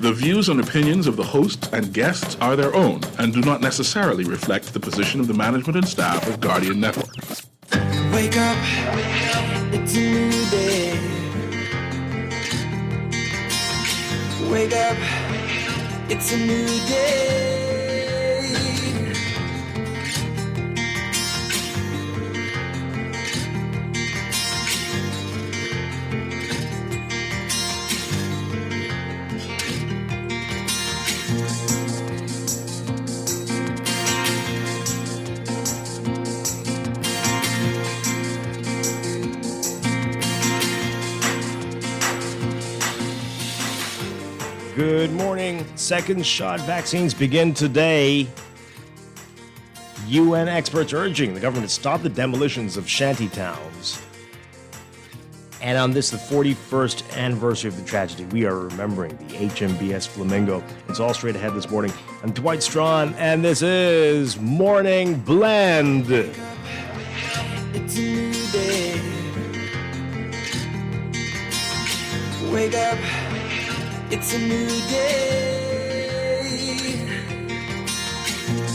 The views and opinions of the host and guests are their own and do not necessarily reflect the position of the management and staff of Guardian Network. Wake up, it's a new day. Wake up, it's a new day. Good morning. Second shot vaccines begin today. UN experts urging the government to stop the demolitions of shanty towns. And on this, the 41st anniversary of the tragedy, we are remembering the HMBS Flamingo. It's all straight ahead this morning. I'm Dwight Strachan, and this is Morning Blend. It's a new day. Wake up. It's a new day.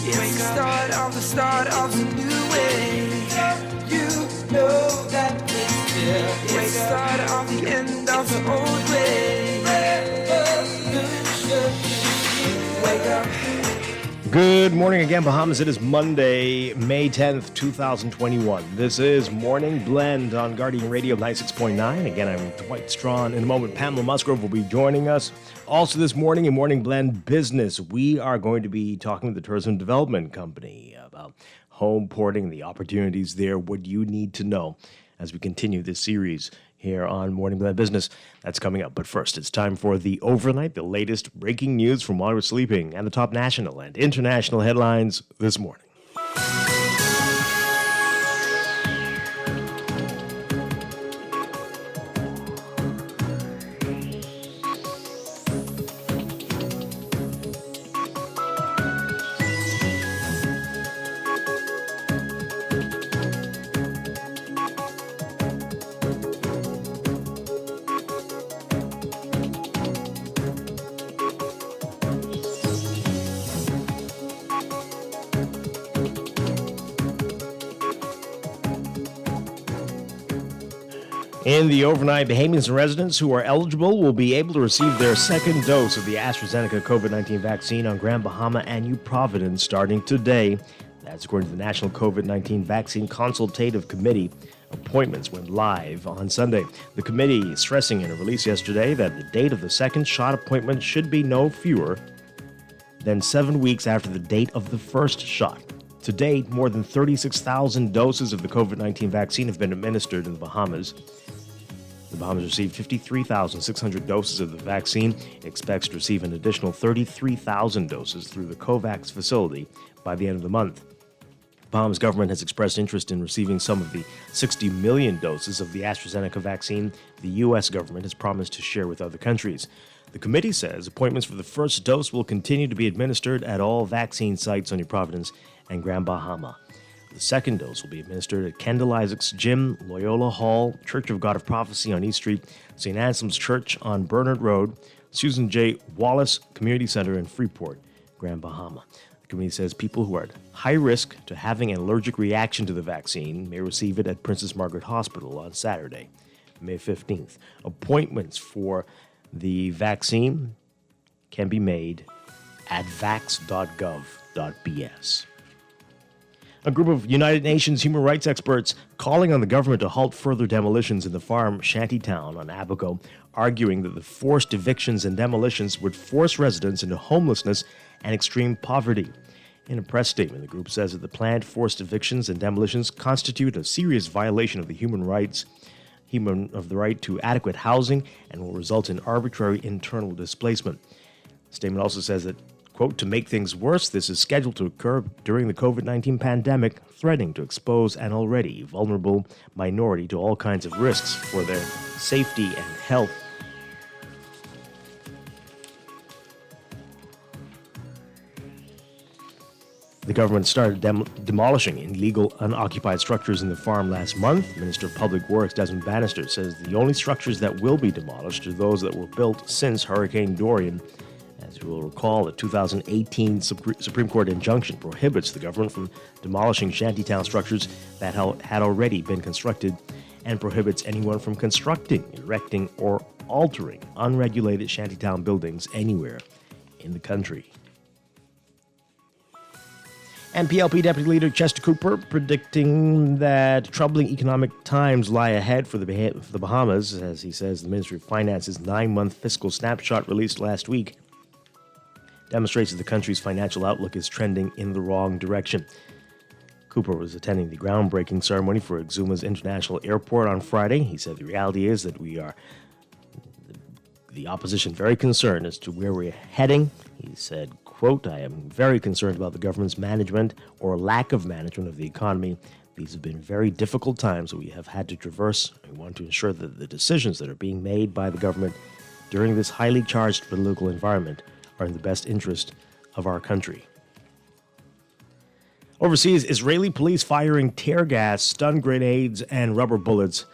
It's the start of a new way. You know that it's there. It's the start of the end of the old way. Wake up. Good morning again, Bahamas. It is Monday, May 10th, 2021. This is Morning Blend on Guardian Radio 96.9. Again, I'm Dwight Strachan. In a moment, Pamela Musgrove will be joining us. Also this morning in Morning Blend Business, we are going to be talking to the Tourism Development Company about home porting, the opportunities there, what you need to know as we continue this series here on Morning Blend Business. That's coming up. But first, it's time for the overnight, the latest breaking news from while we're sleeping, and the top national and international headlines this morning. In the overnight, Bahamians and residents who are eligible will be able to receive their second dose of the AstraZeneca COVID-19 vaccine on Grand Bahama and New Providence starting today. That's according to the National COVID-19 Vaccine Consultative Committee. Appointments went live on Sunday. The committee stressing in a release yesterday that the date of the second shot appointment should be no fewer than 7 weeks after the date of the first shot. To date, more than 36,000 doses of the COVID-19 vaccine have been administered in the Bahamas. The Bahamas received 53,600 doses of the vaccine. It expects to receive an additional 33,000 doses through the COVAX facility by the end of the month. The Bahamas government has expressed interest in receiving some of the 60 million doses of the AstraZeneca vaccine the U.S. government has promised to share with other countries. The committee says appointments for the first dose will continue to be administered at all vaccine sites on New Providence and Grand Bahama. The second dose will be administered at Kendall Isaac's Gym, Loyola Hall, Church of God of Prophecy on East Street, St. Anselm's Church on Bernard Road, Susan J. Wallace Community Center in Freeport, Grand Bahama. The committee says people who are at high risk to having an allergic reaction to the vaccine may receive it at Princess Margaret Hospital on Saturday, May 15th. Appointments for the vaccine can be made at vax.gov.bs. A group of United Nations human rights experts calling on the government to halt further demolitions in the farm shantytown on Abaco, arguing that the forced evictions and demolitions would force residents into homelessness and extreme poverty. In a press statement, the group says that the planned forced evictions and demolitions constitute a serious violation of the right to adequate housing and will result in arbitrary internal displacement. The statement also says that, quote, to make things worse, this is scheduled to occur during the COVID-19 pandemic, threatening to expose an already vulnerable minority to all kinds of risks for their safety and health. The government started demolishing illegal unoccupied structures in the farm last month. Minister of Public Works Desmond Bannister says the only structures that will be demolished are those that were built since Hurricane Dorian As you will recall, the 2018 Supreme Court injunction prohibits the government from demolishing shantytown structures that had already been constructed and prohibits anyone from constructing, erecting, or altering unregulated shantytown buildings anywhere in the country. And PLP Deputy Leader Chester Cooper predicting that troubling economic times lie ahead for the Bahamas, as he says the Ministry of Finance's 9-month fiscal snapshot released last week demonstrates that the country's financial outlook is trending in the wrong direction. Cooper was attending the groundbreaking ceremony for Exuma's International Airport on Friday. He said the reality is that we are, the opposition, very concerned as to where we're heading. He said, quote, I am very concerned about the government's management or lack of management of the economy. These have been very difficult times that we have had to traverse. We want to ensure that the decisions that are being made by the government during this highly charged political environment are in the best interest of our country. Overseas, Israeli police firing tear gas, stun grenades, and rubber bullets,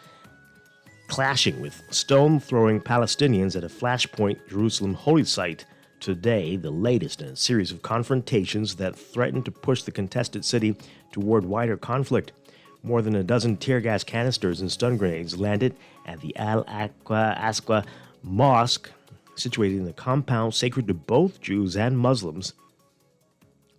clashing with stone-throwing Palestinians at a Flashpoint Jerusalem holy site today, the latest in a series of confrontations that threaten to push the contested city toward wider conflict. More than a dozen tear gas canisters and stun grenades landed at the Al-Aqsa Mosque, situated in the compound sacred to both Jews and Muslims.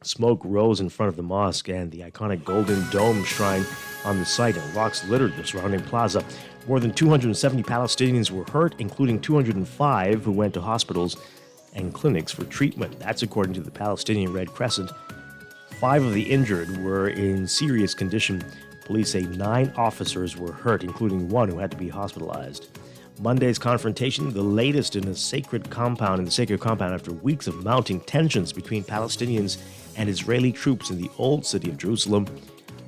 Smoke rose in front of the mosque and the iconic Golden Dome shrine on the site, and rocks littered the surrounding plaza. More than 270 Palestinians were hurt, including 205 who went to hospitals and clinics for treatment. That's according to the Palestinian Red Crescent. 5 of the injured were in serious condition. Police say 9 officers were hurt, including 1 who had to be hospitalized. Monday's confrontation, the latest in the sacred compound after weeks of mounting tensions between Palestinians and Israeli troops in the old city of Jerusalem,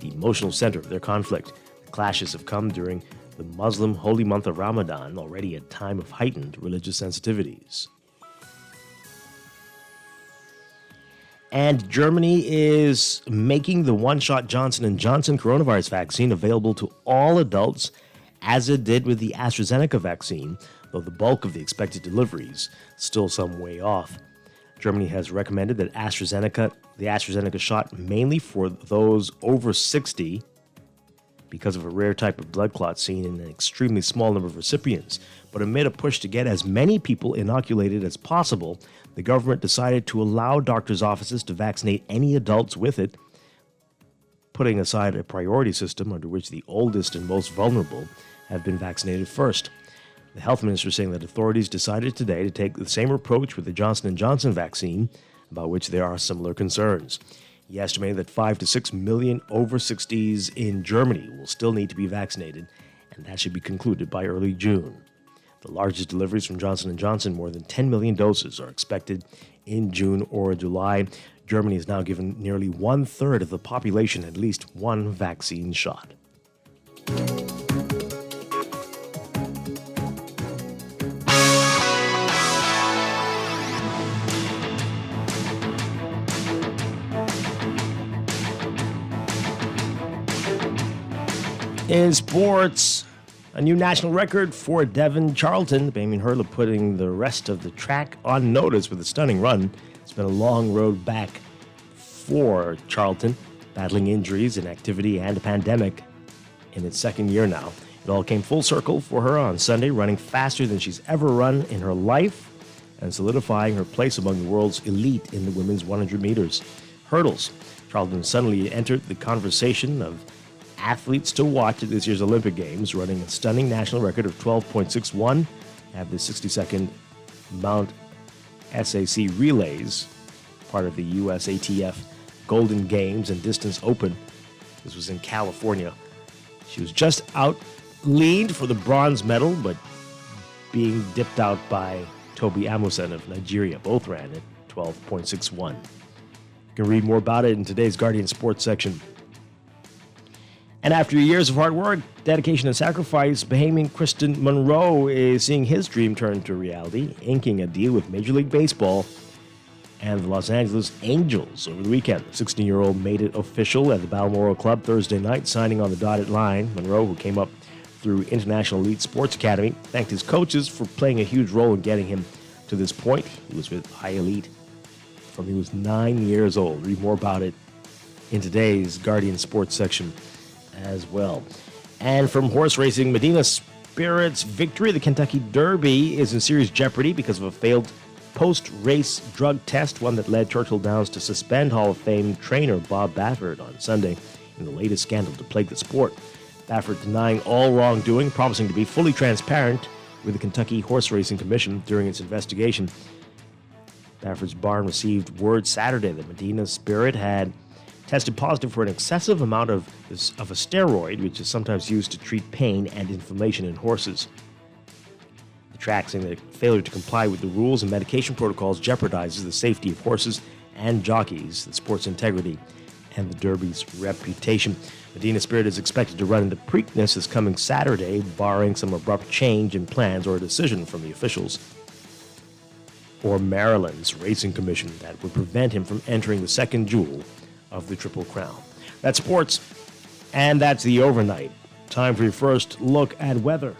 the emotional center of their conflict. The clashes have come during the Muslim holy month of Ramadan, already a time of heightened religious sensitivities. And Germany is making the one-shot Johnson & Johnson coronavirus vaccine available to all adults, as it did with the AstraZeneca vaccine, though the bulk of the expected deliveries still some way off. Germany has recommended that the AstraZeneca shot mainly for those over 60 because of a rare type of blood clot seen in an extremely small number of recipients. But amid a push to get as many people inoculated as possible, the government decided to allow doctors' offices to vaccinate any adults with it, putting aside a priority system under which the oldest and most vulnerable have been vaccinated first. The health minister saying that authorities decided today to take the same approach with the Johnson & Johnson vaccine, about which there are similar concerns. He estimated that 5 to 6 million over 60s in Germany will still need to be vaccinated, and that should be concluded by early June. The largest deliveries from Johnson & Johnson, more than 10 million doses, are expected in June or July. Germany has now given nearly 1/3 of the population at least one vaccine shot. In sports, a new national record for Devin Charlton. The Bahamian hurler putting the rest of the track on notice with a stunning run. It's been a long road back for Charlton, battling injuries, inactivity, and a pandemic in its second year now. It all came full circle for her on Sunday, running faster than she's ever run in her life and solidifying her place among the world's elite in the women's 100 meters hurdles. Charlton suddenly entered the conversation of athletes to watch at this year's Olympic Games, running a stunning national record of 12.61 at the 60-second Mount SAC relays, part of the US ATF Golden Games and Distance Open. This was in California. She was just out-leaned for the bronze medal, but being dipped out by Toby Amusen of Nigeria. Both ran at 12.61. You can read more about it in today's Guardian Sports section. And after years of hard work, dedication, and sacrifice, Bahamian Christian Monroe is seeing his dream turn to reality, inking a deal with Major League Baseball and the Los Angeles Angels over the weekend. The 16-year-old made it official at the Balmoral Club Thursday night, signing on the dotted line. Monroe, who came up through International Elite Sports Academy, thanked his coaches for playing a huge role in getting him to this point. He was with High Elite from he was 9 years old. Read more about it in today's Guardian Sports section as well. And from horse racing, Medina Spirit's victory, the Kentucky Derby, is in serious jeopardy because of a failed post-race drug test, one that led Churchill Downs to suspend Hall of Fame trainer Bob Baffert on Sunday in the latest scandal to plague the sport. Baffert denying all wrongdoing, promising to be fully transparent with the Kentucky Horse Racing Commission during its investigation. Baffert's barn received word Saturday that Medina Spirit had tested positive for an excessive amount of a steroid, which is sometimes used to treat pain and inflammation in horses. The track saying that failure to comply with the rules and medication protocols jeopardizes the safety of horses and jockeys, the sport's integrity, and the Derby's reputation. Medina Spirit is expected to run into Preakness this coming Saturday, barring some abrupt change in plans or a decision from the officials or Maryland's Racing Commission that would prevent him from entering the second jewel of the Triple Crown. That's sports, and that's the overnight. Time for your first look at weather.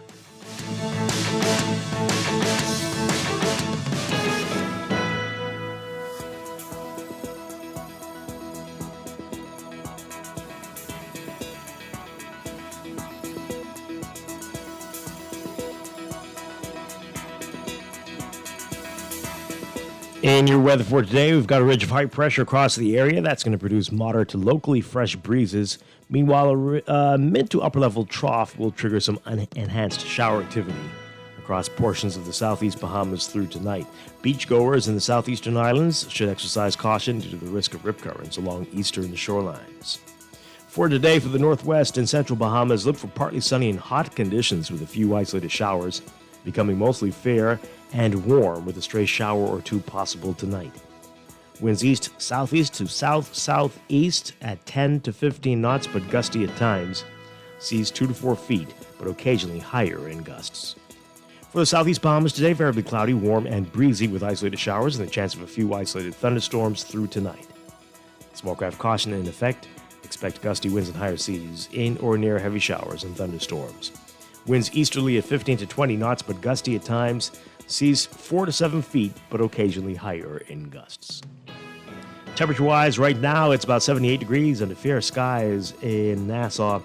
In your weather for today, we've got a ridge of high pressure across the area. That's going to produce moderate to locally fresh breezes. Meanwhile, a mid to upper level trough will trigger some enhanced shower activity across portions of the southeast Bahamas through tonight. Beachgoers in the southeastern islands should exercise caution due to the risk of rip currents along eastern shorelines. For today, for the northwest and central Bahamas, look for partly sunny and hot conditions with a few isolated showers, becoming mostly fair and warm with a stray shower or two possible tonight. Winds east-southeast to south-southeast at 10 to 15 knots, but gusty at times. Seas 2 to 4 feet, but occasionally higher in gusts. For the southeast Bahamas today, variably cloudy, warm, and breezy with isolated showers and the chance of a few isolated thunderstorms through tonight. Small craft caution in effect. Expect gusty winds and higher seas in or near heavy showers and thunderstorms. Winds easterly at 15 to 20 knots, but gusty at times. Seas 4 to 7 feet, but occasionally higher in gusts. Temperature-wise, right now it's about 78 degrees under fair skies in Nassau.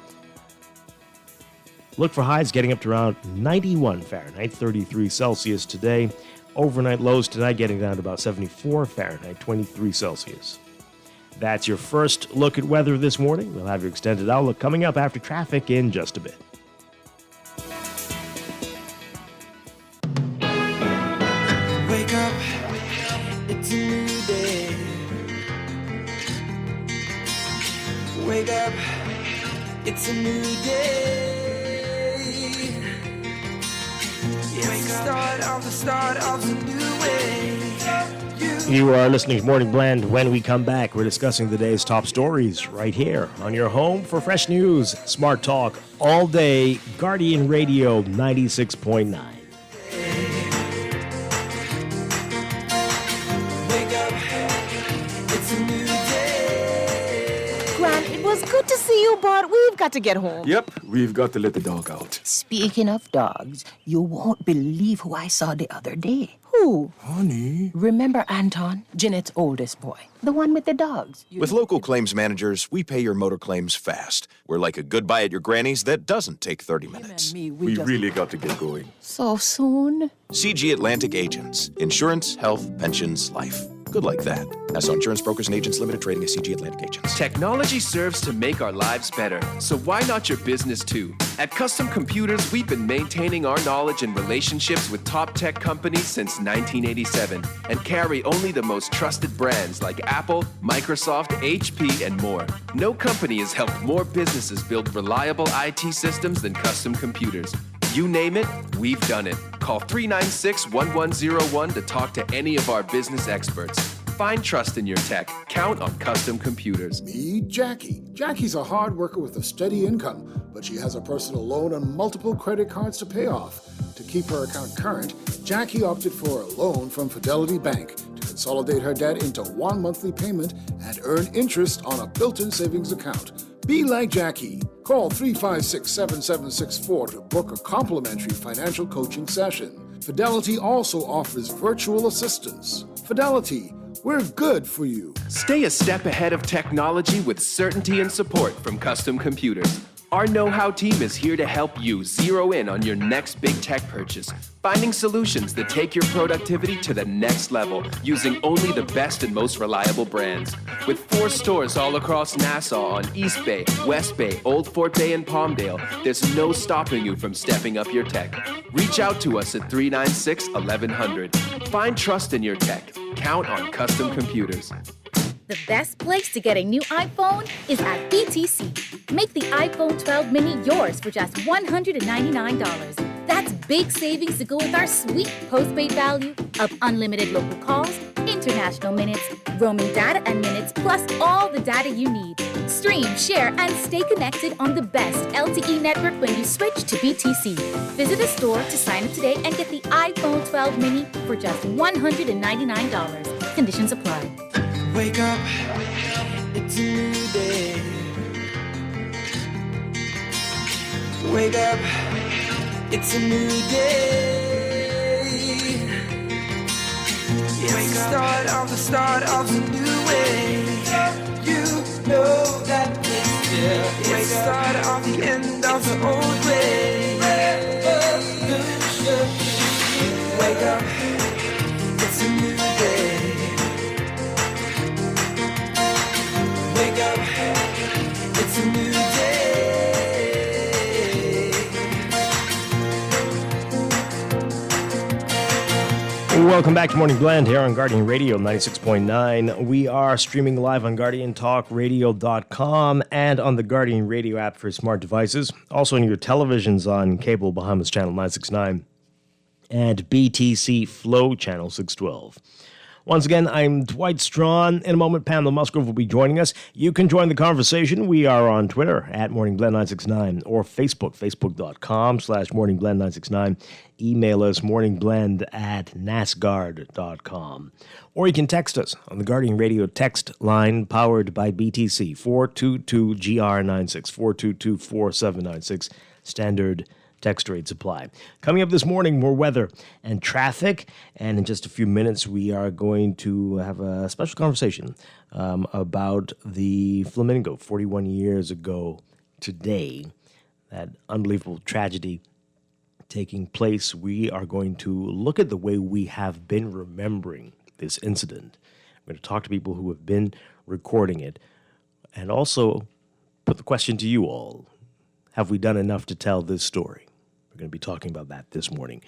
Look for highs getting up to around 91 Fahrenheit, 33 Celsius today. Overnight lows tonight getting down to about 74 Fahrenheit, 23 Celsius. That's your first look at weather this morning. We'll have your extended outlook coming up after traffic in just a bit. Wake up, it's a new day. Wake up, it's a new day. It's the start of a new way. You are listening to Morning Blend. When we come back, we're discussing the day's top stories right here on your home for fresh news, smart talk, all day, Guardian Radio 96.9. It's good to see you, but we've got to get home. Yep, we've got to let the dog out. Speaking of dogs, you won't believe who I saw the other day. Who? Honey. Remember Anton, Jeanette's oldest boy? The one with the dogs. With local claims managers, we pay your motor claims fast. We're like a goodbye at your granny's that doesn't take 30 minutes. Me, We really got to get going. So soon? CG Atlantic Agents. Insurance, health, pensions, life. Good like that. Nassau Insurance Brokers and Agents Limited, trading as CG Atlantic Agents. Technology serves to make our lives better, so why not your business too? At Custom Computers, we've been maintaining our knowledge and relationships with top tech companies since 1987 and carry only the most trusted brands like Apple, Microsoft, HP, and more. No company has helped more businesses build reliable IT systems than Custom Computers. You name it, we've done it. Call 396-1101 to talk to any of our business experts. Find trust in your tech. Count on Custom Computers. Meet Jackie. Jackie's a hard worker with a steady income, but she has a personal loan and multiple credit cards to pay off. To keep her account current, Jackie opted for a loan from Fidelity Bank to consolidate her debt into one monthly payment and earn interest on a built-in savings account. Be like Jackie. Call 356-7764 to book a complimentary financial coaching session. Fidelity also offers virtual assistants. Fidelity, we're good for you. Stay a step ahead of technology with certainty and support from Custom Computers. Our know-how team is here to help you zero in on your next big tech purchase, finding solutions that take your productivity to the next level using only the best and most reliable brands. With 4 stores all across Nassau on East Bay, West Bay, Old Fort Bay, and Palmdale, there's no stopping you from stepping up your tech. Reach out to us at 396-1100. Find trust in your tech. Count on Custom Computers. The best place to get a new iPhone is at BTC. Make the iPhone 12 mini yours for just $199. That's big savings to go with our sweet postpaid value of unlimited local calls, international minutes, roaming data and minutes, plus all the data you need. Stream, share, and stay connected on the best LTE network when you switch to BTC. Visit a store to sign up today and get the iPhone 12 mini for just $199. Conditions apply. Wake up, it's a new day. Wake up, it's a new day. It's the start of a new way. You know that it's the start of the end of the old way. Wake up, it's a new day. Wake up, it's a new day. Welcome back to Morning Blend here on Guardian Radio 96.9. We are streaming live on GuardianTalkRadio.com and on the Guardian Radio app for smart devices. Also on your televisions on Cable Bahamas Channel 969 and BTC Flow Channel 612. Once again, I'm Dwight Strachan. In a moment, Pamela Musgrove will be joining us. You can join the conversation. We are on Twitter at MorningBlend969 or Facebook, facebook.com/MorningBlend969. Email us morningblend@nasguard.com. Or you can text us on the Guardian Radio text line powered by BTC, 422-GR96, 422-4796, standard text rates apply. Coming up this morning, more weather and traffic. And in just a few minutes, we are going to have a special conversation about the Flamingo 41 years ago today. That unbelievable tragedy taking place. We are going to look at the way we have been remembering this incident. We're going to talk to people who have been recording it and also put the question to you all. Have we done enough to tell this story? We're going to be talking about that this morning.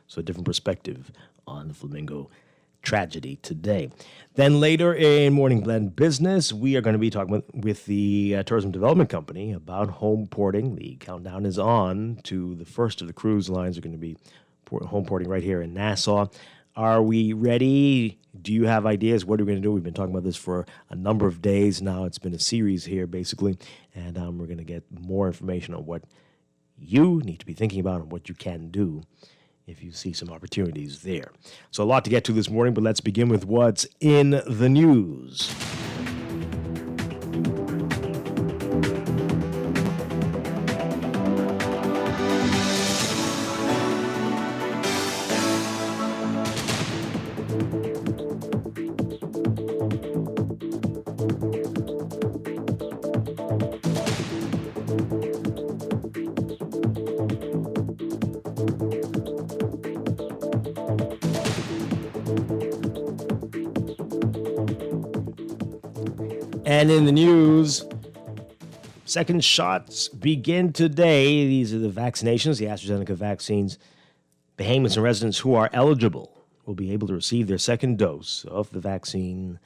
So a different perspective on the Flamingo tragedy today. Then later in Morning Blend Business, we are going to be talking with the Tourism Development Company about home porting. The countdown is on to the first of the cruise lines are going to be home porting right here in Nassau. Are we ready? Do you have ideas? What are we going to do? We've been talking about this for a number of days now. It's been a series here, basically, and we're going to get more information on what you need to be thinking about and what you can do if you see some opportunities there. So a lot to get to this morning, but let's begin with what's in the news. And in the news, second shots begin today. These are the vaccinations, the AstraZeneca vaccines. Bahamians and residents who are eligible will be able to receive their second dose of the vaccine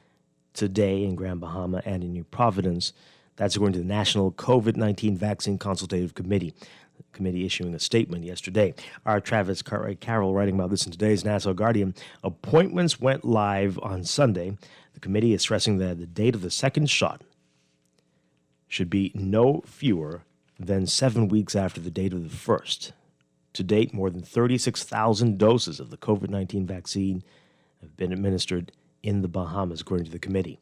today in Grand Bahama and in New Providence. That's according to the National COVID-19 Vaccine Consultative Committee. The committee issuing a statement yesterday. Our Travis Carroll writing about this in today's Nassau Guardian. Appointments went live on Sunday. The committee is stressing that the date of the second shot should be no fewer than 7 weeks after the date of the first. To date, more than 36,000 doses of the COVID-19 vaccine have been administered in the Bahamas, according to the committee.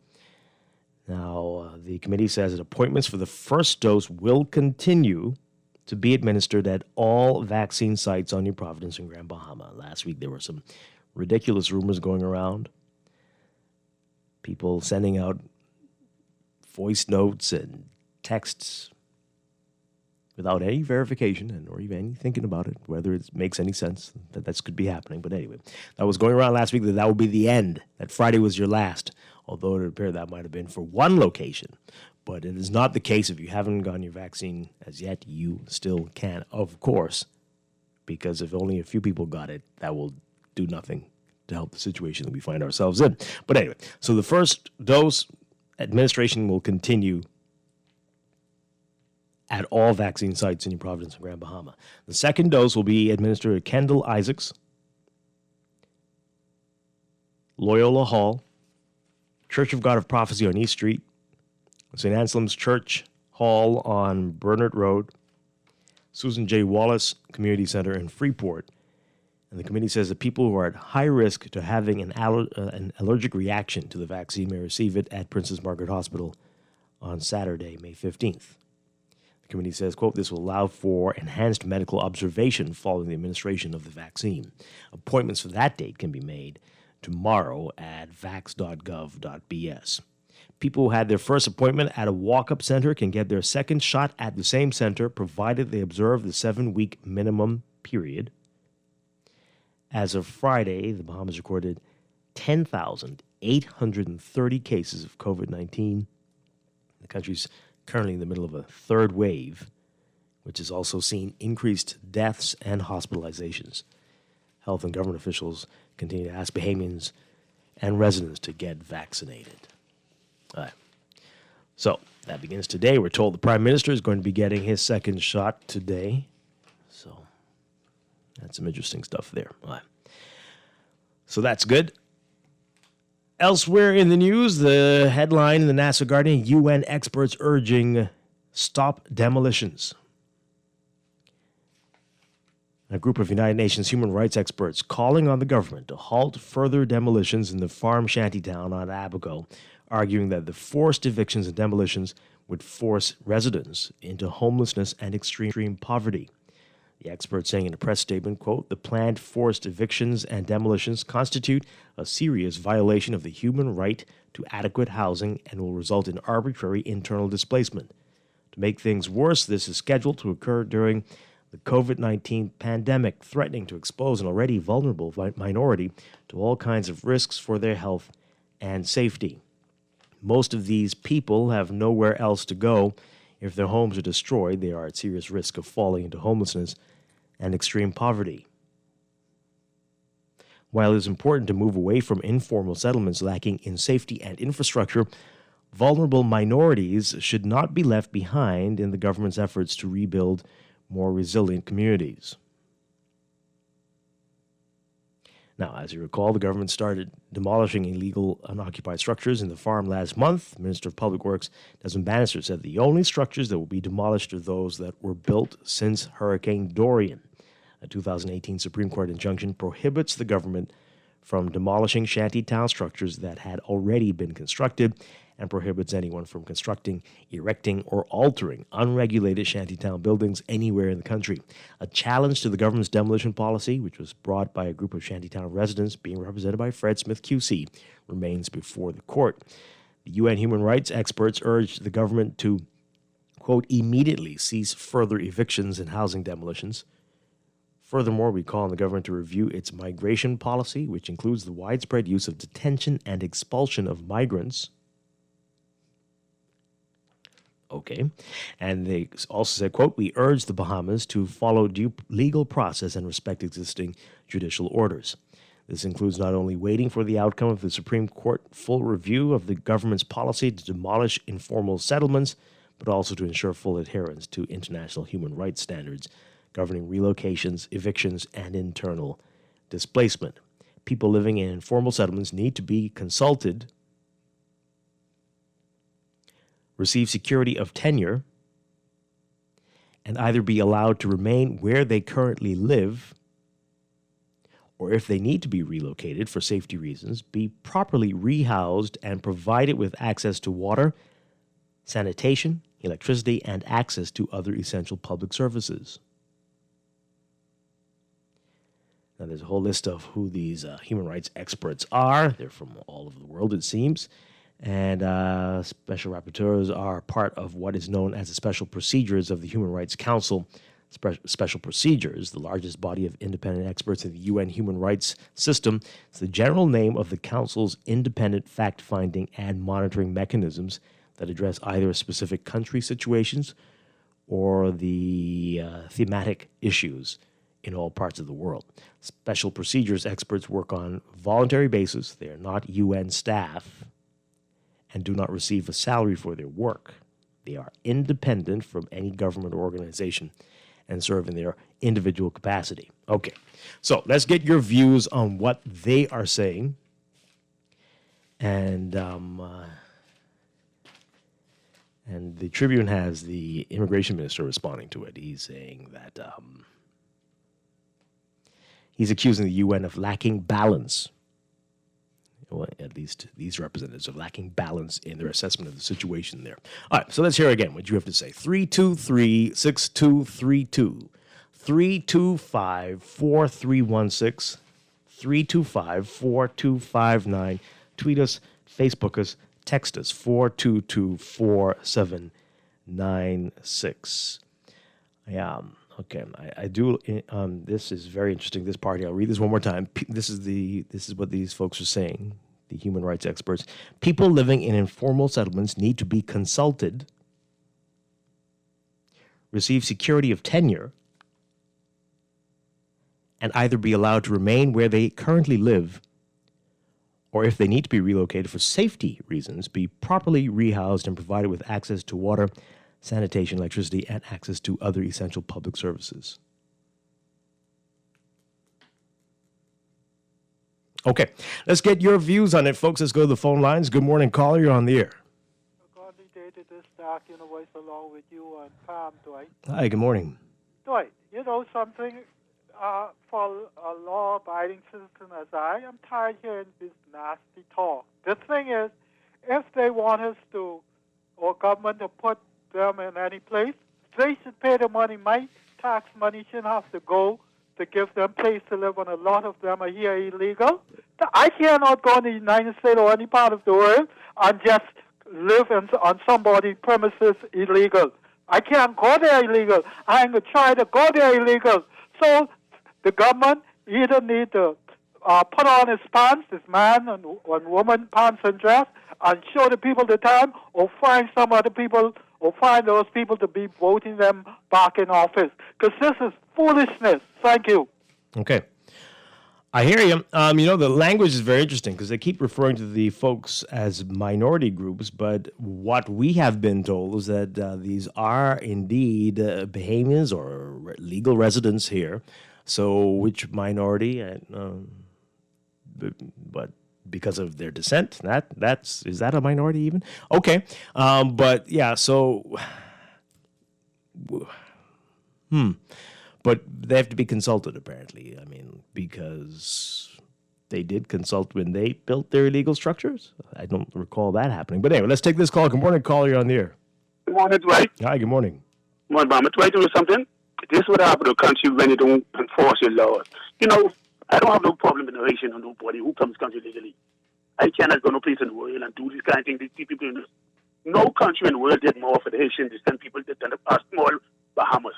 Now, the committee says that appointments for the first dose will continue to be administered at all vaccine sites on New Providence and Grand Bahama. Last week, there were some ridiculous rumors going around. People sending out voice notes and texts without any verification or even any thinking about it, whether it makes any sense that this could be happening. But anyway, that was going around last week that would be the end, that Friday was your last, although it appeared that might have been for one location. But it is not the case. If you haven't gotten your vaccine as yet, you still can, of course, because if only a few people got it, that will do nothing to help the situation that we find ourselves in. But anyway, so the first dose administration will continue at all vaccine sites in New Providence and Grand Bahama. The second dose will be administered at Kendall Isaacs, Loyola Hall, Church of God of Prophecy on East Street, St. Anselm's Church Hall on Bernard Road, Susan J. Wallace Community Center in Freeport. And the committee says that people who are at high risk to having an allergic reaction to the vaccine may receive it at Princess Margaret Hospital on Saturday, May 15th. The committee says, quote, this will allow for enhanced medical observation following the administration of the vaccine. Appointments for that date can be made tomorrow at vax.gov.bs. People who had their first appointment at a walk-up center can get their second shot at the same center, provided they observe the 7-week minimum period. As of Friday, the Bahamas recorded 10,830 cases of COVID-19. The country's currently in the middle of a third wave, which has also seen increased deaths and hospitalizations. Health and government officials continue to ask Bahamians and residents to get vaccinated. All right. So that begins today. We're told the Prime Minister is going to be getting his second shot today. So that's some interesting stuff there. All right. So that's good. Elsewhere in the news, the headline in the Nassau Guardian, UN experts urging stop demolitions. A group of United Nations human rights experts calling on the government to halt further demolitions in the farm shantytown on Abaco, arguing that the forced evictions and demolitions would force residents into homelessness and extreme poverty. The experts saying in a press statement, quote, the planned forced evictions and demolitions constitute a serious violation of the human right to adequate housing and will result in arbitrary internal displacement. To make things worse, this is scheduled to occur during the COVID-19 pandemic, threatening to expose an already vulnerable minority to all kinds of risks for their health and safety. Most of these people have nowhere else to go. If their homes are destroyed, they are at serious risk of falling into homelessness and extreme poverty. While it is important to move away from informal settlements lacking in safety and infrastructure, vulnerable minorities should not be left behind in the government's efforts to rebuild more resilient communities. Now, as you recall, the government started demolishing illegal unoccupied structures in the farm last month. Minister of Public Works Desmond Bannister said the only structures that will be demolished are those that were built since Hurricane Dorian. A 2018 Supreme Court injunction prohibits the government from demolishing shantytown structures that had already been constructed and prohibits anyone from constructing, erecting, or altering unregulated shantytown buildings anywhere in the country. A challenge to the government's demolition policy, which was brought by a group of shantytown residents being represented by Fred Smith QC, remains before the court. The UN human rights experts urged the government to, quote, immediately cease further evictions and housing demolitions. Furthermore, we call on the government to review its migration policy, which includes the widespread use of detention and expulsion of migrants. Okay. And they also said, quote, we urge the Bahamas to follow due legal process and respect existing judicial orders. This includes not only waiting for the outcome of the Supreme Court full review of the government's policy to demolish informal settlements, but also to ensure full adherence to international human rights standards governing relocations, evictions, and internal displacement. People living in informal settlements need to be consulted, receive security of tenure, and either be allowed to remain where they currently live, or if they need to be relocated for safety reasons, be properly rehoused and provided with access to water, sanitation, electricity, and access to other essential public services. Now, there's a whole list of who these human rights experts are. They're from all over the world, it seems. And special rapporteurs are part of what is known as the Special Procedures of the Human Rights Council. Special Procedures, the largest body of independent experts in the UN human rights system, is the general name of the Council's independent fact-finding and monitoring mechanisms that address either specific country situations or the thematic issues in all parts of the world. Special Procedures experts work on voluntary basis. They are not UN staff and do not receive a salary for their work. They are independent from any government or organization and serve in their individual capacity. Okay, so let's get your views on what they are saying. And the Tribune has the immigration minister responding to it. He's saying that he's accusing the UN of lacking balance. Well, at least these representatives of lacking balance in their assessment of the situation there. All right, so let's hear again what you have to say. 323-6232, 325-4316, 325-4259. Tweet us, Facebook us, text us, 422-4796. Yeah, okay. I do. This is very interesting. This part here. I'll read this one more time. This is what these folks are saying. The human rights experts. People living in informal settlements need to be consulted, receive security of tenure, and either be allowed to remain where they currently live, or if they need to be relocated for safety reasons, be properly rehoused and provided with access to water, sanitation, electricity, and access to other essential public services. Okay, let's get your views on it, folks. Let's go to the phone lines. Good morning, caller. You're on the air. Godly day to this dark universe along with you and Palm, Dwight. Hi, good morning. Dwight, you know something? For a law-abiding citizen as I am tired of hearing this nasty talk. The thing is, if they want us to, or government to put them in any place, they should pay the money. My tax money shouldn't have to go to give them place to live when a lot of them are here illegal. I cannot go in the United States or any part of the world and just live on somebody's premises illegal. I can't go there illegal. I'm going to try to go there illegal. So the government either need to put on his pants, this man and woman pants and dress, and show the people the time, or find some other people, or find those people to be voting them back in office. Because this is foolishness. Thank you. Okay. I hear you. The language is very interesting because they keep referring to the folks as minority groups, but what we have been told is that these are indeed Bahamians or legal residents here. So which minority? But because of their descent, is that a minority even? Okay. But yeah, so But they have to be consulted, apparently. I mean, because they did consult when they built their illegal structures. I don't recall that happening. But anyway, let's take this call. Good morning, caller. You're on the air. Good morning, Dwight. Hi, good morning. Good morning, Bob. Dwight, do something. This is what happens to a country when you don't enforce your laws. You know, I don't have no problem in the nation or nobody who comes to country legally. I cannot go no place in the world and do this kind of thing. These people in this. No country in the world did more for the Haitian descent people than the small Bahamas.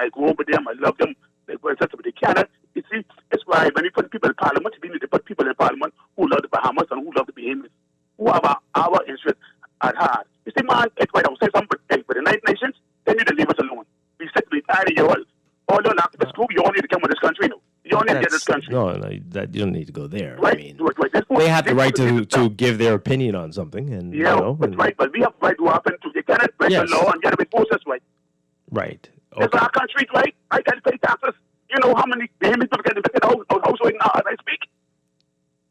I go over them, I love them, but they cannot. You see, it's why when you put people in parliament, you need to put people in parliament who love the Bahamas and who love the Bahamians, who have our interests at heart. You see, man, it's why I would say something, but the United Nations, they need to leave us alone. We sit with you all your this group, you all need to come to this country, no. You all need to get this country. No, that you don't need to go there. Right, I mean, right. They have the right to give their opinion on something. And, yeah, right, but we have the right to happen to. They cannot break the law and get it enforced this way. Right. Okay. It's our country, right? I got to pay taxes. You know how many Bahamian people get evicted out of right now as I speak?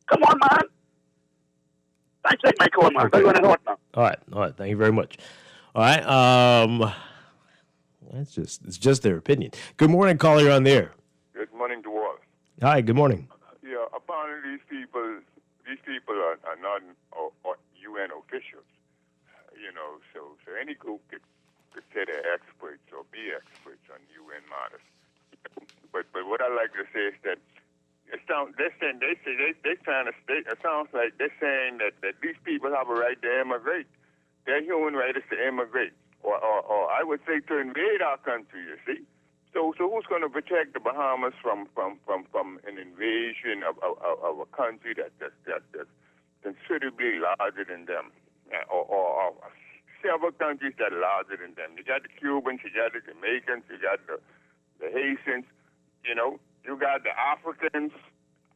Come on, man. Thanks for taking my call, man. Okay. All right. Thank you very much. All right. It's just their opinion. Good morning, caller. You're on the air. Good morning to all. Hi. Good morning. Yeah. Apparently, these people are not UN officials. You know, so any group they trying to state. It sounds like they're saying that these people have a right to immigrate. Their human right is to immigrate, or I would say to invade our country. You see. So who's going to protect the Bahamas from an invasion of a country that's considerably larger than them, or several countries that are larger than them? You got the Cubans, you got the Jamaicans, you got the Haitians, you know, you got the Africans,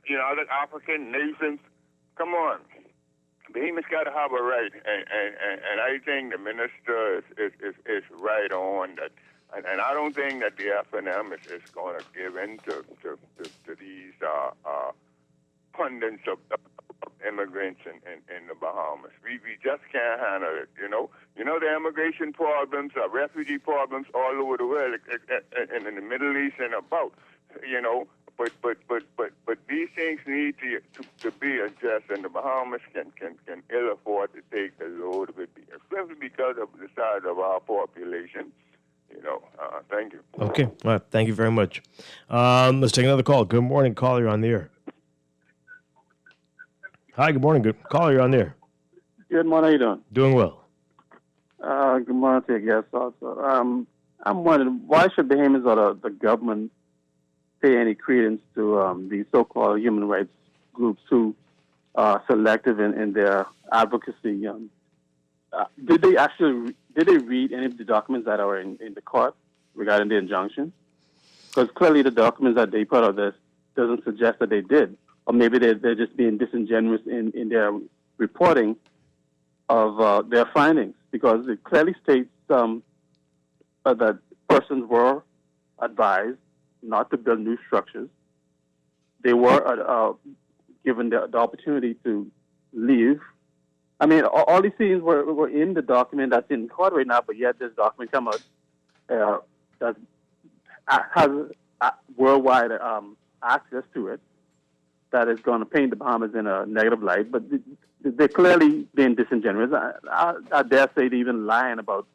you know, other African nations. Come on. Bahamas got to have a right, and I think the minister is right on that. And I don't think that the FNM is going to give in to these pundits of immigrants in the Bahamas. We just can't handle it, you know. You know, the immigration problems, refugee problems all over the world, and in the Middle East and about, you know. But these things need to be addressed, and the Bahamas can ill afford to take the load of it, especially because of the size of our population. You know, thank you. Okay, all right, thank you very much. Let's take another call. Good morning, caller. You're on the air. Hi, good morning. Good caller. You're on the air. Good morning. How you doing? Doing well. Good morning to your guests also. I'm wondering, why should Bahamas or the government pay any credence to the so-called human rights groups who are selective in their advocacy? Did they read any of the documents that are in the court regarding the injunction? Because clearly the documents that they put out this doesn't suggest that they did. Or maybe they're just being disingenuous in their reporting of their findings, because it clearly states that persons were advised not to build new structures. They were given the opportunity to leave. I mean, all these things were in the document that's in court right now, but yet this document come out that has worldwide access to it, that is going to paint the Bahamas in a negative light. But they're clearly being disingenuous. I dare say they're even lying about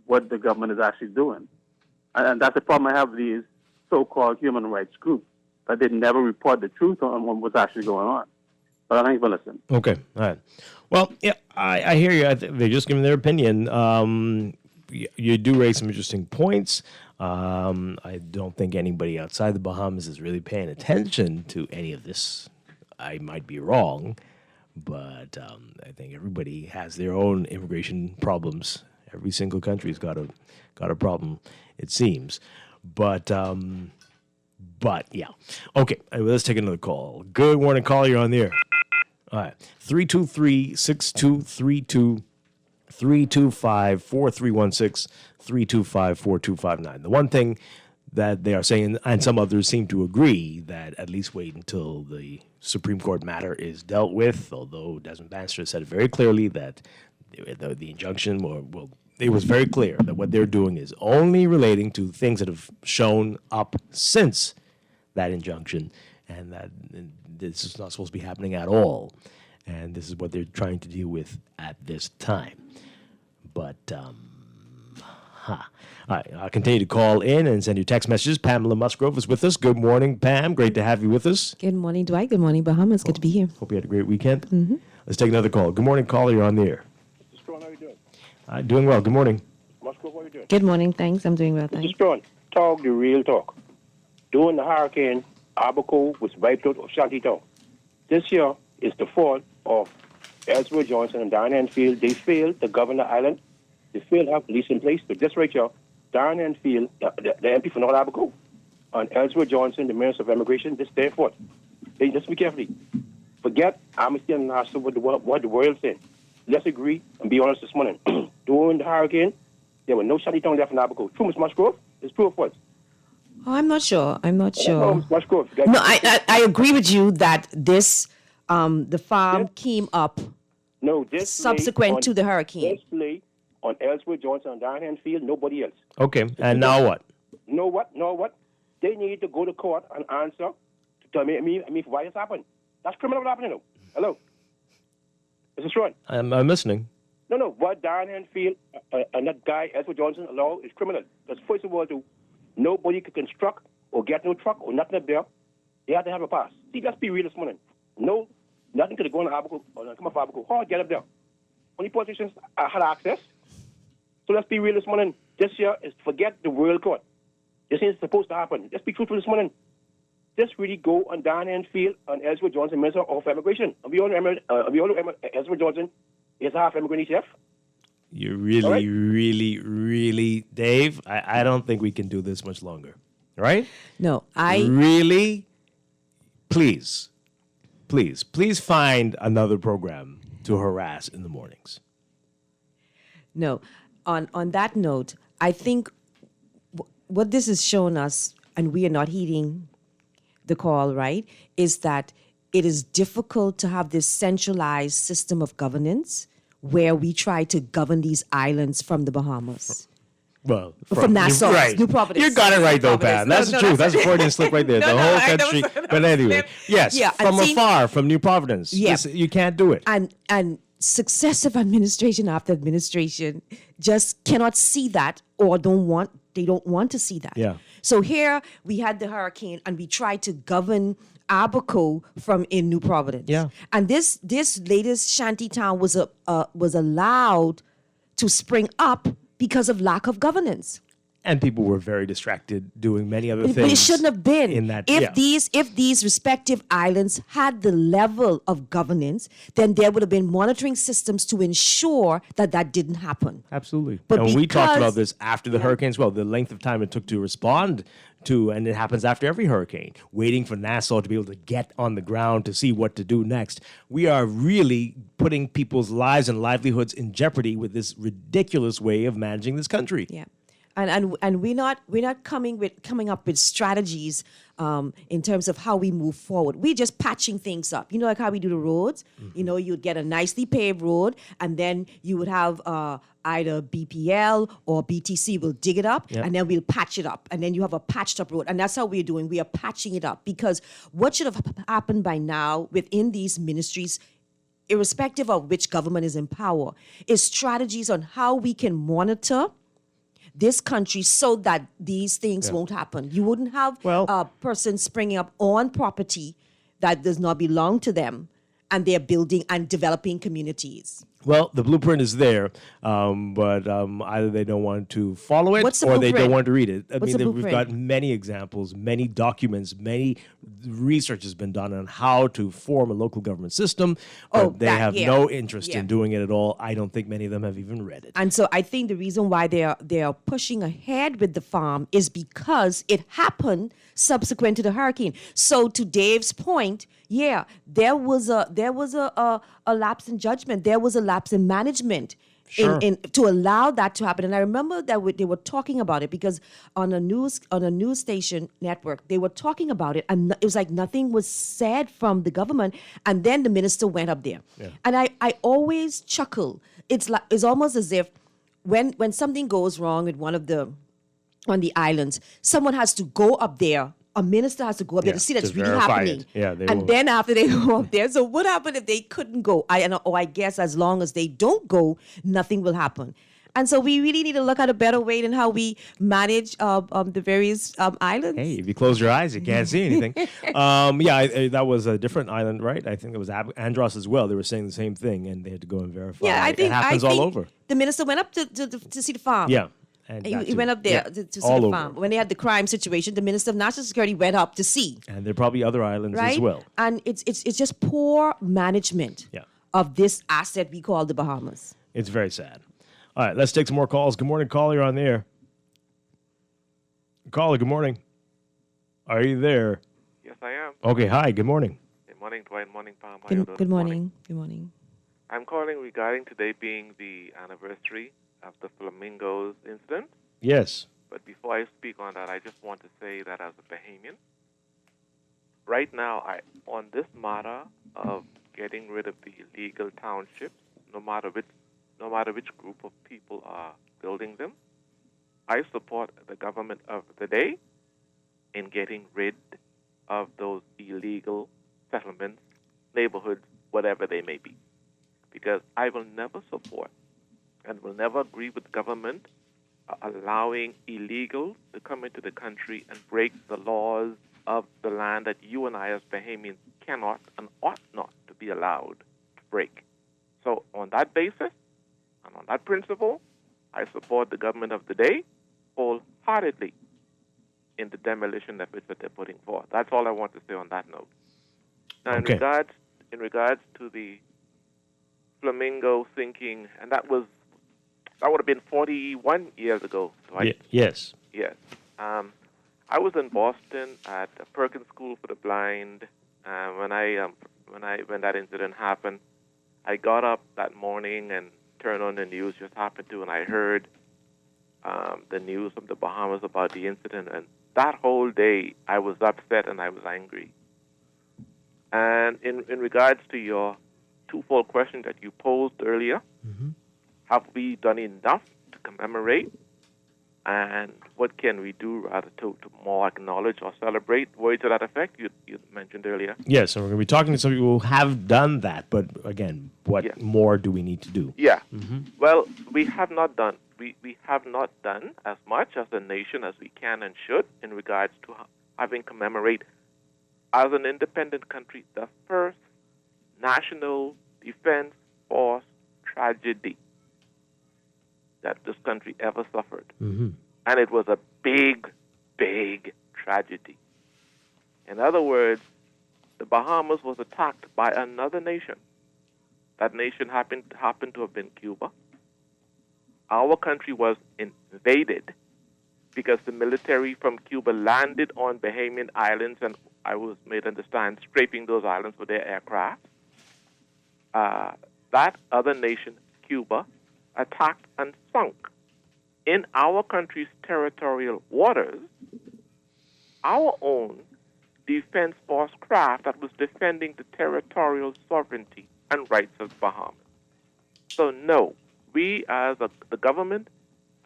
what the government is actually doing. And that's the problem I have with these so-called human rights groups, that they never report the truth on what's actually going on. But I think we'll listen. Okay, all right. Well, yeah, I hear you. They're just giving their opinion. You do raise some interesting points. I don't think anybody outside the Bahamas is really paying attention to any of this. I might be wrong, but I think everybody has their own immigration problems. Every single country's got a problem, it seems. But yeah. Okay, let's take another call. Good morning, caller. You're on the air. All right. 323-6232, 325-4316, 325-4259. The one thing that they are saying, and some others seem to agree, that at least wait until the Supreme Court matter is dealt with, although Desmond Bannister said very clearly that the injunction, it was very clear that what they're doing is only relating to things that have shown up since that injunction, and that this is not supposed to be happening at all. And this is what they're trying to deal with at this time. But, all right, I'll continue to call in and send you text messages. Pamela Musgrove is with us. Good morning, Pam. Great to have you with us. Good morning, Dwight. Good morning, Bahamas. Good to be here. Hope you had a great weekend. Mm-hmm. Let's take another call. Good morning, caller. You're on the air. Strachan, how are you doing? Doing well. Good morning. Musgrove, how are you doing? Good morning. Thanks. I'm doing well, thanks. Strachan, talk the real talk. During the hurricane, Abaco was wiped out of Shantytown. This year is the fault of Ellsworth Johnson and Darren Enfield. They failed to govern the island. They failed to have police in place. So this right here, Darren Enfield, the MP for North Abaco, and Ellsworth Johnson, the Minister of Immigration, this is their fault. They just be carefully. Forget Amnesty International, what the world's saying. Let's agree and be honest this morning. During the hurricane, there were no Shantytown left in Abaco. True, Ms. Musgrove? It's true or false? Oh, I'm not sure. No, I agree with you that this, the farm came up subsequent to the hurricane. This play on Ellsworth Johnson and Darren Enfield, nobody else. Okay, and now what? Know what? They need to go to court and answer to tell me why this happened. That's criminal what happened, Hello? Is this right? I'm listening. No. What Darren Enfield and that guy, Ellsworth Johnson, allow is criminal. Because first of all, nobody could construct or get no truck or nothing up there. They have to have a pass. See, let's be real this morning. No, nothing could go on Abaco or come off Abaco. How get up there? Only politicians had access. So let's be real this morning. This year is forget the World Court. This is supposed to happen. Let's be truthful this morning. Just really go on Diane Field and Ezra Johnson, Minister of Immigration. We all remember Ezra Johnson is half immigrant chef. You really, Dave, I don't think we can do this much longer. Right? No, Really? Please find another program to harass in the mornings. No. On that note, I think what this has shown us, and we are not heeding the call, right, is that it is difficult to have this centralized system of governance where we try to govern these islands from the Bahamas. Well, from Nassau, right. New Providence. You got it right, though, Pam. That's the truth. That's a Freudian slip right there. The whole country. But anyway, yes, from afar, from New Providence. Yeah. You can't do it. And successive administration after administration just cannot see that or they don't want to see that. Yeah. So here we had the hurricane and we tried to govern Abaco from in New Providence. Yeah. And this latest shanty town was allowed to spring up because of lack of governance. And people were very distracted doing many other things. But it shouldn't have been. In that, if these respective islands had the level of governance, then there would have been monitoring systems to ensure that didn't happen. Absolutely. But and we talked about this after the hurricane as well, the length of time it took to respond to, and it happens after every hurricane, waiting for Nassau to be able to get on the ground to see what to do next. We are really putting people's lives and livelihoods in jeopardy with this ridiculous way of managing this country. Yeah. And we're not coming up with strategies in terms of how we move forward. We're just patching things up. You know, like how we do the roads. Mm-hmm. You know, you'd get a nicely paved road, and then you would have either BPL or BTC will dig it up, and then we'll patch it up, and then you have a patched up road. And that's how we're doing. We are patching it up because what should have happened by now within these ministries, irrespective of which government is in power, is strategies on how we can monitor this country so that these things won't happen. You wouldn't have a person springing up on property that does not belong to them, and they're building and developing communities. Well, the blueprint is there, but either they don't want to follow it What's the or they blueprint? don't want to read it. What's the We've got blueprint? many examples, many documents, many research has been done on how to form a local government system, but they have no interest in doing it at all. I don't think many of them have even read it. And so I think the reason why they are pushing ahead with the farm is because it happened subsequent to the hurricane. So to Dave's point, there was a lapse in judgment. There was a lapse in management. Sure. To allow that to happen. And I remember that they were talking about it because on a news station network, they were talking about it, and it was like nothing was said from the government. And then the minister went up there. Yeah. And I always chuckle. It's almost as if when something goes wrong with on the islands, someone has to go up there. A minister has to go up there to see that it's really happening. Then after they go up there, so what happened if they couldn't go? I guess as long as they don't go, nothing will happen. And so we really need to look at a better way than how we manage the various islands. Hey, if you close your eyes, you can't see anything. That was a different island, right? I think it was Andros as well. They were saying the same thing, and they had to go and verify. Yeah, I think it happens all over. The minister went up to see the farm. Yeah. And he went up there to see the farm. When they had the crime situation, the Minister of National Security went up to see. And there are probably other islands as well. And it's just poor management of this asset we call the Bahamas. It's very sad. All right, let's take some more calls. Good morning, caller. You're on the air. Caller, good morning. Are you there? Yes, I am. Okay, hi. Good morning. Good morning, Dwight. Morning, Pam. Good morning. Good morning. I'm calling regarding today being the anniversary of the Flamingos incident. Yes. But before I speak on that, I just want to say that as a Bahamian, right now, on this matter of getting rid of the illegal townships, no matter which group of people are building them, I support the government of the day in getting rid of those illegal settlements, neighborhoods, whatever they may be. Because I will never support and will never agree with government allowing illegals to come into the country and break the laws of the land that you and I as Bahamians cannot and ought not to be allowed to break. So on that basis and on that principle, I support the government of the day wholeheartedly in the demolition efforts that they're putting forth. That's all I want to say on that note. Now, in regards to the flamingo sinking, and that would have been 41 years ago, right? Yes. Yes. I was in Boston at the Perkins School for the Blind when that incident happened. I got up that morning and turned on the news, just happened to, and I heard the news from the Bahamas about the incident. And that whole day, I was upset and I was angry. And in regards to your twofold question that you posed earlier, have we done enough to commemorate? And what can we do rather to more acknowledge or celebrate? Words to that effect you mentioned earlier. Yes, and we're going to be talking to some people who have done that. But again, what more do we need to do? Yeah. Well, we have not done as much as a nation as we can and should in regards to having commemorate as an independent country the first national defense force tragedy that this country ever suffered. And it was a big, big tragedy. In other words, the Bahamas was attacked by another nation. That nation happened to have been Cuba. Our country was invaded because the military from Cuba landed on Bahamian islands, and I was made to understand scraping those islands with their aircraft. That other nation, Cuba, attacked and sunk in our country's territorial waters our own defense force craft that was defending the territorial sovereignty and rights of Bahamas. So no, we as the government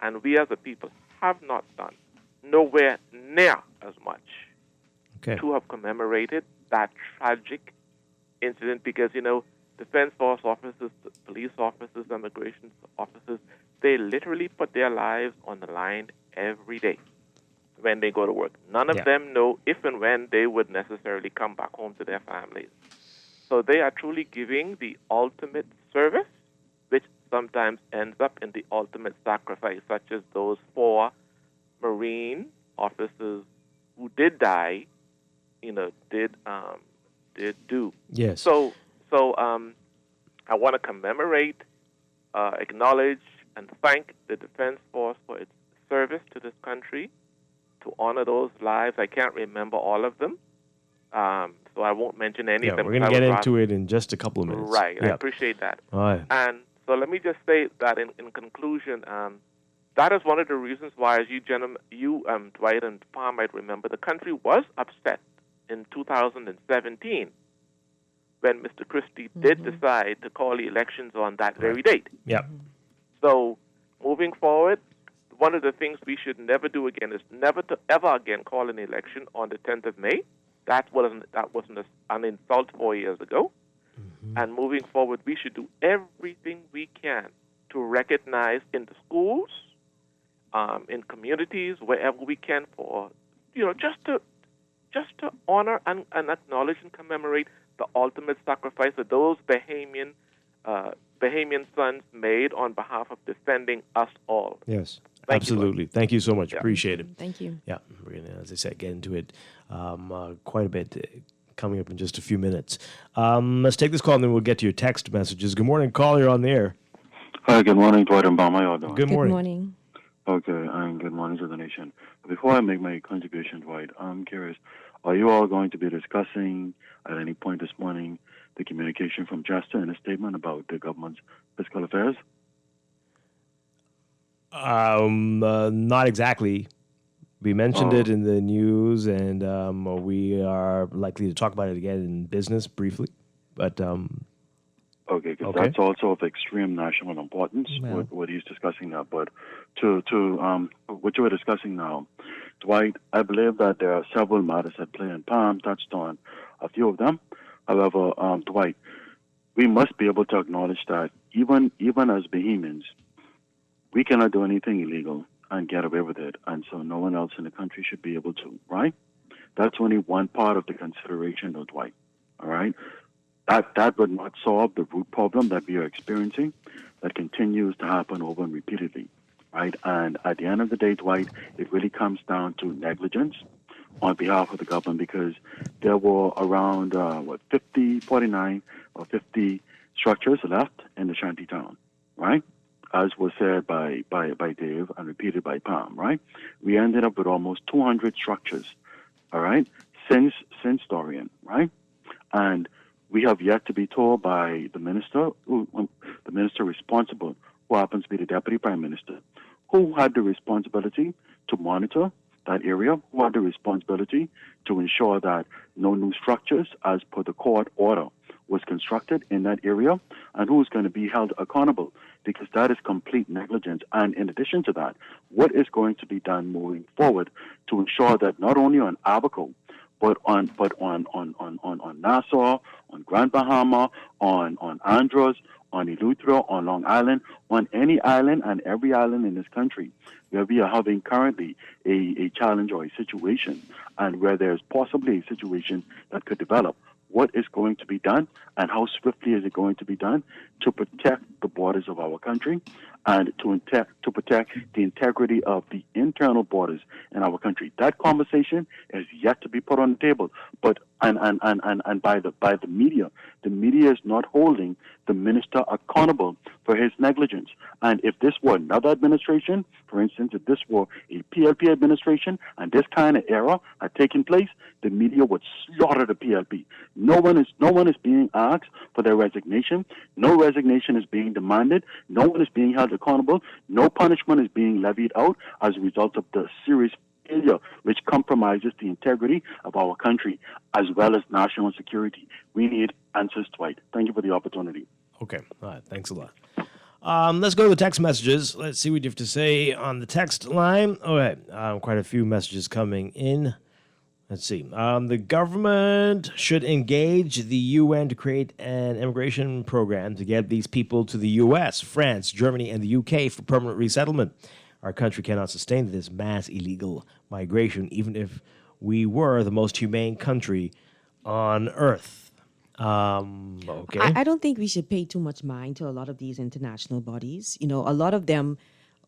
and we as a people have not done nowhere near as much to have commemorated that tragic incident because, defense force officers, police officers, immigration officers, they literally put their lives on the line every day when they go to work. None of them know if and when they would necessarily come back home to their families. So they are truly giving the ultimate service, which sometimes ends up in the ultimate sacrifice, such as those 4 Marine officers who did die, did do. Yes. So I want to commemorate, acknowledge, and thank the Defense Force for its service to this country, to honor those lives. I can't remember all of them, so I won't mention any of them. We're going to get into it in just a couple of minutes. Right, I appreciate that. All right. And so let me just say that in conclusion, that is one of the reasons why, as you Dwight and Palm might remember, the country was upset in 2017 when Mr. Christie did decide to call the elections on that very date. Yep. So moving forward, one of the things we should never do again is never to ever again call an election on the 10th of May. That wasn't an insult 4 years ago. And moving forward, we should do everything we can to recognize in the schools, in communities, wherever we can, for just to honor and acknowledge and commemorate the ultimate sacrifice that those Bahamian sons made on behalf of defending us all. Yes, absolutely. Thank you so much. Appreciate it. Thank you. Yeah, we're going to, as I said, get into it quite a bit coming up in just a few minutes. Let's take this call and then we'll get to your text messages. Good morning, call. You're on the air. Hi, good morning, Dwight and Bob. How y'all doing? Good morning. Good morning. Okay, and good morning to the nation. Before I make my contribution, Dwight, I'm curious, are you all going to be discussing at any point this morning the communication from Chester in a statement about the government's fiscal affairs? Not exactly. We mentioned it in the news, and we are likely to talk about it again in business briefly. But okay, because that's also of extreme national importance. What he's discussing now, but to what you are discussing now, Dwight, I believe that there are several matters at play, and Pam touched on a few of them. However, Dwight, we must be able to acknowledge that even as Bahamians, we cannot do anything illegal and get away with it, and so no one else in the country should be able to, right? That's only one part of the consideration, though, Dwight, all right, that would not solve the root problem that we are experiencing that continues to happen over and repeatedly, right? And at the end of the day, Dwight, it really comes down to negligence on behalf of the government, because there were around, 49 or 50 structures left in the shanty town, right? As was said by Dave and repeated by Pam, right? We ended up with almost 200 structures, all right, since Dorian, right? And we have yet to be told by the minister responsible, who happens to be the deputy prime minister, who had the responsibility to monitor that area, who had the responsibility to ensure that no new structures, as per the court order, was constructed in that area, and who is going to be held accountable, because that is complete negligence. And in addition to that, what is going to be done moving forward to ensure that not only on Abaco, but on Nassau, on Grand Bahama, on Andros, on Eleuthero, on Long Island, on any island and every island in this country where we are having currently a challenge or a situation, and where there's possibly a situation that could develop, what is going to be done and how swiftly is it going to be done to protect the borders of our country and to protect the integrity of the internal borders in our country. That conversation is yet to be put on the table, but and by the media is not holding the minister accountable for his negligence. And if this were another administration, for instance, if this were a PLP administration and this kind of error had taken place, the media would slaughter the PLP. No one is being asked for their resignation. No resignation is being demanded. No one is being held accountable. No punishment is being levied out as a result of the serious failure which compromises the integrity of our country as well as national security. We need answers, Dwight. Thank you for the opportunity. Okay. All right. Thanks a lot. Let's go to the text messages. Let's see what you have to say on the text line. All right. Quite a few messages coming in. Let's see. The government should engage the UN to create an immigration program to get these people to the US, France, Germany, and the UK for permanent resettlement. Our country cannot sustain this mass illegal migration, even if we were the most humane country on earth. Okay. I don't think we should pay too much mind to a lot of these international bodies. You know, a lot of them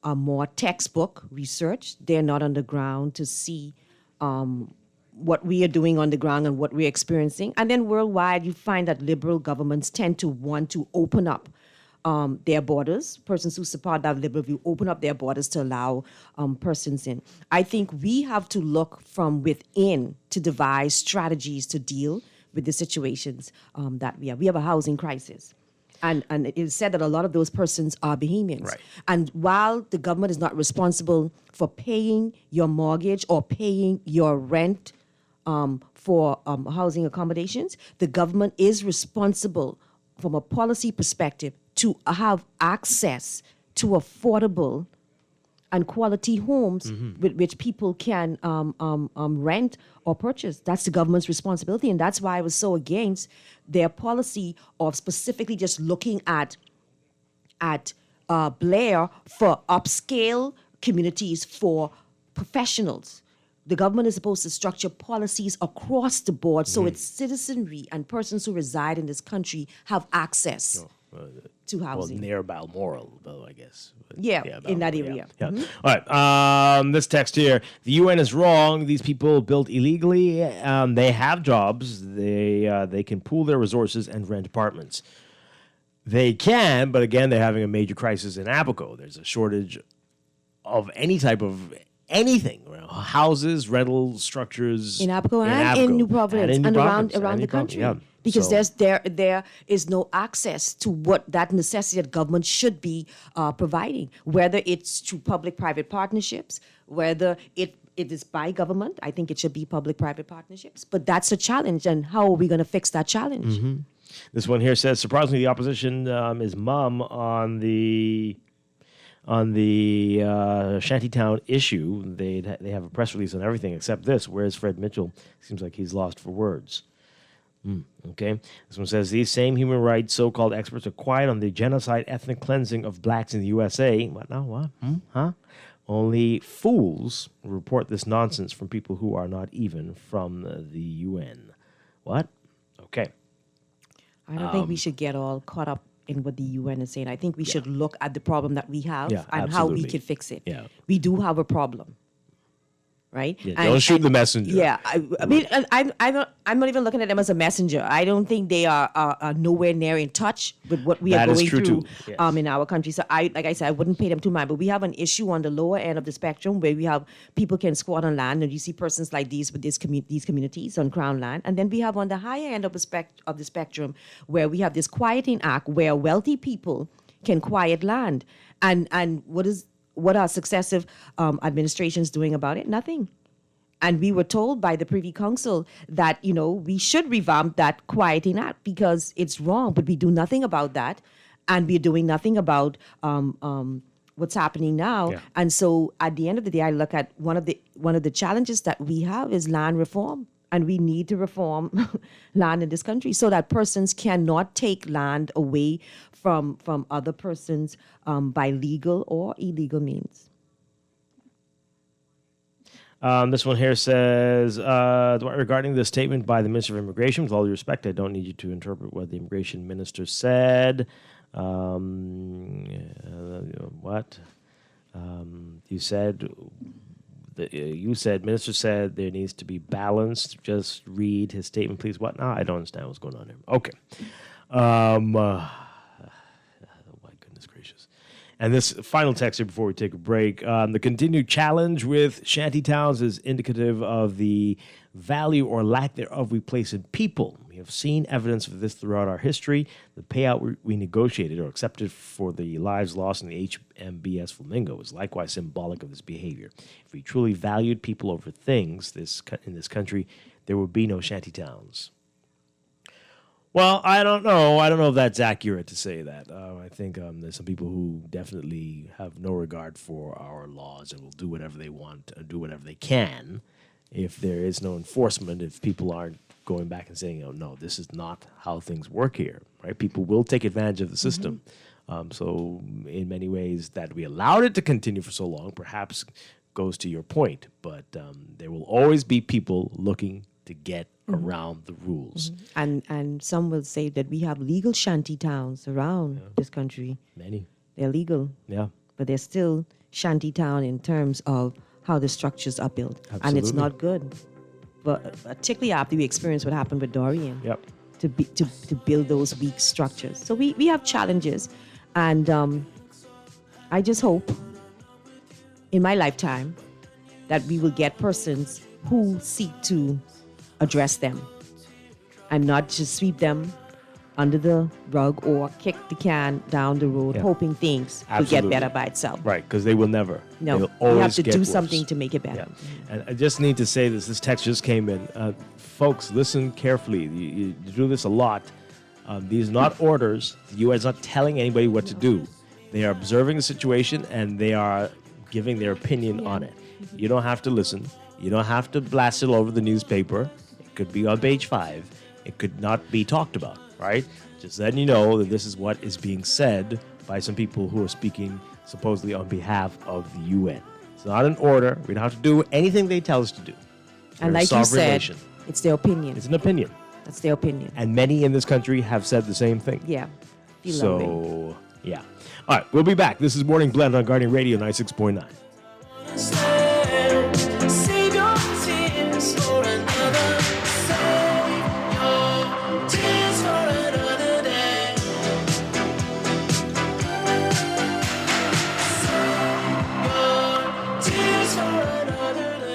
are more textbook research. They're not on the ground to see what we are doing on the ground and what we're experiencing. And then worldwide, you find that liberal governments tend to want to open up their borders. Persons who support that liberal view open up their borders to allow persons in. I think we have to look from within to devise strategies to deal with the situations that we have. We have a housing crisis. And it is said that a lot of those persons are Bahamians. Right. And while the government is not responsible for paying your mortgage or paying your rent for housing accommodations, the government is responsible from a policy perspective to have access to affordable and quality homes with which people can rent or purchase. That's the government's responsibility, and that's why I was so against their policy of specifically just looking at Blair for upscale communities for professionals. The government is supposed to structure policies across the board so its citizenry and persons who reside in this country have access to housing. Well, near Balmoral, though, I guess. Yeah, in that Balmoral, area. Yeah. All right. This text here. The UN is wrong. These people built illegally. They have jobs. They can pool their resources and rent apartments. They can, but again, they're having a major crisis in Abaco. There's a shortage of any type of anything, houses, rental structures in Abaco and in New Providence and around the country. Yeah. Because there is no access to what that necessity that government should be providing, whether it's through public-private partnerships, whether it is by government. I think it should be public-private partnerships. But that's a challenge, and how are we going to fix that challenge? Mm-hmm. This one here says, surprisingly, the opposition is mum on the Shantytown issue. They have a press release on everything except this. Whereas Fred Mitchell seems like he's lost for words. Okay. This one says, these same human rights so-called experts are quiet on the genocide, ethnic cleansing of blacks in the USA. What now? What? Huh? Only fools report this nonsense from people who are not even from the UN. What? Okay. I don't think we should get all caught up in what the UN is saying. I think we should look at the problem that we have and how we can fix it. Yeah. We do have a problem. Right? Yeah, don't shoot the messenger. Yeah, I mean, and I'm not even looking at them as a messenger. I don't think they are nowhere near in touch with what we are going through in our country. So like I said, I wouldn't pay them too mind. But we have an issue on the lower end of the spectrum where we have people can squat on land, and you see persons like these with these communities on Crown land. And then we have on the higher end of the spectrum where we have this quieting act where wealthy people can quiet land. And what are successive administrations doing about it? Nothing. And we were told by the Privy Council that, we should revamp that quieting act because it's wrong, but we do nothing about that. And we're doing nothing about what's happening now. Yeah. And so at the end of the day, I look at one of the challenges that we have is land reform. And we need to reform land in this country so that persons cannot take land away from other persons by legal or illegal means. This one here says, regarding the statement by the Minister of Immigration, with all due respect, I don't need you to interpret what the immigration minister said. What? You said... Minister said there needs to be balance. Just read his statement, please. What? No, I don't understand what's going on here. Okay. Oh, my goodness gracious. And this final text here before we take a break. The continued challenge with shanty towns is indicative of the value or lack thereof we place in people. We have seen evidence of this throughout our history. The payout we negotiated or accepted for the lives lost in the HMBS Flamingo is likewise symbolic of this behavior. If we truly valued people over things in this country, there would be no shanty towns. Well, I don't know. I don't know if that's accurate to say that. I think there's some people who definitely have no regard for our laws and will do whatever they want, do whatever they can. If there is no enforcement, if people aren't going back and saying, no, this is not how things work here, right? People will take advantage of the system. So in many ways that we allowed it to continue for so long perhaps goes to your point. But there will always be people looking to get around the rules. And some will say that we have legal shanty towns around this country. Many. They're legal. Yeah. But they're still shanty town in terms of how the structures are built. Absolutely. And it's not good. But particularly after we experienced what happened with Dorian. Yep. To build those weak structures. So we have challenges. And I just hope in my lifetime that we will get persons who seek to address them and not just sweep them under the rug or kick the can down the road, hoping things will get better by itself. Right, because they will never. No, They'll always we have to get do worse. something to make it better. Yeah. And I just need to say this text just came in. Folks, listen carefully. You do this a lot. These are not orders. The UN is not telling anybody what to do. They are observing the situation and they are giving their opinion on it. You don't have to listen. You don't have to blast it all over the newspaper. It could be on page 5. It could not be talked about, right? Just letting you know that this is what is being said by some people who are speaking supposedly on behalf of the UN. It's not an order. We don't have to do anything they tell us to do. And We're a like you sovereign said, nation. it's their opinion. It's an opinion. That's their opinion. And many in this country have said the same thing. Yeah. So, yeah. All right, we'll be back. This is Morning Blend on Guardian Radio 96.9. Save your tears for another. Save your tears for another day. Save your tears for another day.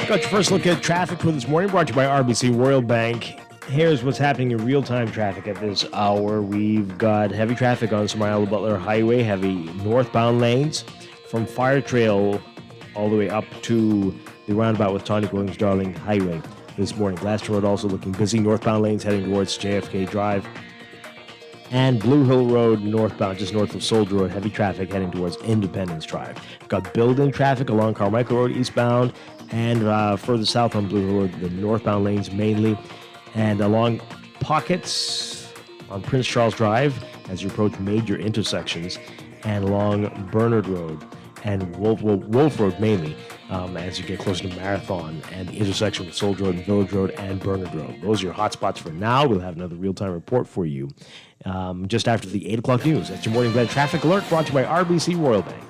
Got your first look at traffic for this morning, brought to you by RBC Royal Bank. Here's what's happening in real-time traffic at this hour. We've got heavy traffic on Summer Butler Highway, heavy northbound lanes from Fire Trail all the way up to the roundabout with Tonic Williams Darling Highway this morning. Glaston Road also looking busy. Northbound lanes heading towards JFK Drive. And Blue Hill Road northbound, just north of Soldier Road, heavy traffic heading towards Independence Drive. We've got build-in traffic along Carmichael Road eastbound and further south on Blue Hill Road, the northbound lanes mainly. And along pockets on Prince Charles Drive as you approach major intersections. and along Bernard Road and Wolf Road mainly, as you get closer to Marathon and the intersection with Soldier Road and Village Road and Bernard Road. Those are your hot spots for now. We'll have another real-time report for you just after the 8 o'clock news. That's your Morning Blend Traffic Alert brought to you by RBC Royal Bank.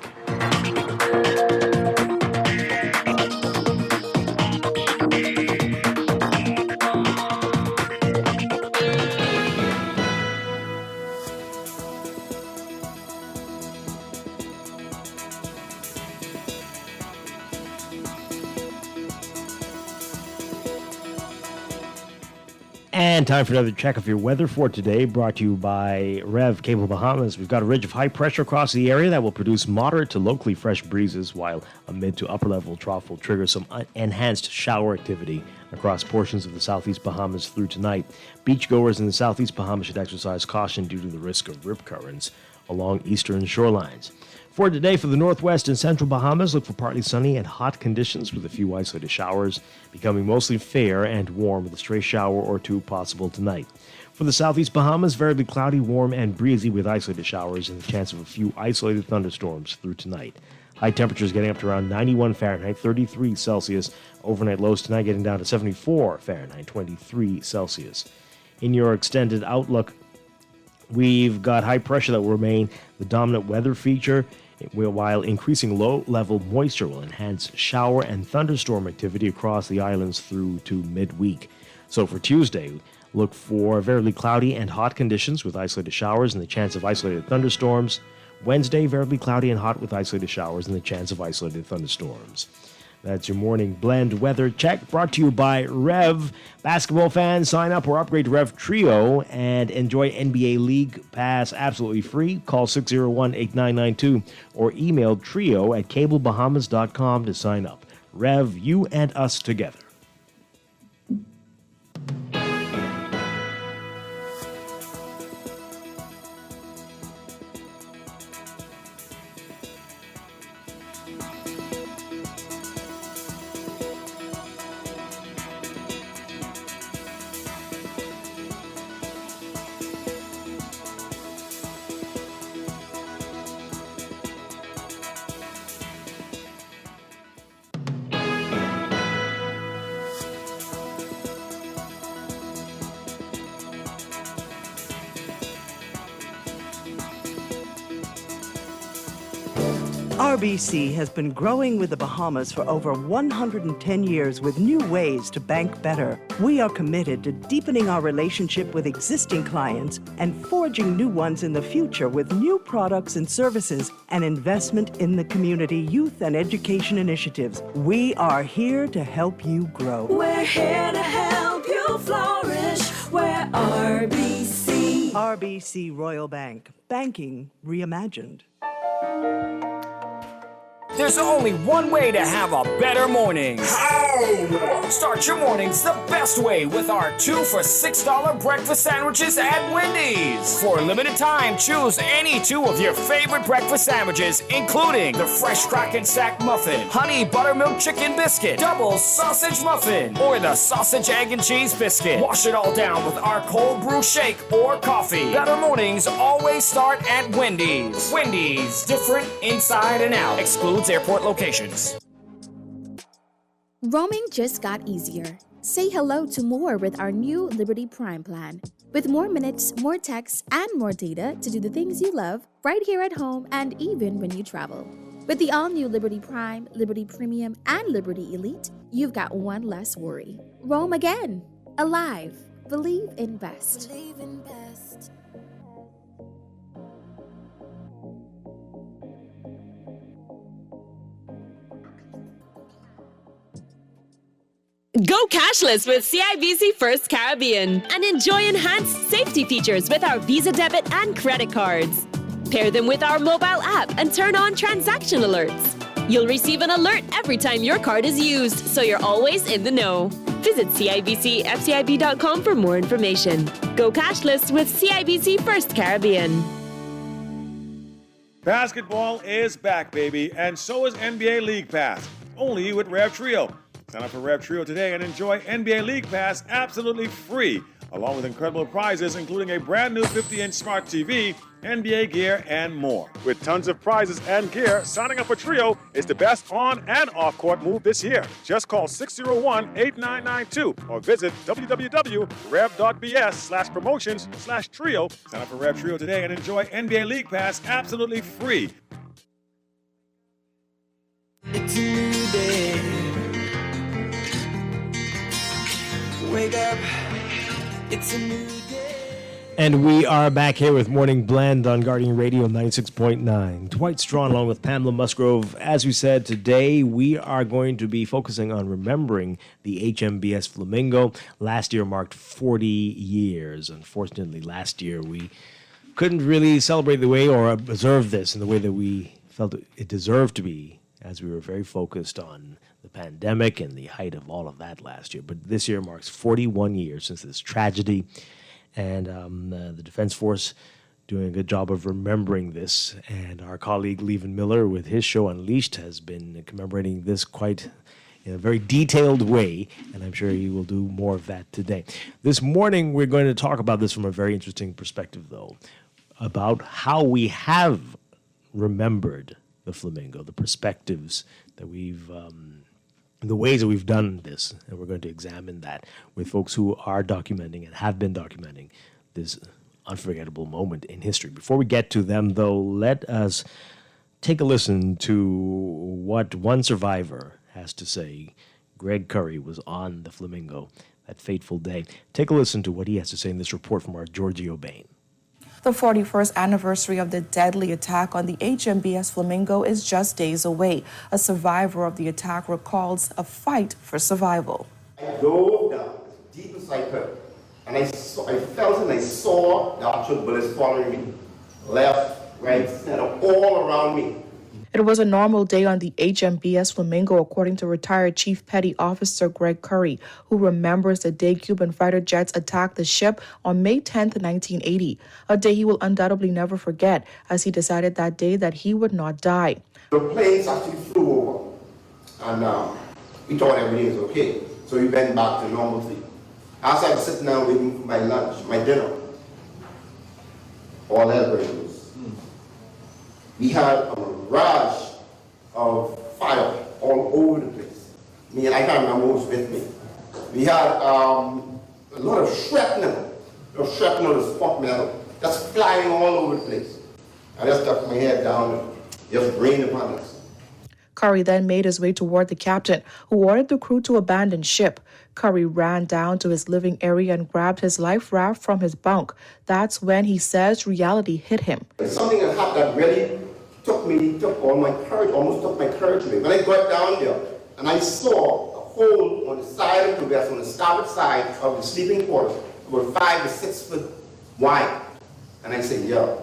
And time for another check of your weather for today, brought to you by Rev Cable Bahamas. We've got a ridge of high pressure across the area that will produce moderate to locally fresh breezes, while a mid to upper level trough will trigger some enhanced shower activity across portions of the southeast Bahamas through tonight. Beachgoers in the southeast Bahamas should exercise caution due to the risk of rip currents along eastern shorelines. For today, for the northwest and central Bahamas, look for partly sunny and hot conditions with a few isolated showers, becoming mostly fair and warm with a stray shower or two possible tonight. For the southeast Bahamas, variably cloudy, warm, and breezy with isolated showers and the chance of a few isolated thunderstorms through tonight. High temperatures getting up to around 91 Fahrenheit, 33 Celsius. Overnight lows tonight getting down to 74 Fahrenheit, 23 Celsius. In your extended outlook, we've got high pressure that will remain the dominant weather feature, while increasing low-level moisture will enhance shower and thunderstorm activity across the islands through to midweek. So for Tuesday, look for variably cloudy and hot conditions with isolated showers and the chance of isolated thunderstorms. Wednesday, variably cloudy and hot with isolated showers and the chance of isolated thunderstorms. That's your morning blend weather check brought to you by Rev. Basketball fans, sign up or upgrade to Rev Trio and enjoy NBA League Pass absolutely free. Call 601-8992 or email trio@cablebahamas.com to sign up. Rev, you and us together. RBC has been growing with the Bahamas for over 110 years with new ways to bank better. We are committed to deepening our relationship with existing clients and forging new ones in the future with new products and services and investment in the community, youth, and education initiatives. We are here to help you grow. We're here to help you flourish. We're RBC. RBC Royal Bank. Banking reimagined. There's only one way to have a better morning. How? Start your mornings the best way with our 2 for $6 breakfast sandwiches at Wendy's. For a limited time, choose any 2 of your favorite breakfast sandwiches, including the fresh Strachan sack muffin, honey buttermilk chicken biscuit, double sausage muffin, or the sausage, egg, and cheese biscuit. Wash it all down with our cold brew shake or coffee. Better mornings always start at Wendy's. Wendy's, different inside and out. Excludes airport locations. Roaming just got easier. Say hello to more with our new Liberty Prime plan. With more minutes, more texts, and more data to do the things you love right here at home and even when you travel. With the all-new Liberty Prime, Liberty Premium, and Liberty Elite, you've got one less worry. Roam again. Alive. Believe in best. Believe in best. Go cashless with CIBC First Caribbean and enjoy enhanced safety features with our Visa debit and credit cards. Pair them with our mobile app and turn on transaction alerts. You'll receive an alert every time your card is used, so you're always in the know. Visit CIBCFCIB.com for more information. Go cashless with CIBC First Caribbean. Basketball is back, baby, and so is NBA League Pass, only with Rev Trio. Sign up for Rev Trio today and enjoy NBA League Pass absolutely free, along with incredible prizes, including a brand new 50-inch smart TV, NBA gear, and more. With tons of prizes and gear, signing up for Trio is the best on- and off-court move this year. Just call 601-8992 or visit www.rev.bs/promotions/trio. Sign up for Rev Trio today and enjoy NBA League Pass absolutely free. It's a new day. Wake up. It's a new day. And we are back here with Morning Blend on Guardian Radio 96.9. Dwight Strachan along with Pamela Musgrove. As we said, today we are going to be focusing on remembering the HMBS Flamingo. Last year marked 40 years. Unfortunately, last year we couldn't really celebrate the way or observe this in the way that we felt it deserved to be, as we were very focused on the pandemic and the height of all of that last year. But this year marks 41 years since this tragedy, and the Defense Force doing a good job of remembering this. And our colleague Levin Miller with his show Unleashed has been commemorating this quite in a very detailed way, and I'm sure he will do more of that today. This morning we're going to talk about this from a very interesting perspective, though, about how we have remembered the Flamingo, the perspectives that we've, the ways that we've done this, and we're going to examine that with folks who are documenting and have been documenting this unforgettable moment in history. Before we get to them, though, let us take a listen to what one survivor has to say. Greg Curry was on the Flamingo that fateful day. Take a listen to what he has to say in this report from our Giorgio Bain. The 41st anniversary of the deadly attack on the HMBS Flamingo is just days away. A survivor of the attack recalls a fight for survival. I dove down deep inside her, and I felt and I saw the actual bullets following me, left, right, center, all around me. It was a normal day on the HMBS Flamingo, according to retired Chief Petty Officer Greg Curry, who remembers the day Cuban fighter jets attacked the ship on May 10, 1980, a day he will undoubtedly never forget, as he decided that day that he would not die. The planes actually flew over, and we thought everything was okay, so we went back to normalcy. As I was sitting down waiting for my lunch, my dinner, all hell breaks loose. We had a barrage of fire all over the place. I can't remember who was with me. We had a lot of shrapnel, the spot metal, just flying all over the place. I just stuck my head down and just rained upon us. Curry then made his way toward the captain, who ordered the crew to abandon ship. Curry ran down to his living area and grabbed his life raft from his bunk. That's when he says reality hit him. Something that happened that really took all my courage, almost took my courage away. When I got down there and I saw a hole on the side of the vessel, on the starboard side of the sleeping quarters, about 5 to 6 foot wide. And I said, no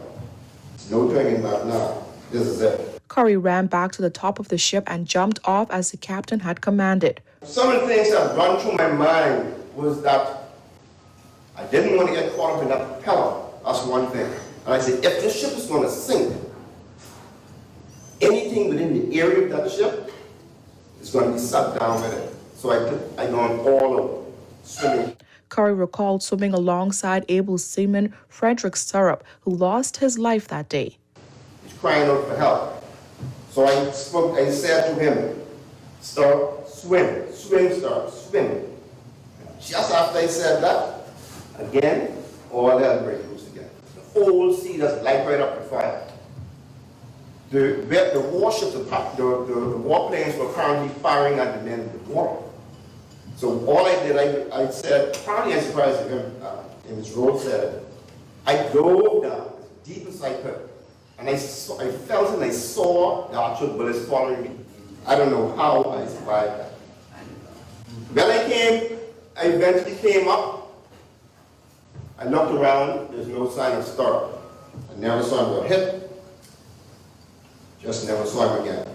turning back now. This is it. Curry ran back to the top of the ship and jumped off as the captain had commanded. Some of the things that run through my mind was that I didn't want to get caught up in that propeller. That's one thing. And I said, if this ship is going to sink, anything within the area of that ship is going to be sucked down with it. So I gone all over, swimming. Curry recalled swimming alongside able seaman Frederick Stirrup, who lost his life that day. He's crying out for help. So I said to him, Stirrup, swim, Stirrup, swim. And just after I said that, again, all hell breaks loose again. The whole sea just light right up the fire. The warships, the warplanes were currently firing at the men in the water. So all I did, I said, apparently I'm surprised in Ms. Rhodes said it, I dove down deep inside her, and I felt and I saw the actual bullets following me. I don't know how I survived that. When I eventually came up, I looked around, there's no sign of Stirrup. I never saw him get hit. Just never saw him again.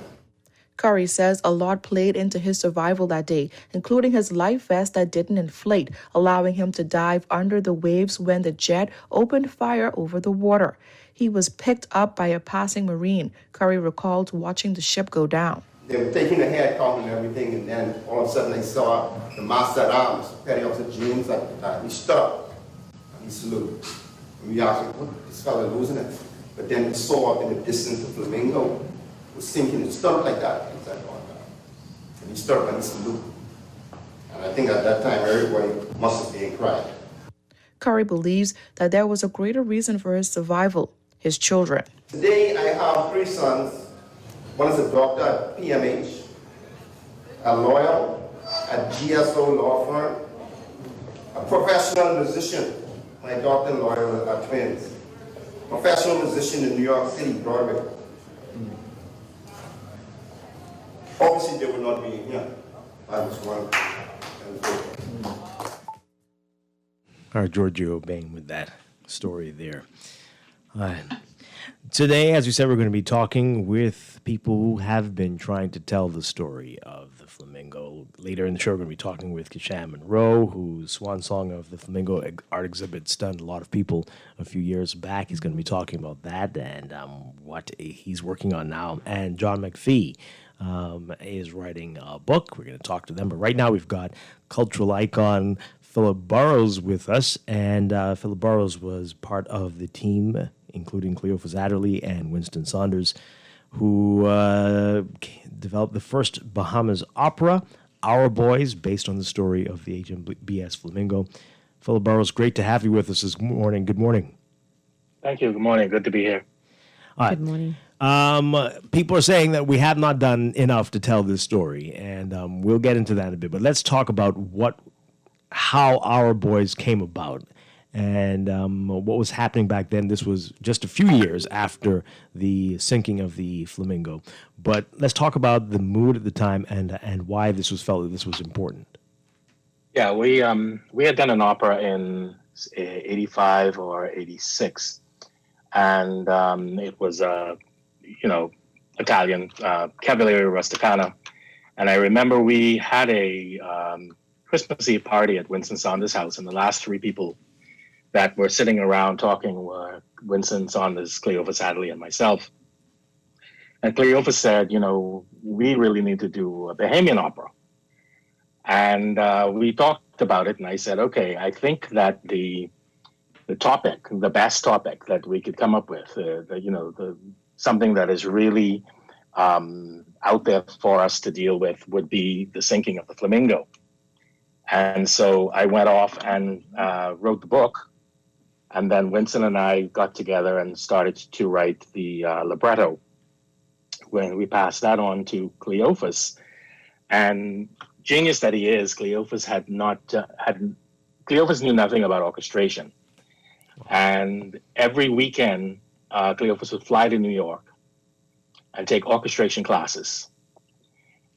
Curry says a lot played into his survival that day, including his life vest that didn't inflate, allowing him to dive under the waves when the jet opened fire over the water. He was picked up by a passing Marine. Curry recalled watching the ship go down. They were taking the head count and everything, and then all of a sudden I saw the master at arms, Petty Officer James at the time. He stood up and he saluted. And we asked him, what, this fellow losing it? But then we saw up in the distance the flamingo was sinking. It stood up like that. He said, oh, God. And he stood up and he saluted. And I think at that time everybody must have been crying. Curry believes that there was a greater reason for his survival: his children. Today I have 3 sons. One is a doctor at PMH, a lawyer at GSO law firm, a professional musician. My doctor and lawyer are twins. Professional musician in New York City, Broadway. Obviously they would not be here. I was one. All right, Giorgio Bain with that story there. Today, as we said, we're going to be talking with people who have been trying to tell the story of the flamingo. Later in the show, we're going to be talking with Kishan Monroe, whose swan song of the flamingo art exhibit stunned a lot of people a few years back. He's going to be talking about that and what he's working on now. And John McPhee is writing a book. We're going to talk to them. But right now, we've got cultural icon Philip Burrows with us. And Philip Burrows was part of the team, including Cleophas Adderley and Winston Saunders, who developed the first Bahamas opera, Our Boys, based on the story of the HMBS Flamingo. Philip Burrows, great to have you with us this morning. Good morning. Thank you. Good morning. Good to be here. All right. Good morning. People are saying that we have not done enough to tell this story, and we'll get into that in a bit. But let's talk about how Our Boys came about. And what was happening back then. This was just a few years after the sinking of the Flamingo. But let's talk about the mood at the time and why this was felt that this was important. Yeah, we had done an opera in 85 or 86, and it was Italian Cavaliere Rusticana. And I remember we had a Christmas Eve party at Winston Saunders' house, and the last 3 people that were sitting around talking were Winston Saunders, Cleophas Adderley, and myself. And Cleophas said, we really need to do a Bahamian opera. And we talked about it, and I said, okay, I think that the best topic that we could come up with, something that is really out there for us to deal with would be the sinking of the Flamingo. And so I went off and wrote the book. And then Winston and I got together and started to write the libretto. When we passed that on to Cleophas, and genius that he is, Cleophas Cleophas knew nothing about orchestration. And every weekend, Cleophas would fly to New York and take orchestration classes.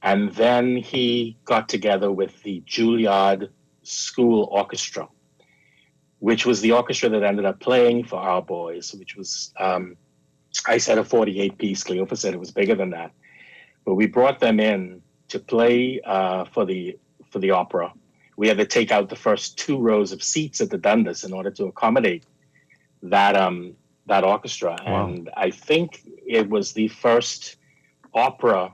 And then he got together with the Juilliard School Orchestra, which was the orchestra that ended up playing for Our Boys, which was, I said a 48-piece. Cleophas said it was bigger than that. But we brought them in to play for the opera. We had to take out the first 2 rows of seats at the Dundas in order to accommodate that orchestra. Wow. And I think it was the first opera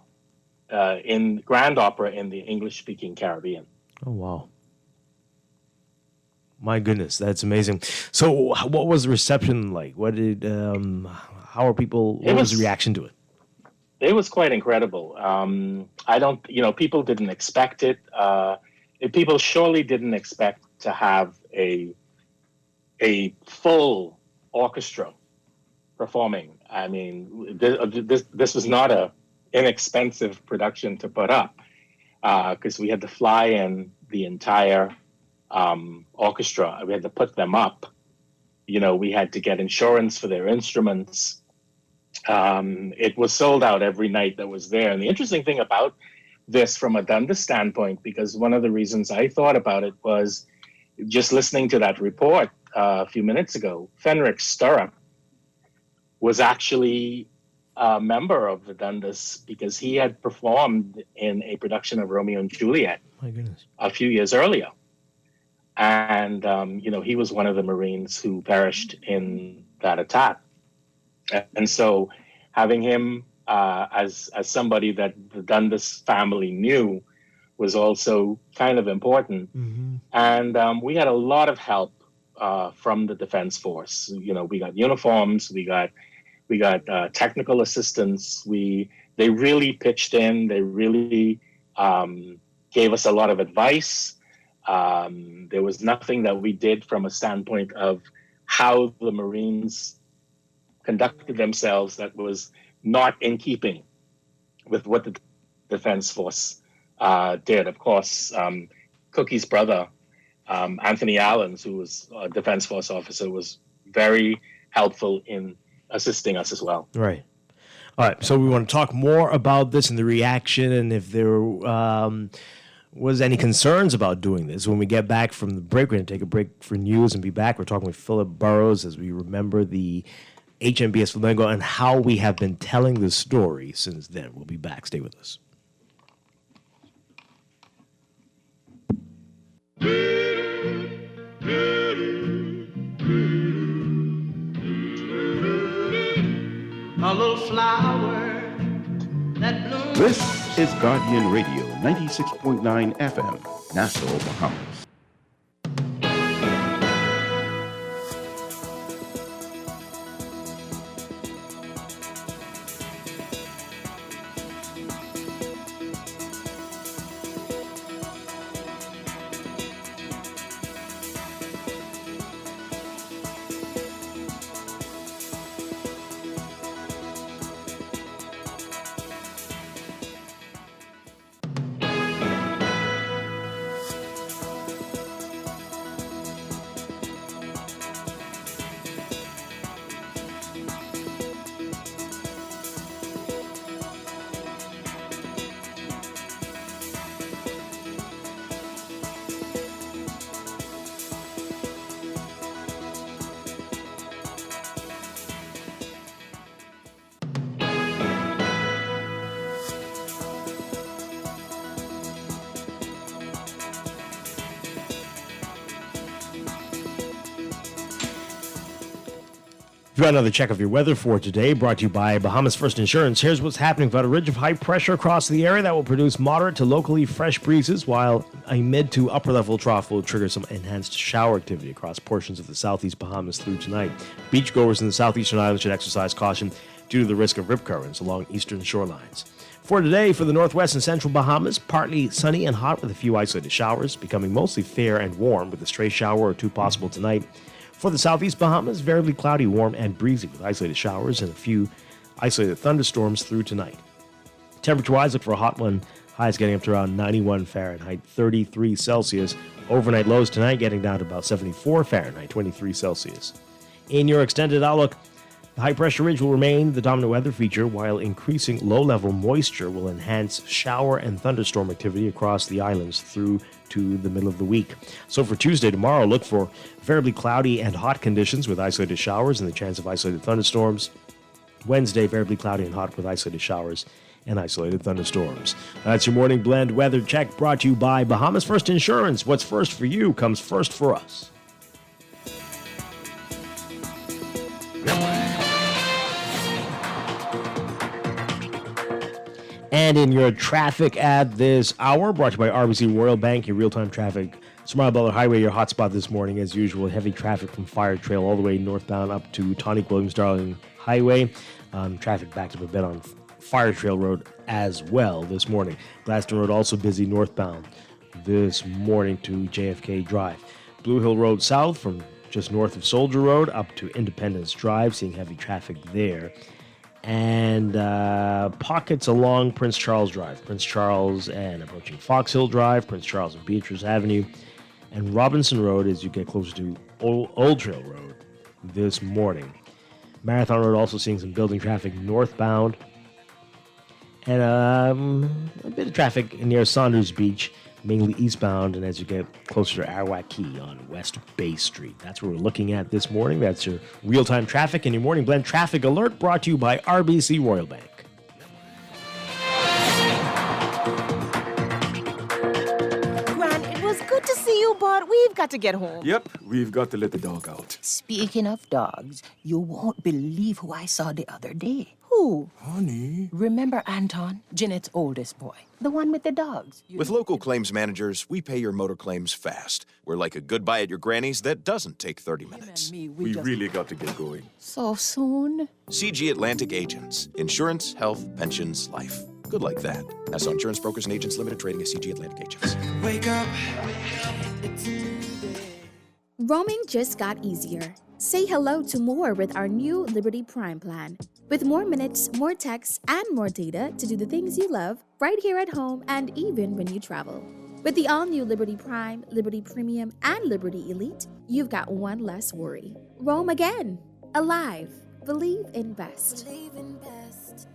grand opera in the English-speaking Caribbean. Oh, wow. My goodness, that's amazing. So what was the reception like? What did, how are people, what was the reaction to it? It was quite incredible. People didn't expect it. People surely didn't expect to have a full orchestra performing. I mean, this was not a inexpensive production to put up, because we had to fly in the entire orchestra. We had to put them up. We had to get insurance for their instruments. It was sold out every night that was there. And the interesting thing about this from a Dundas standpoint, because one of the reasons I thought about it was just listening to that report a few minutes ago, Fenric Stirrup was actually a member of the Dundas because he had performed in a production of Romeo and Juliet a few years earlier. And, he was one of the Marines who perished in that attack. And so having him as somebody that the Dundas family knew, was also kind of important. And we had a lot of help from the Defense Force. You know, we got uniforms, we got technical assistance. They really pitched in. They really gave us a lot of advice. There was nothing that we did from a standpoint of how the Marines conducted themselves that was not in keeping with what the Defense Force did. Of course, Cookie's brother, Anthony Allens, who was a Defense Force officer, was very helpful in assisting us as well. Right. All right. So we want to talk more about this and the reaction, and if there was any concerns about doing this. When we get back from the break, we're going to take a break for news and be back. We're talking with Philip Burrows as we remember the HMBS Flamengo and how we have been telling the story since then. We'll be back. Stay with us. A little flower that blooms. This is Guardian Radio, 96.9 FM, Nassau, Bahamas. We've got another check of your weather for today, brought to you by Bahamas First Insurance. Here's what's happening. We've got a ridge of high pressure across the area that will produce moderate to locally fresh breezes, while a mid to upper level trough will trigger some enhanced shower activity across portions of the southeast Bahamas through tonight. Beachgoers in the southeastern islands should exercise caution due to the risk of rip currents along eastern shorelines. For today, for the northwest and central Bahamas, partly sunny and hot with a few isolated showers, becoming mostly fair and warm with a stray shower or two possible tonight. For the southeast Bahamas, variably cloudy, warm, and breezy with isolated showers and a few isolated thunderstorms through tonight. Temperature-wise, look for a hot one. Highs getting up to around 91 Fahrenheit, 33 Celsius. Overnight lows tonight getting down to about 74 Fahrenheit, 23 Celsius. In your extended outlook, the high-pressure ridge will remain the dominant weather feature, while increasing low-level moisture will enhance shower and thunderstorm activity across the islands through to the middle of the week. So for Tuesday, tomorrow, look for variably cloudy and hot conditions with isolated showers and the chance of isolated thunderstorms. Wednesday, variably cloudy and hot with isolated showers and isolated thunderstorms. That's your morning blend weather check, brought to you by Bahamas First Insurance. What's first for you comes first for us. And in your traffic at this hour, brought to you by RBC Royal Bank, your real-time traffic. Smile Butler Highway, your hotspot this morning, as usual. Heavy traffic from Fire Trail all the way northbound up to Tonic Williams Darling Highway. Traffic backed up a bit on Fire Trail Road as well this morning. Gladstone Road also busy northbound this morning to JFK Drive. Blue Hill Road south from just north of Soldier Road up to Independence Drive, seeing heavy traffic there. And pockets along Prince Charles Drive, Prince Charles and approaching Fox Hill Drive, Prince Charles and Beatrice Avenue, and Robinson Road as you get closer to Old Trail Road this morning. Marathon Road also seeing some building traffic northbound, and a bit of traffic near Saunders Beach, mainly eastbound, and as you get closer to Arawak Key on West Bay Street. That's what we're looking at this morning. That's your real-time traffic and your morning blend traffic alert, brought to you by RBC Royal Bank. Gran, it was good to see you, but we've got to get home. Yep, we've got to let the dog out. Speaking of dogs, you won't believe who I saw the other day. Who? Honey. Remember Anton, Jeanette's oldest boy, the one with the dogs? With local claims managers, we pay your motor claims fast. We're like a goodbye at your granny's that doesn't take 30 minutes. we really got to get going. So soon? CG Atlantic Agents. Insurance, health, pensions, life. Good like that. Nassau Insurance Brokers and Agents Limited, trading as CG Atlantic Agents. Wake up. Roaming just got easier. Say hello to more with our new Liberty Prime plan. With more minutes, more texts, and more data to do the things you love right here at home and even when you travel. With the all-new Liberty Prime, Liberty Premium, and Liberty Elite, you've got one less worry. Roam again. Alive. Believe in best. Believe in best.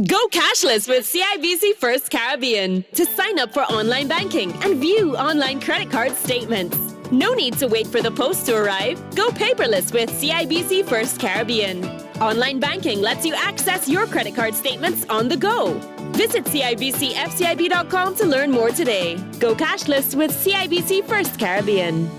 Go cashless with CIBC First Caribbean to sign up for online banking and view online credit card statements. No need to wait for the post to arrive. Go paperless with CIBC First Caribbean. Online banking lets you access your credit card statements on the go. Visit CIBCFCIB.com to learn more today. Go cashless with CIBC First Caribbean.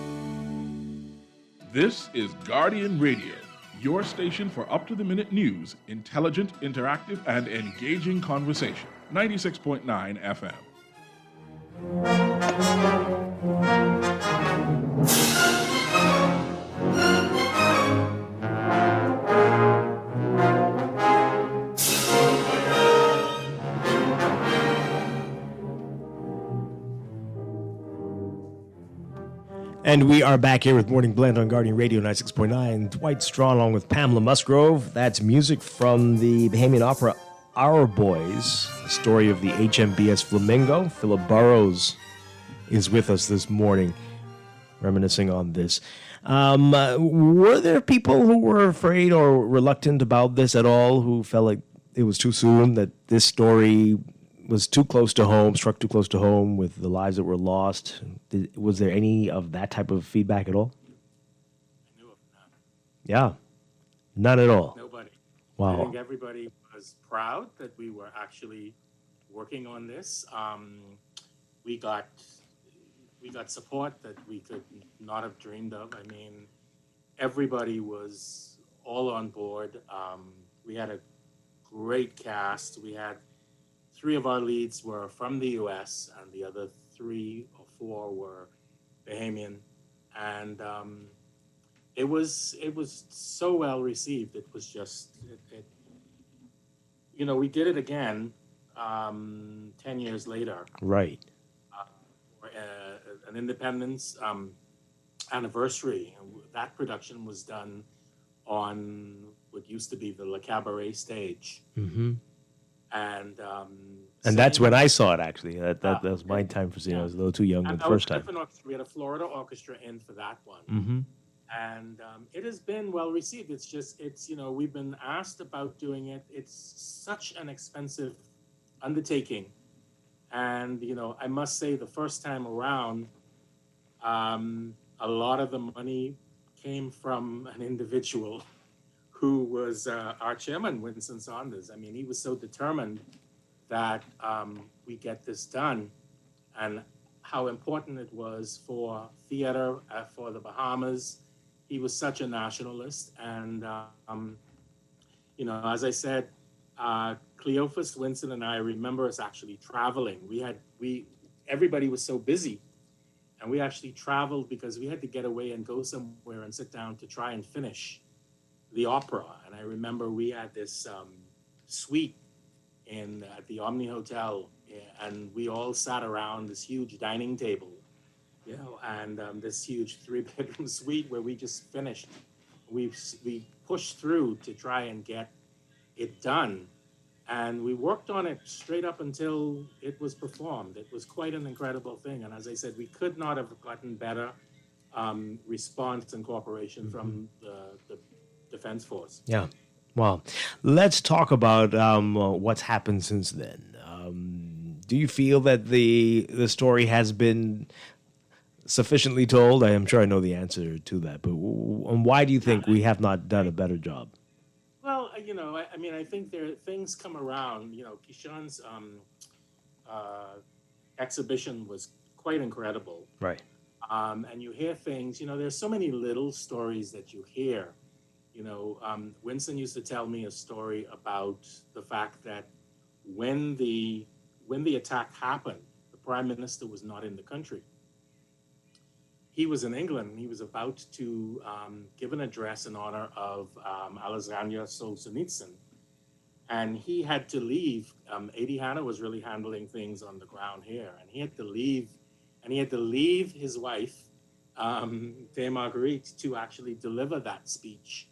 This is Guardian Radio, your station for up-to-the-minute news, intelligent, interactive, and engaging conversation. 96.9 FM. And we are back here with Morning Blend on Guardian Radio 96.9. Dwight Strachan along with Pamela Musgrove. That's music from the Bahamian opera Our Boys, the story of the HMBS Flamingo. Philip Burrows is with us this morning, reminiscing on this. Were there people who were afraid or reluctant about this at all, who felt like it was too soon, that this story was too close to home, struck too close to home with the lives that were lost? Was there any of that type of feedback at all? I knew of none. Yeah, none at all. Nobody. Wow. I think everybody was proud that we were actually working on this. We got support that we could not have dreamed of. I mean, everybody was all on board. We had a great cast. We had 3 of our leads were from the U.S. and the other 3 or 4 were Bahamian, and it was so well received. It was just, we did it again 10 years later. Right. For an Independence anniversary. That production was done on what used to be the Le Cabaret stage. Mm-hmm. And that's when I saw it, actually. That was my time for seeing it. I was a little too young the first time. We had a Florida orchestra in for that one. Mm-hmm. And it has been well received. We've been asked about doing it. It's such an expensive undertaking. And, I must say the first time around, a lot of the money came from an individual who was our chairman, Winston Saunders. I mean, he was so determined that we get this done, and how important it was for theater, for the Bahamas. He was such a nationalist, and as I said, Cleophas, Winston, and I remember us actually traveling. Everybody was so busy, and we actually traveled because we had to get away and go somewhere and sit down to try and finish the opera. And I remember we had this suite at the Omni Hotel, and we all sat around this huge dining table, and this huge 3-bedroom suite where we just finished. We pushed through to try and get it done, and we worked on it straight up until it was performed. It was quite an incredible thing, and as I said, we could not have gotten better response and cooperation from the Defense Force. Yeah. Well, let's talk about what's happened since then. Do you feel that the story has been sufficiently told? I am sure I know the answer to that, but why do you think we have not done a better job? Well, I think things come around. Kishan's exhibition was quite incredible. Right. And you hear things, there's so many little stories that you hear. Winston used to tell me a story about the fact that when the attack happened, the prime minister was not in the country. He was in England, and he was about to give an address in honor of Alexander Solzhenitsyn. And he had to leave. Adi Hanna was really handling things on the ground here, and he had to leave. And he had to leave his wife, Thea Marguerite, to actually deliver that speech,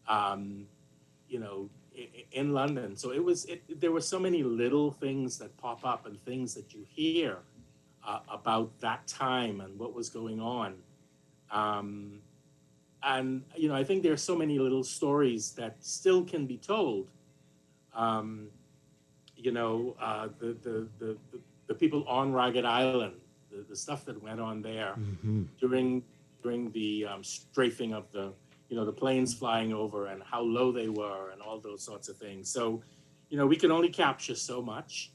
in London. So there were so many little things that pop up and things that you hear about that time and what was going on. And I think there are so many little stories that still can be told. The people on Ragged Island, the stuff that went on there during the strafing of the planes flying over and how low they were and all those sorts of things. So, we could only capture so much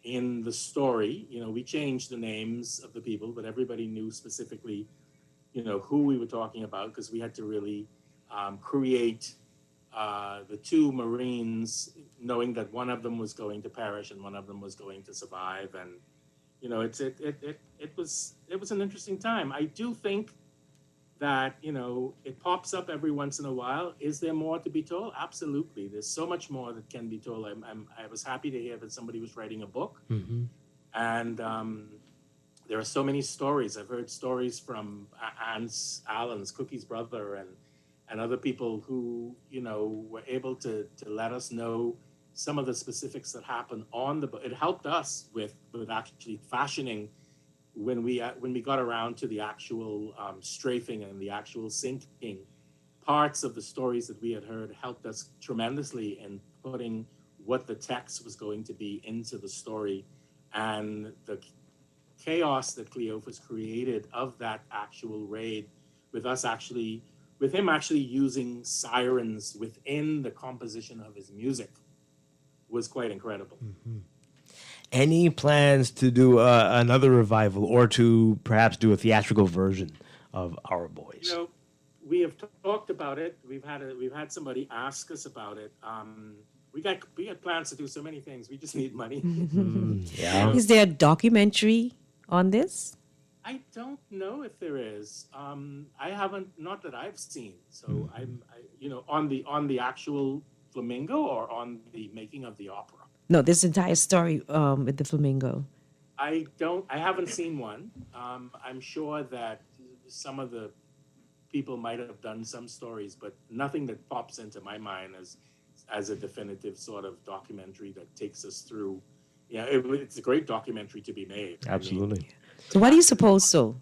in the story. We changed the names of the people, but everybody knew specifically, who we were talking about, because we had to really create the two Marines, knowing that one of them was going to perish and one of them was going to survive. And it was an interesting time. I do think that it pops up every once in a while. Is there more to be told? Absolutely. There's so much more that can be told. I was happy to hear that somebody was writing a book, and there are so many stories. I've heard stories from Alan's Cookie's brother and other people who were able to let us know some of the specifics that happened on the book. It helped us with actually fashioning when we got around to the actual strafing and the actual sinking. Parts of the stories that we had heard helped us tremendously in putting what the text was going to be into the story, and the chaos that Cleophas created of that actual raid, with him actually using sirens within the composition of his music, was quite incredible. Any plans to do another revival, or to perhaps do a theatrical version of Our Boys? We have talked about it. We've had somebody ask us about it. We got plans to do so many things. We just need money. Yeah. Is there a documentary on this? I don't know if there is. I haven't, not that I've seen. So on the actual Flamingo, or on the making of the opera. No, this entire story with the flamingo. I haven't seen one. I'm sure that some of the people might have done some stories, but nothing that pops into my mind as a definitive sort of documentary that takes us through. It's a great documentary to be made. Absolutely. So why do you suppose so,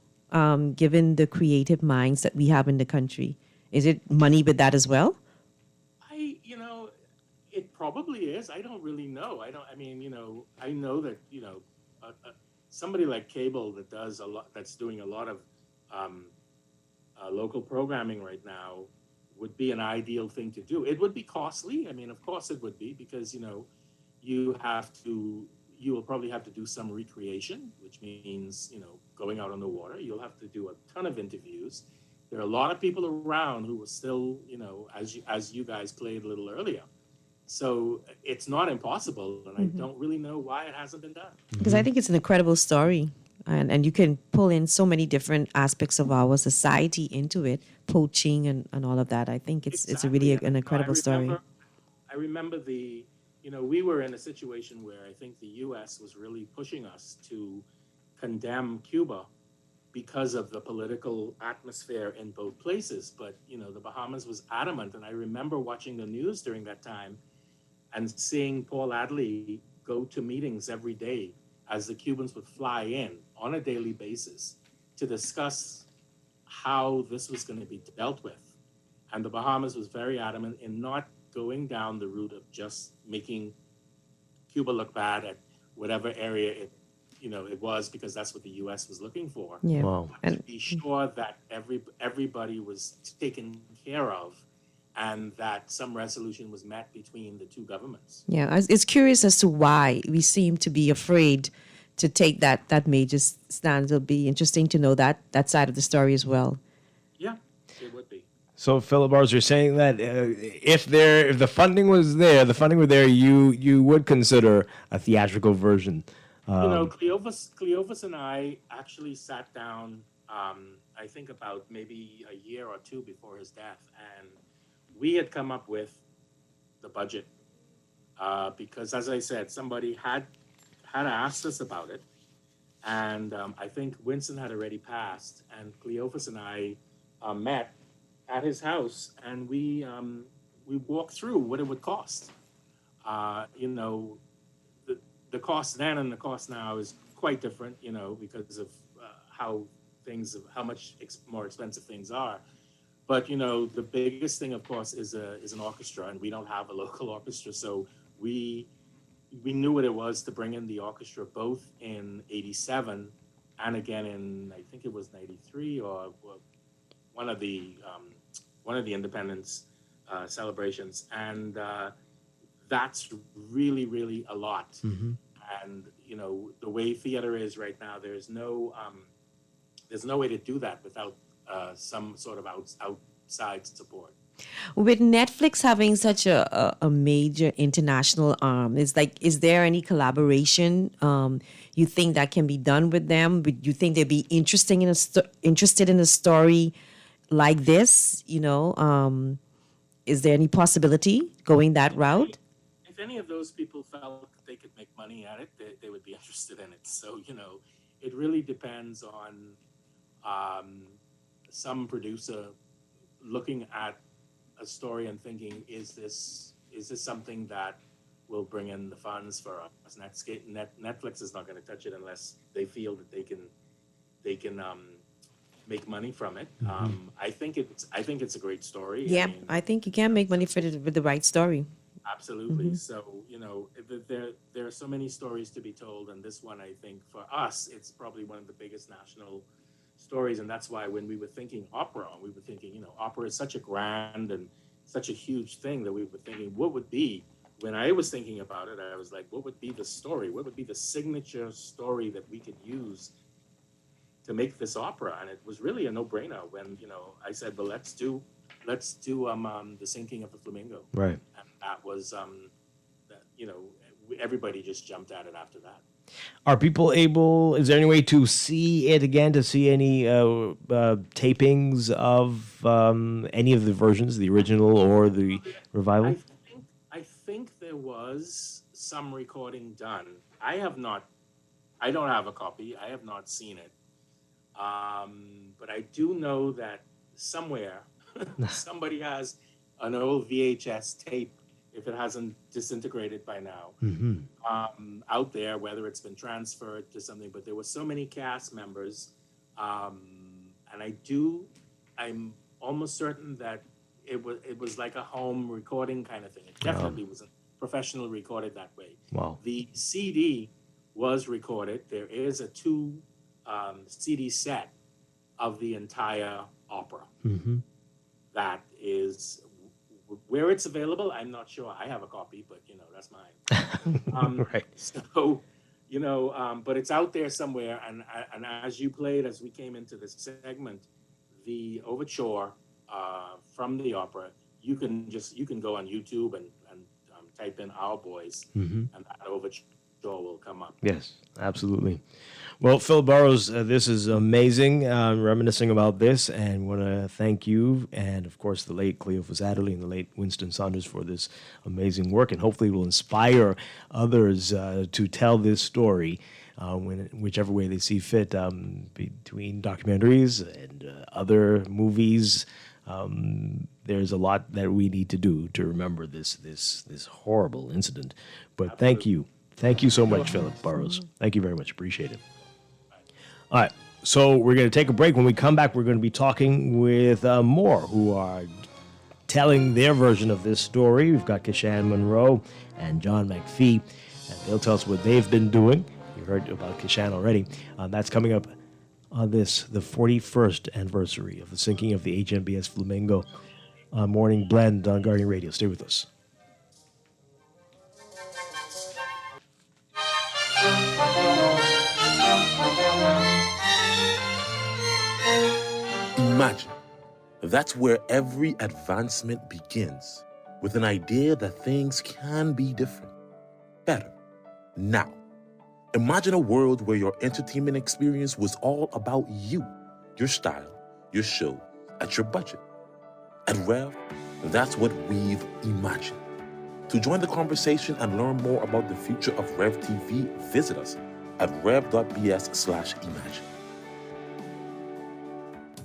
given the creative minds that we have in the country? Is it money with that as well? It probably is. I don't really know. I know that, somebody like Cable that does that's doing a lot of local programming right now would be an ideal thing to do. It would be costly. Of course it would be, because, you will probably have to do some recreation, which means, going out on the water. You'll have to do a ton of interviews. There are a lot of people around who are still, as you guys played a little earlier. So it's not impossible, and I don't really know why it hasn't been done. Because I think it's an incredible story, and you can pull in so many different aspects of our society into it, poaching and all of that. I think it's really an incredible story. I remember we were in a situation where I think the U.S. was really pushing us to condemn Cuba because of the political atmosphere in both places. But, the Bahamas was adamant, and I remember watching the news during that time and seeing Paul Adley go to meetings every day as the Cubans would fly in on a daily basis to discuss how this was going to be dealt with. And the Bahamas was very adamant in not going down the route of just making Cuba look bad at whatever area it was, because that's what the U.S. was looking for. Yeah. Wow. And to be sure that everybody was taken care of, and that some resolution was met between the two governments. Yeah, it's curious as to why we seem to be afraid to take that major stand. It'll be interesting to know that side of the story as well. Yeah, it would be. So, Philip Barrows, you're saying that if the funding was there, you would consider a theatrical version. Cleophas and I actually sat down, I think about maybe a year or two before his death, and we had come up with the budget because, as I said, somebody had asked us about it, and I think Winston had already passed, and Cleophas and I met at his house, and we walked through what it would cost. The cost then and the cost now is quite different, because of how much more expensive things are. But the biggest thing, of course, is an orchestra, and we don't have a local orchestra, so we knew what it was to bring in the orchestra both in '87 and again in, I think it was '93 or one of the Independence celebrations, and that's really, really a lot. Mm-hmm. And the way theater is right now, there's no way to do that without some sort of outside support. With Netflix having such a major international arm, is there any collaboration you think that can be done with them? Would you think they'd be interested in a story like this? Is there any possibility going that route? If any of those people felt that they could make money at it, they would be interested in it. So, it really depends on some producer looking at a story and thinking, is this something that will bring in the funds for us? Netflix is not going to touch it unless they feel that they can make money from it. Mm-hmm. I think it's a great story. Yeah, I think you can make money with the right story. Absolutely. Mm-hmm. So, there are so many stories to be told, and this one, I think, for us, it's probably one of the biggest national stories, and that's why when we were thinking opera, we were thinking, opera is such a grand and such a huge thing that we were thinking, what would be, when I was thinking about it, I was like, what would be the story? What would be the signature story that we could use to make this opera? And it was really a no-brainer when, I said, well, let's do The Sinking of the Flamingo. Right. And that was, everybody just jumped at it after that. Are people able, is there any way to see it again, to see any tapings of any of the versions, the original or the revival? I think there was some recording done. I don't have a copy. I have not seen it. But I do know that somewhere somebody has an old VHS tape, if it hasn't disintegrated by now, Mm-hmm. out there, whether it's been transferred to something. But there were so many cast members, and I'm almost certain that it was like a home recording kind of thing. It definitely wasn't professionally recorded that way. Wow. The CD was recorded. There is a 2 CD set of the entire opera. Mm-hmm. That is where it's available. I'm not sure. I have a copy, but that's mine. Right. So, but it's out there somewhere. And as you played, as we came into this segment, the overture from the opera, you can go on YouTube and type in Our Boys, Mm-hmm. and that overture will come up. Yes, absolutely. Well, Phil Barrows, this is amazing, reminiscing about this, and want to thank you and, of course, the late Cleophas Adderley and the late Winston Saunders for this amazing work, and hopefully it will inspire others to tell this story whichever way they see fit, between documentaries and other movies. There's a lot that we need to do to remember this horrible incident. But thank you. Thank you so much, Philip Barrows. Thank you very much. Appreciate it. All right. So we're going to take a break. When we come back, we're going to be talking with more who are telling their version of this story. We've got Kishan Monroe and John McPhee, and they'll tell us what they've been doing. You heard about Kishan already. That's coming up on the 41st anniversary of the sinking of the HMBS Flamingo. Morning Blend on Guardian Radio. Stay with us. Imagine. That's where every advancement begins, with an idea that things can be different, better, now. Imagine a world where your entertainment experience was all about you, your style, your show, at your budget. At Rev, that's what we've imagined. To join the conversation and learn more about the future of Rev TV, visit us at rev.bs/imagine.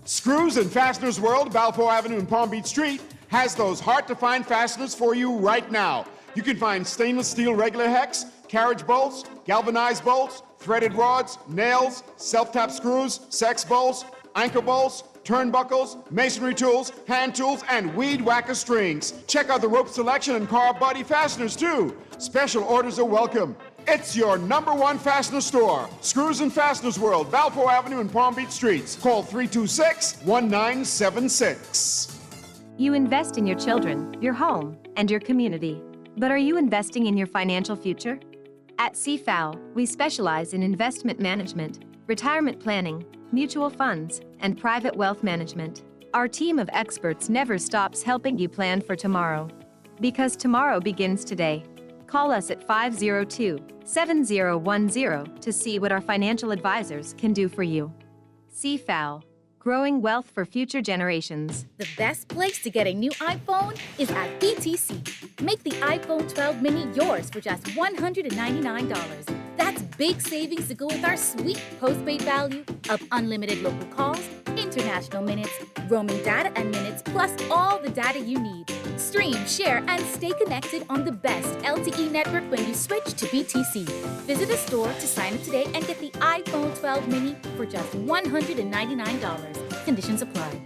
Screws and Fasteners World, Balfour Avenue and Palm Beach Street, has those hard-to-find fasteners for you right now. You can find stainless steel regular hex, carriage bolts, galvanized bolts, threaded rods, nails, self-tap screws, sex bolts, anchor bolts, turnbuckles, masonry tools, hand tools, and weed whacker strings. Check out the rope selection and car body fasteners, too. Special orders are welcome. It's your #1 fastener store. Screws and Fasteners World, Balfour Avenue and Palm Beach Streets. Call 326-1976. You invest in your children, your home, and your community. But are you investing in your financial future? At CFAO, we specialize in investment management, retirement planning, mutual funds, and private wealth management. Our team of experts never stops helping you plan for tomorrow. Because tomorrow begins today. Call us at 502-7010 to see what our financial advisors can do for you. CFAO, growing wealth for future generations. The best place to get a new iPhone is at BTC. Make the iPhone 12 mini yours for just $199. That's big savings to go with our sweet postpaid value of unlimited local calls, international minutes, roaming data and minutes, plus all the data you need. Stream, share, and stay connected on the best LTE network when you switch to BTC. Visit a store to sign up today and get the iPhone 12 mini for just $199. Conditions apply.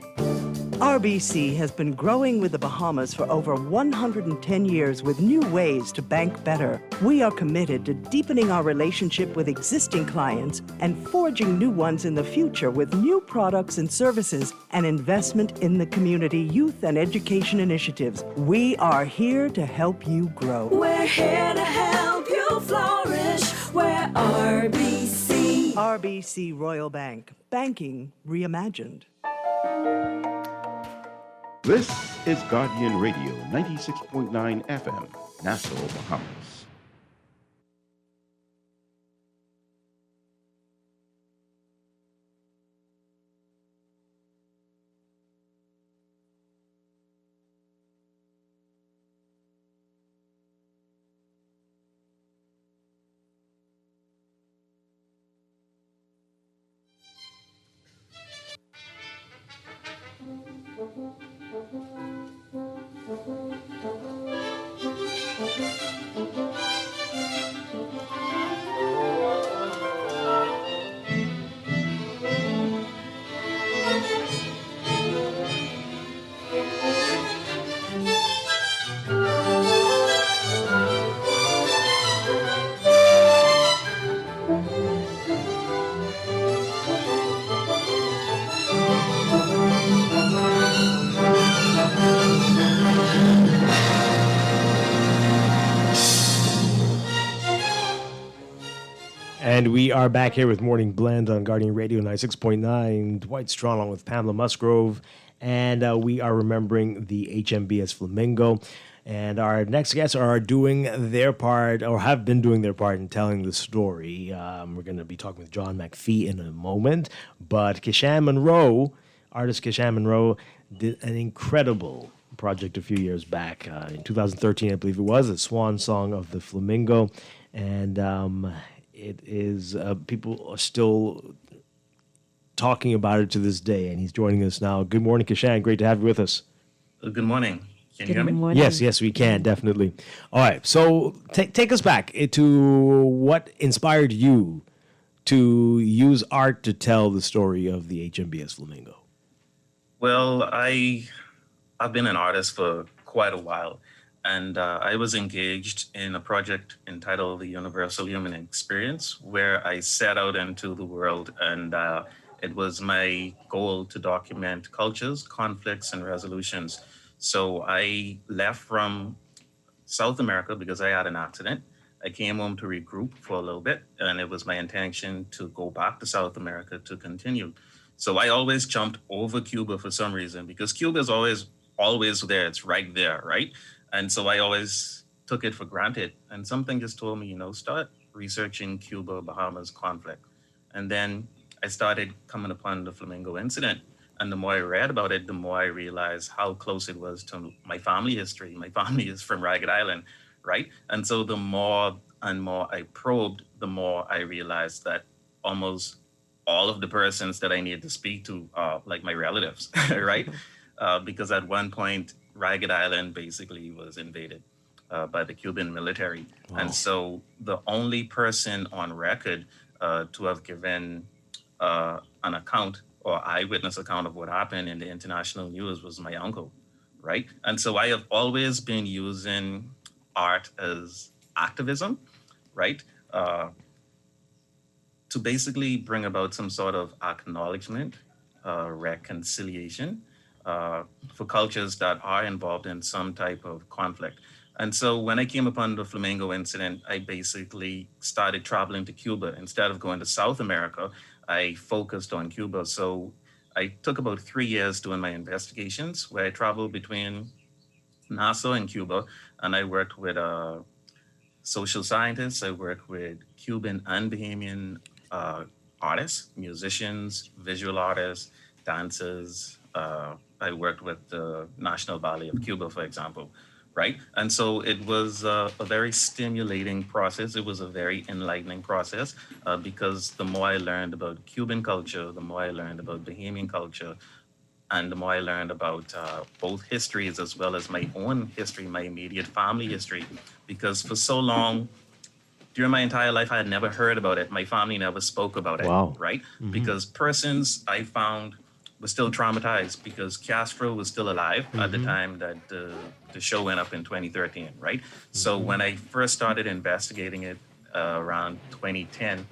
RBC has been growing with the Bahamas for over 110 years with new ways to bank better. We are committed to deepening our relationship with existing clients and forging new ones in the future with new products and services and investment in the community, youth, and education initiatives. We are here to help you grow. We're here to help you flourish. We're RBC. RBC Royal Bank. Banking reimagined. This is Guardian Radio, 96.9 FM, Nassau, Bahamas. And we are back here with Morning Blend on Guardian Radio 96.9. Dwight Strachan along with Pamela Musgrove. And we are remembering the HMBS Flamingo. And our next guests are doing their part, or have been doing their part in telling the story. We're going to be talking with John McPhee in a moment. But Kishan Monroe, artist Kishan Monroe, did an incredible project a few years back. In 2013, I believe it was, the Swan Song of the Flamingo. And it is, people are still talking about it to this day, and he's joining us now. Good morning, Kishan. Great to have you with us. Good morning. Can you hear me? Yes, we can, definitely. All right, so take us back to what inspired you to use art to tell the story of the HMBS Flamingo. Well, I've been an artist for quite a while, and I was engaged in a project entitled the Universal Human Experience, where I set out into the world, and it was my goal to document cultures, conflicts, and resolutions. So I left from South America because I had an accident. I came home to regroup for a little bit, and it was my intention to go back to South America to continue. So I always jumped over Cuba for some reason because Cuba is always there. It's right there, right? And so I always took it for granted. And something just told me, start researching Cuba, Bahamas conflict. And then I started coming upon the Flamingo incident. And the more I read about it, the more I realized how close it was to my family history. My family is from Ragged Island, right? And so the more and more I probed, the more I realized that almost all of the persons that I needed to speak to are like my relatives, right? Because at one point, Ragged Island basically was invaded by the Cuban military. Wow. And so the only person on record to have given an account or eyewitness account of what happened in the international news was my uncle, right? And so I have always been using art as activism, right? To basically bring about some sort of acknowledgement, reconciliation for cultures that are involved in some type of conflict. And so when I came upon the Flamingo incident, I basically started traveling to Cuba. Instead of going to South America, I focused on Cuba. So I took about 3 years doing my investigations where I traveled between Nassau and Cuba, and I worked with social scientists. I worked with Cuban and Bahamian artists, musicians, visual artists, dancers. I worked with the National Ballet of Cuba, for example, right? And so it was a very stimulating process. It was a very enlightening process because the more I learned about Cuban culture, the more I learned about Bahamian culture, and the more I learned about both histories as well as my own history, my immediate family history, because for so long, during my entire life, I had never heard about it. My family never spoke about it, Wow. right? Mhm. Because persons I found were still traumatized because Castro was still alive at the time that the show went up in 2013, right? So when I first started investigating it around 2010,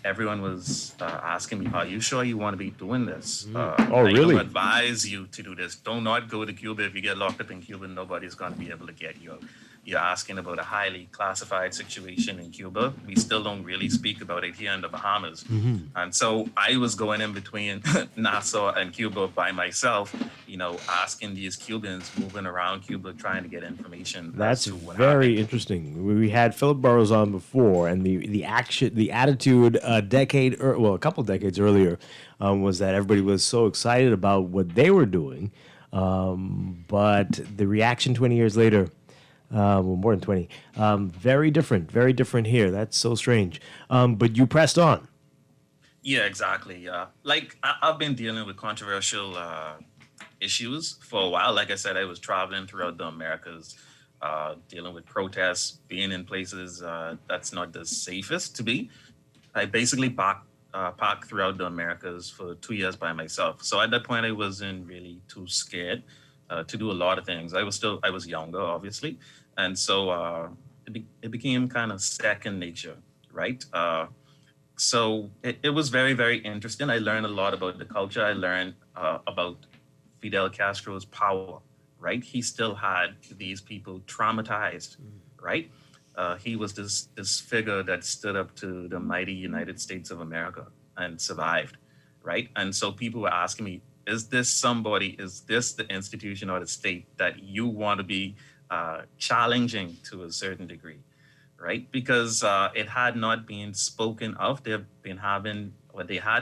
everyone was asking me, are you sure you want to be doing this? Oh, I really? don't advise you to do this. Do not go to Cuba. If you get locked up in Cuba, nobody's going to be able to get you out. You're asking about a highly classified situation in Cuba. We still don't really speak about it here in the Bahamas. Mhm. And so I was going in between Nassau and Cuba by myself, asking these Cubans, moving around Cuba, trying to get information. That's as to what very interesting. We had Philip Burrows on before, and the attitude a couple decades earlier, was that everybody was so excited about what they were doing, but the reaction 20 years later, more than 20, very different here. That's so strange. But you pressed on. Yeah, exactly. I've been dealing with controversial issues for a while. Like I said, I was traveling throughout the Americas, dealing with protests, being in places that's not the safest to be. I basically parked throughout the Americas for 2 years by myself. So at that point, I wasn't really too scared to do a lot of things. I was younger, obviously. And so it became kind of second nature, right? So it was very, very interesting. I learned a lot about the culture. I learned about Fidel Castro's power, right? He still had these people traumatized, right? He was this figure that stood up to the mighty United States of America and survived, right? And so people were asking me, is this the institution or the state that you want to be challenging to a certain degree, right? Because it had not been spoken of. They had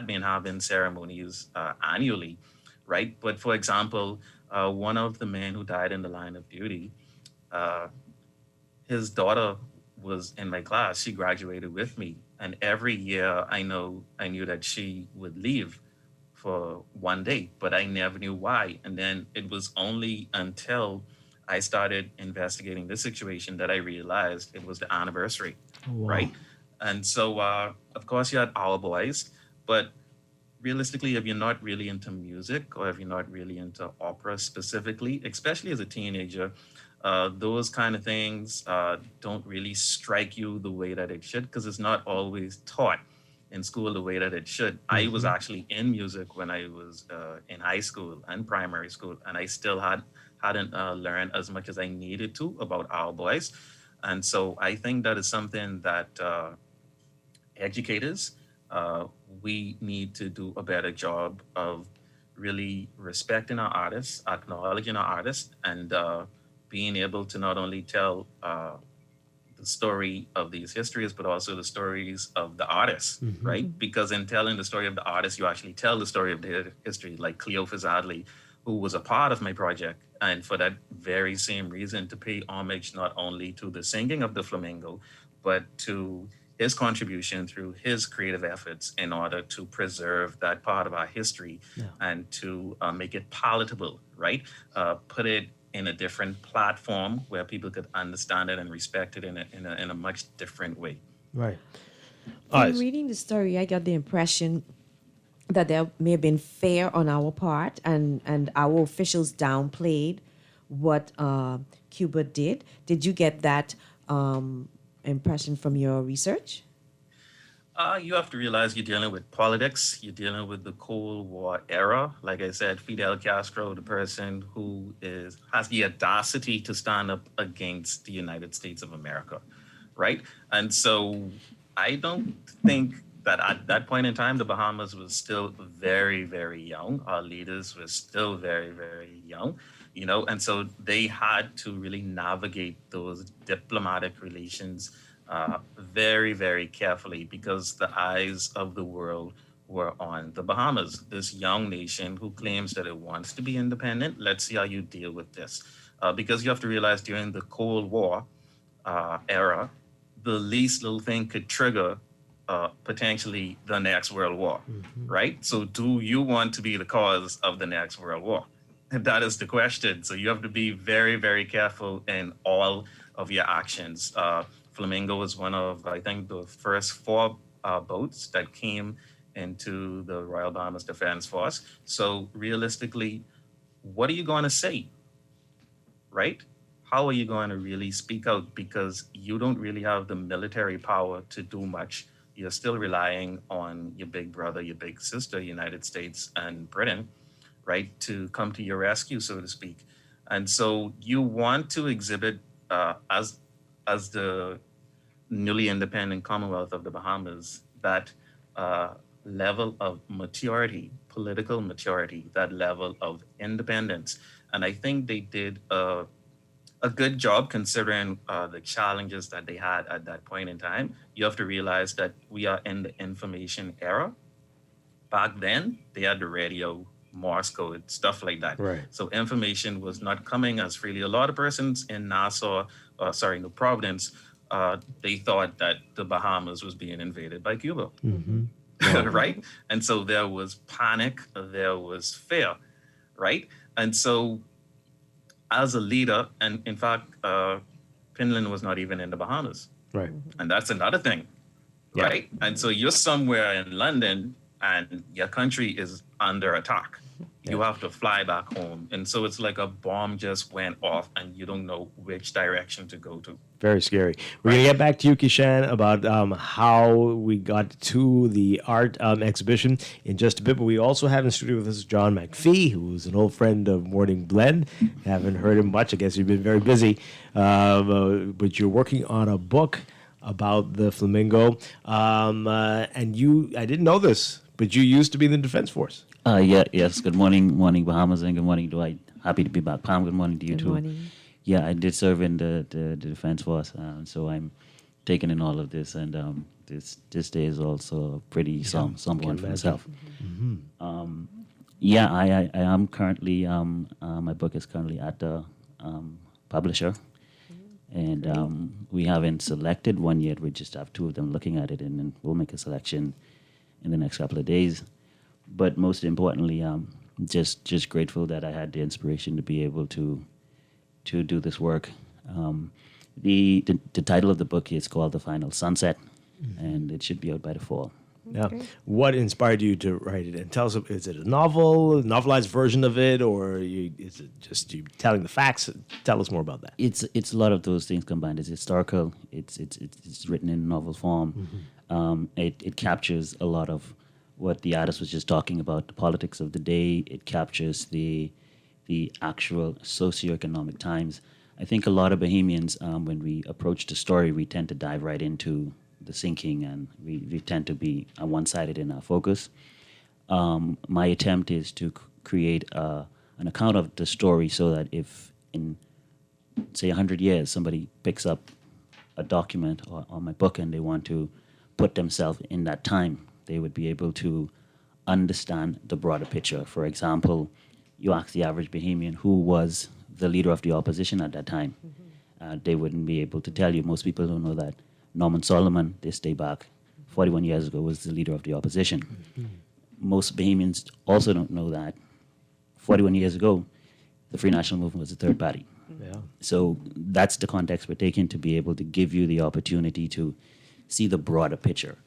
been having ceremonies annually, right? But for example, one of the men who died in the line of duty, his daughter was in my class. She graduated with me. And every year I knew that she would leave for one day, but I never knew why. And then it was only until I started investigating this situation that I realized it was the anniversary, right? And so, of course, you had Our Boys, but realistically, if you're not really into music or if you're not really into opera specifically, especially as a teenager, those kind of things don't really strike you the way that it should, because it's not always taught in school the way that it should. I was actually in music when I was in high school and primary school, and I still hadn't learned as much as I needed to about Our Boys. And so I think that is something that educators, we need to do a better job of really respecting our artists, acknowledging our artists, and being able to not only tell the story of these histories, but also the stories of the artists, right? Because in telling the story of the artist, you actually tell the story of their history, like Cleophas Adley, who was a part of my project. And for that very same reason, to pay homage not only to the singing of the flamingo, but to his contribution through his creative efforts in order to preserve that part of our history and to make it palatable, right? Put it in a different platform where people could understand it and respect it in a much different way. Right. From reading the story, I got the impression that there may have been fear on our part, and our officials downplayed what Cuba did. Did you get that impression from your research? You have to realize you're dealing with politics. You're dealing with the Cold War era. Like I said, Fidel Castro, the person who has the audacity to stand up against the United States of America, right? And so I don't think that at that point in time, the Bahamas was still very, very young. Our leaders were still very, very young, and so they had to really navigate those diplomatic relations very, very carefully, because the eyes of the world were on the Bahamas, this young nation who claims that it wants to be independent. Let's see how you deal with this. Because you have to realize during the Cold War era, the least little thing could trigger potentially the next World War, right? So do you want to be the cause of the next World War? That is the question. So you have to be very, very careful in all of your actions. Flamingo was one of, I think, the first 4 boats that came into the Royal Bahamas Defense Force. So realistically, what are you going to say, right? How are you going to really speak out? Because you don't really have the military power to do much. You're still relying on your big brother, your big sister, United States and Britain, right, to come to your rescue, so to speak. And so you want to exhibit as the newly independent Commonwealth of the Bahamas, that level of maturity, political maturity, that level of independence. And I think they did a good job considering the challenges that they had at that point in time. You have to realize that we are in the information era. Back then, they had the radio, Morse code, stuff like that. Right. So information was not coming as freely. A lot of persons in Providence, they thought that the Bahamas was being invaded by Cuba, right? And so there was panic, there was fear, right? And so as a leader, and in fact, Finland was not even in the Bahamas. Right. And that's another thing, right? And so you're somewhere in London and your country is under attack. You have to fly back home. And so it's like a bomb just went off and you don't know which direction to go to. Very scary. We're going to get back to you, Kishan, about how we got to the art exhibition in just a bit. But we also have in studio with us John McPhee, who's an old friend of Morning Blend. Haven't heard him much. I guess you've been very busy. But you're working on a book about the flamingo. And I didn't know this, but you used to be in the Defense Force. Yes. Good morning, Bahamas, and good morning, Dwight. Happy to be back. Pam, good morning to you too. Good morning. Yeah, I did serve in the Defense Force, so I'm taking in all of this, and this day is also pretty someone for myself. I am currently my book is currently at the publisher, and we haven't selected one yet. We just have 2 of them looking at it, and then we'll make a selection in the next couple of days. But most importantly, just grateful that I had the inspiration to be able to do this work. The title of the book is called The Final Sunset, and it should be out by the fall. Now, what inspired you to write it? And tell us, is it a novelized version of it, or is it just you telling the facts? Tell us more about that. It's a lot of those things combined. It's historical. It's written in novel form. It captures a lot of what the artist was just talking about, the politics of the day. It captures the actual socioeconomic times. I think a lot of Bahamians, when we approach the story, we tend to dive right into the sinking, and we tend to be one-sided in our focus. My attempt is to create an account of the story so that if in, say, 100 years, somebody picks up a document or my book and they want to put themselves in that time, they would be able to understand the broader picture. For example, you ask the average Bahamian who was the leader of the opposition at that time. They wouldn't be able to tell you. Most people don't know that Norman Solomon, this day back, 41 years ago, was the leader of the opposition. Most Bahamians also don't know that 41 years ago, the Free National Movement was the third party. Yeah. So that's the context we're taking to be able to give you the opportunity to see the broader picture.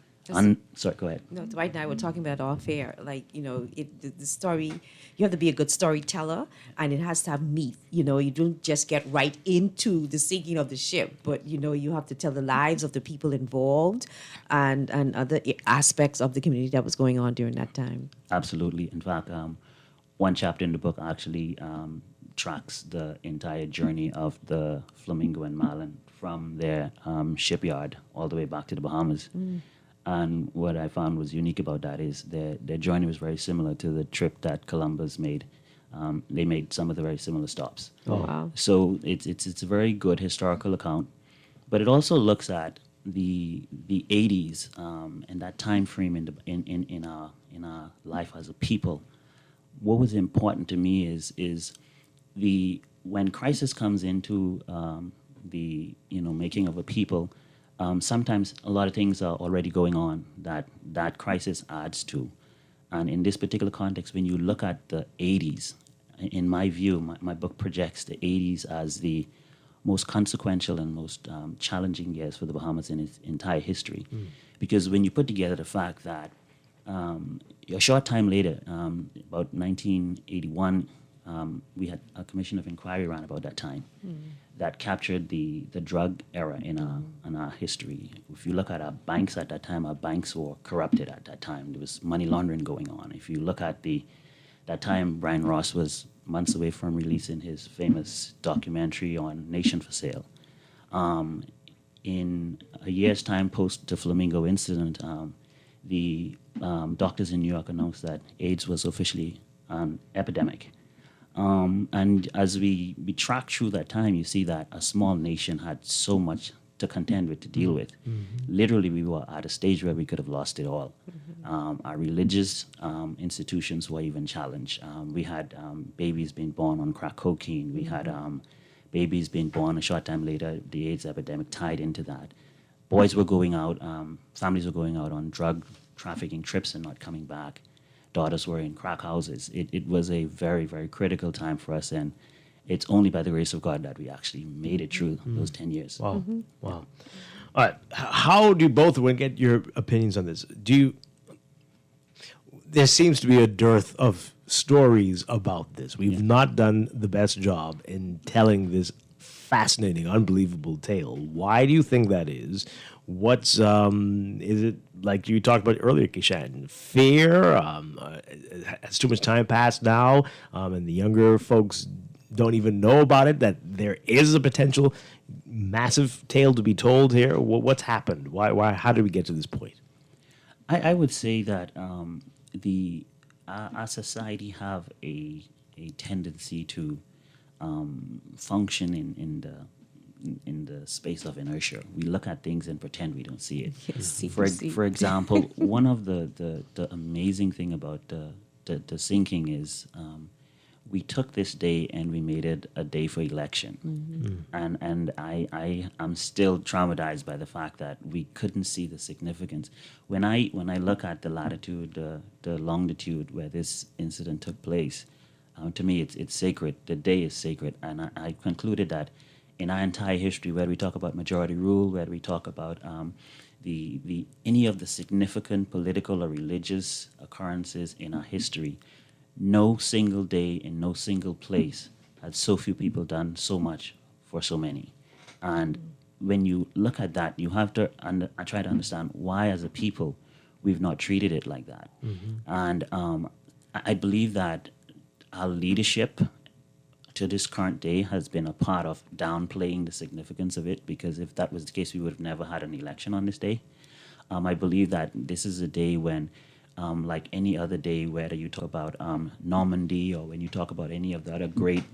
Sorry, go ahead. No, Dwight and I were talking about off air. Like, the story, you have to be a good storyteller, and it has to have meat. You don't just get right into the sinking of the ship, but, you have to tell the lives of the people involved and other aspects of the community that was going on during that time. Absolutely. In fact, one chapter in the book actually tracks the entire journey of the Flamingo and Marlin from their shipyard all the way back to the Bahamas. And what I found was unique about that is their journey was very similar to the trip that Columbus made. They made some of the very similar stops. Oh, wow. So it's a very good historical account, but it also looks at the 80s and that time frame in our life as a people. What was important to me is when crisis comes into the making of a people. Sometimes a lot of things are already going on that crisis adds to. And in this particular context, when you look at the 80s, in my view, my book projects the 80s as the most consequential and most challenging years for the Bahamas in its entire history. Because when you put together the fact that a short time later, about 1981, we had a commission of inquiry around about that time that captured the drug era in our history. If you look at our banks at that time, our banks were corrupted at that time. There was money laundering going on. If you look at that time, Brian Ross was months away from releasing his famous documentary on Nation for Sale. In a year's time post the Flamingo incident, the doctors in New York announced that AIDS was officially an epidemic. And as we track through that time, you see that a small nation had so much to contend with, to deal with. Literally, we were at a stage where we could have lost it all. Our religious institutions were even challenged. We had babies being born on crack cocaine. We had babies being born a short time later, the AIDS epidemic tied into that. Boys were going out, families were going out on drug trafficking trips and not coming back. Daughters were in crack houses. It was a very, very critical time for us, and it's only by the grace of God that we actually made it through those 10 years. Wow. Wow. All right. How do both of you get your opinions on this? There seems to be a dearth of stories about this. We've not done the best job in telling this fascinating, unbelievable tale. Why do you think that is? What's is it like you talked about earlier, Kishan? Fear? Has too much time passed now, and the younger folks don't even know about it, that there is a potential massive tale to be told here? What's happened? Why? How did we get to this point? I would say that our society have a tendency to function in the space of inertia. We look at things and pretend we don't see it. Yes, for example, one of the amazing thing about the sinking is we took this day and we made it a day for election. And I am still traumatized by the fact that we couldn't see the significance. When I look at the latitude, the longitude where this incident took place, to me it's sacred. The day is sacred, and I concluded that in our entire history, where we talk about majority rule, where we talk about any of the significant political or religious occurrences in our history, no single day in no single place had so few people done so much for so many. And when you look at that, you have to try to understand why, as a people, we've not treated it like that. And I believe that our leadership to this current day has been a part of downplaying the significance of it, because if that was the case, we would have never had an election on this day. I believe that this is a day when, like any other day, whether you talk about Normandy or when you talk about any of the other great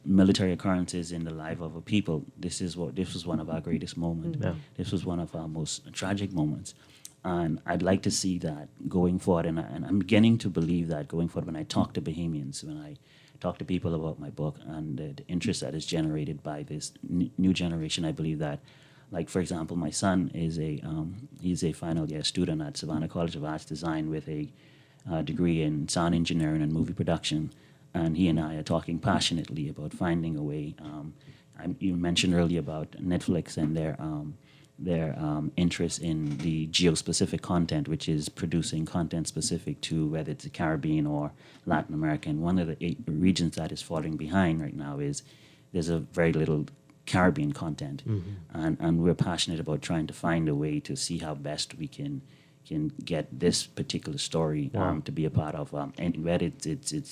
military occurrences in the life of a people, this was one of our greatest moments. Yeah. This was one of our most tragic moments. And I'd like to see that going forward, and I'm beginning to believe that going forward when I talk to Bahamians, when I talk to people about my book and the interest that is generated by this new generation, I believe that, like, for example, my son is he's a final year student at Savannah College of Arts Design with a degree in sound engineering and movie production, and he and I are talking passionately about finding a way. You mentioned earlier about Netflix and their interest in the geospecific content, which is producing content specific to whether it's the Caribbean or Latin America. And one of the regions that is falling behind right now is there's a very little Caribbean content, and we're passionate about trying to find a way to see how best we can get this particular story to be a part of, and whether it's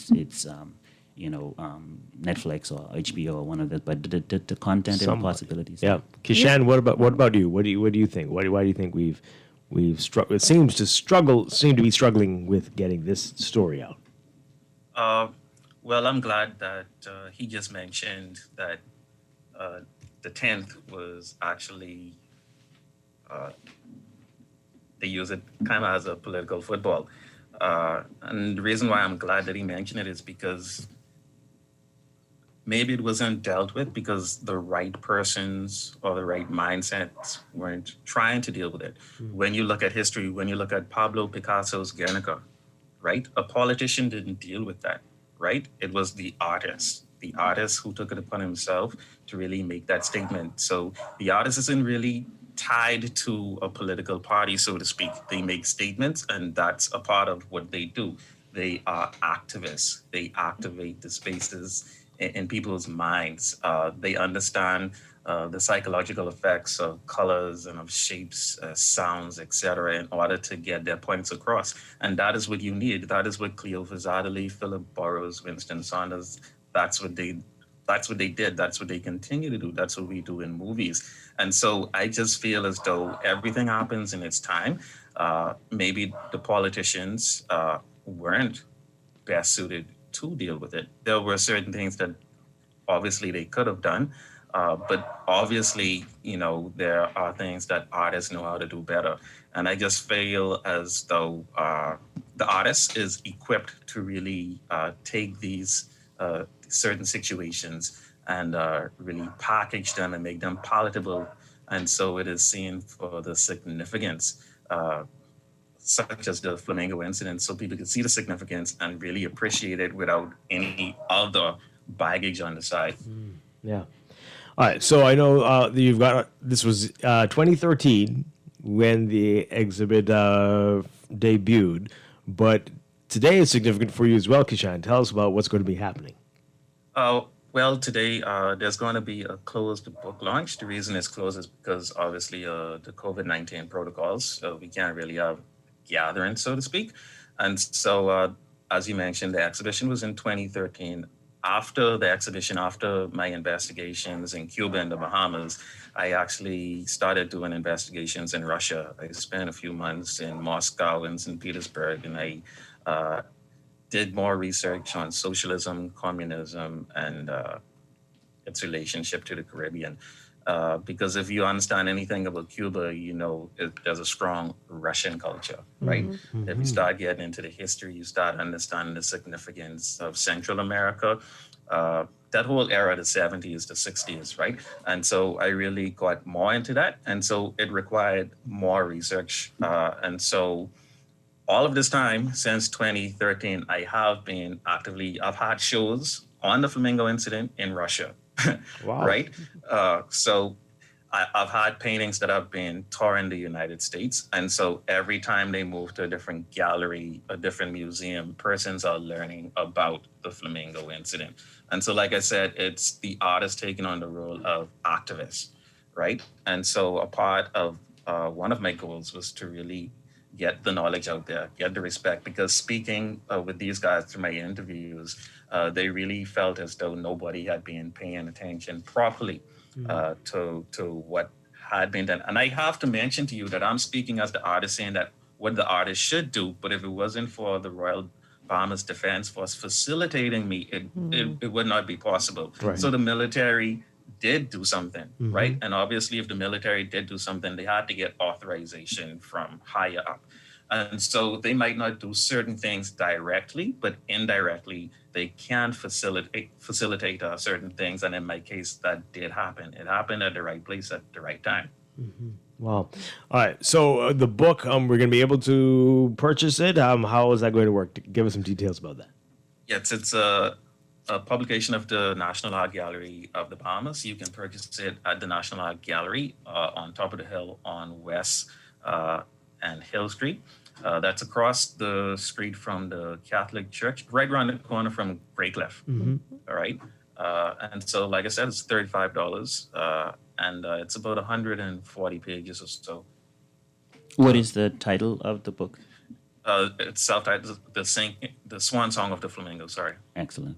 Netflix or HBO or one of the, but the content and possibilities. Yeah, Kishan, what about you? What do you think? Why do you think we've struggled? It seem to be struggling with getting this story out. Well, I'm glad that he just mentioned that the 10th was actually, they use it kind of as a political football. And the reason why I'm glad that he mentioned it is because maybe it wasn't dealt with because the right persons or the right mindsets weren't trying to deal with it. When you look at history, when you look at Pablo Picasso's Guernica, right? A politician didn't deal with that, right? It was the artist who took it upon himself to really make that statement. So the artist isn't really tied to a political party, so to speak. They make statements, and that's a part of what they do. They are activists. They activate the spaces in people's minds. They understand the psychological effects of colors and of shapes, sounds, etc., in order to get their points across. And that is what you need. That is what Cleophas Adderley, Philip Burrows, Winston Saunders, that's what they did. That's what they continue to do. That's what we do in movies. And so I just feel as though everything happens in its time. Maybe the politicians weren't best suited to deal with it. There were certain things that obviously they could have done, but obviously, there are things that artists know how to do better. And I just feel as though the artist is equipped to really take these certain situations and really package them and make them palatable. And so it is seen for the significance, such as the Flamingo incident, so people can see the significance and really appreciate it without any other baggage on the side. Yeah. All right. So I know you've got, this was 2013 when the exhibit debuted, but today is significant for you as well, Kishan. Tell us about what's going to be happening. Well, today there's going to be a closed book launch. The reason it's closed is because obviously the COVID-19 protocols, so we can't really have gatherings, so to speak. And so, as you mentioned, the exhibition was in 2013. After the exhibition, after my investigations in Cuba and the Bahamas, I actually started doing investigations in Russia. I spent a few months in Moscow and St. Petersburg, and I did more research on socialism, communism, and its relationship to the Caribbean. Because if you understand anything about Cuba, there's a strong Russian culture, right? If you start getting into the history, you start understanding the significance of Central America, that whole era, the 70s, the 60s, right? And so I really got more into that. And so it required more research. And so all of this time, since 2013, I have been I've had shows on the Flamingo incident in Russia. Wow. Right? So I've had paintings that have been touring the United States. And so every time they move to a different gallery, a different museum, persons are learning about the Flamingo incident. And so, like I said, it's the artist taking on the role of activist, right? And so a part of one of my goals was to really get the knowledge out there, get the respect. Because speaking with these guys through my interviews, they really felt as though nobody had been paying attention properly to what had been done. And I have to mention to you that I'm speaking as the artist, saying that what the artist should do, but if it wasn't for the Royal Bahamas Defense Force facilitating me, it would not be possible. Right. So the military did do something, Mhm. right? And obviously, if the military did do something, they had to get authorization from higher up. And so they might not do certain things directly, but indirectly, they can facilitate certain things. And in my case, that did happen. It happened at the right place at the right time. Wow. All right. So the book, we're going to be able to purchase it. How is that going to work? Give us some details about that. Yes, it's a publication of the National Art Gallery of the Bahamas. You can purchase it at the National Art Gallery on top of the hill on West and Hill Street. That's across the street from the Catholic Church, right around the corner from Grey Cliff. All right. And so, like I said, it's $35, and it's about 140 pages or so. What is the title of the book? It's self-titled, the Swan Song of the Flamingo. Sorry. Excellent.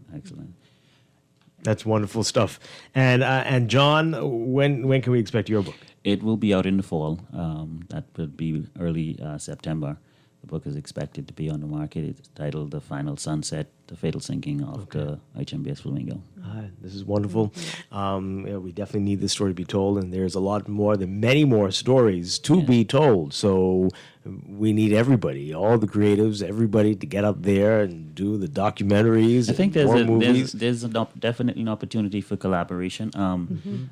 That's wonderful stuff. And John, when can we expect your book? It will be out in the fall. That would be early September. The book is expected to be on the market. It's titled The Final Sunset, The Fatal Sinking of the HMBS Flamingo. This is wonderful. We definitely need this story to be told, and there's a lot more, many more stories to be told. So we need everybody, all the creatives, everybody to get up there and do the documentaries. I think movies. there's definitely an opportunity for collaboration.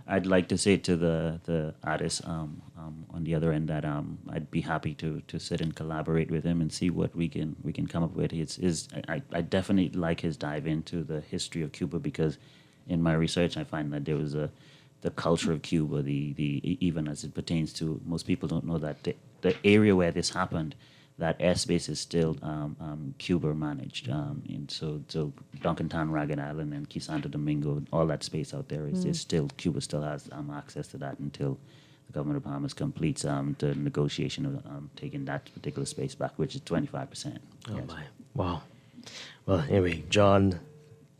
I'd like to say to the artist on the other end that I'd be happy to sit and collaborate with him and see what we can come up with. I definitely like his dive into the history of Cuba, because in my research I find that there was the culture of Cuba, the even as it pertains to, most people don't know that the area where this happened, that airspace is still Cuba managed, and so Duncantown, Ragged Island, and Key Santo Domingo, all that space out there is still, Cuba still has access to that until the government of Bahamas completes the negotiation of taking that particular space back, which is 25%. Oh my! Wow. Well, anyway, John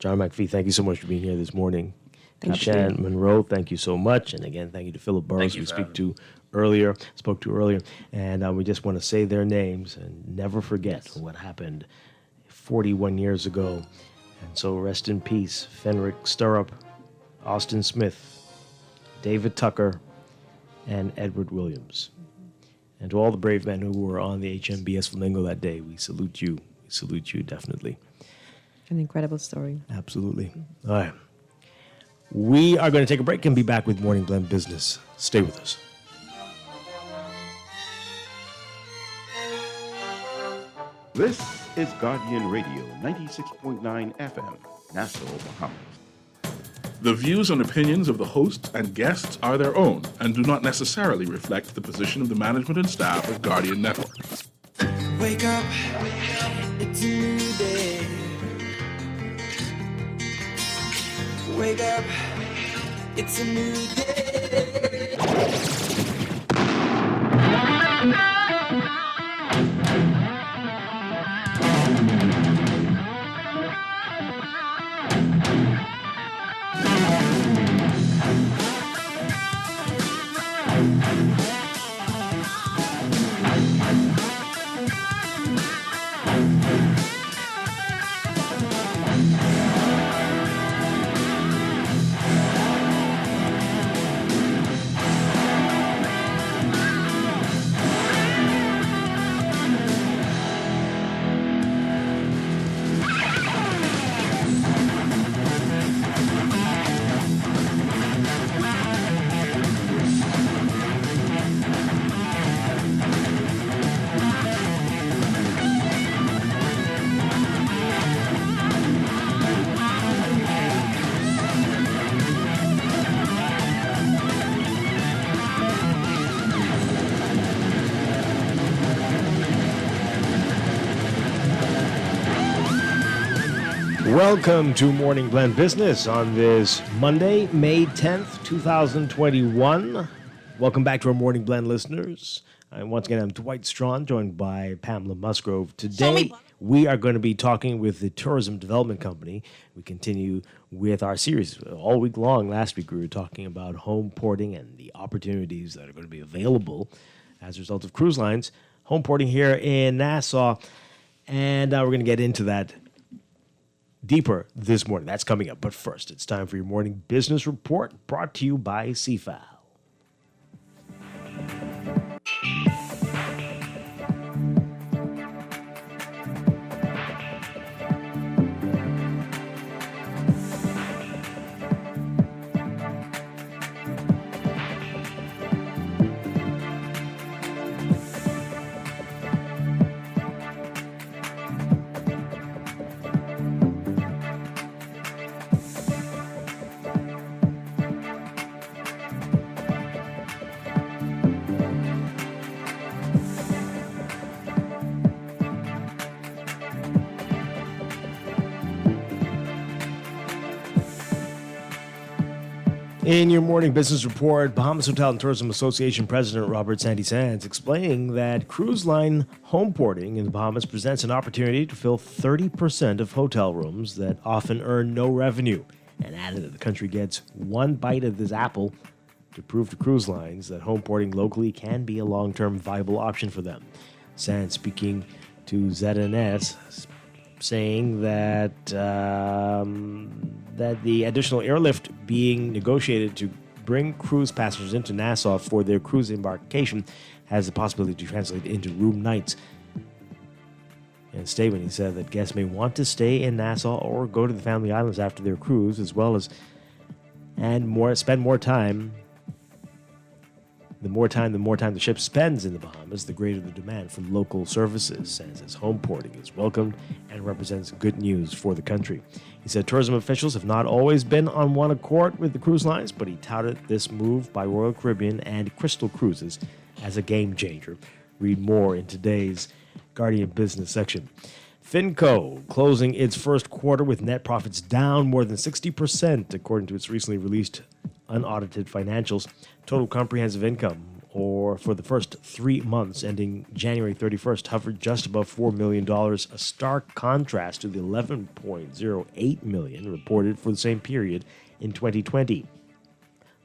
McPhee, thank you so much for being here this morning. Shan Monroe, thank you so much, and again, thank you to Philip Burrows, who we spoke to earlier, and we just want to say their names and never forget what happened 41 years ago. And so, rest in peace, Fenric Stirrup, Austin Smith, David Tucker, and Edward Williams. And to all the brave men who were on the HMBS Flamingo that day, we salute you. We salute you, definitely. An incredible story. Absolutely. All right. We are going to take a break and be back with Morning Blend Business. Stay with us. This is Guardian Radio, 96.9 FM, Nassau, Bahamas. The views and opinions of the hosts and guests are their own and do not necessarily reflect the position of the management and staff of Guardian Network. Wake up, it's a new day. Wake up, it's a new day. Welcome to Morning Blend Business on this Monday, May 10th, 2021. Welcome back to our Morning Blend listeners. And once again, I'm Dwight Strachan, joined by Pamela Musgrove. Today, we are going to be talking with the Tourism Development Company. We continue with our series all week long. Last week, we were talking about home porting and the opportunities that are going to be available as a result of cruise lines. Home porting here in Nassau. And we're going to get into that deeper this morning. That's coming up. But first, it's time for your morning business report brought to you by CFAL. In your morning business report, Bahamas Hotel and Tourism Association President Robert Sandy Sands explaining that cruise line home porting in the Bahamas presents an opportunity to fill 30% of hotel rooms that often earn no revenue, and added that the country gets one bite of this apple to prove to cruise lines that home porting locally can be a long-term viable option for them. Sands speaking to ZNS, saying that that the additional airlift being negotiated to bring cruise passengers into Nassau for their cruise embarkation has the possibility to translate into room nights. In a statement, he said that guests may want to stay in Nassau or go to the Family Islands after their cruise, as well as spend more time. The more time the ship spends in the Bahamas, the greater the demand from local services. Sands says home porting is welcomed and represents good news for the country. He said tourism officials have not always been on one accord with the cruise lines, but he touted this move by Royal Caribbean and Crystal Cruises as a game changer. Read more in today's Guardian Business section. Finco closing its first quarter with net profits down more than 60%, according to its recently released unaudited financials. Total comprehensive income, or for the first 3 months ending January 31st, hovered just above $4 million, a stark contrast to the $11.08 million reported for the same period in 2020.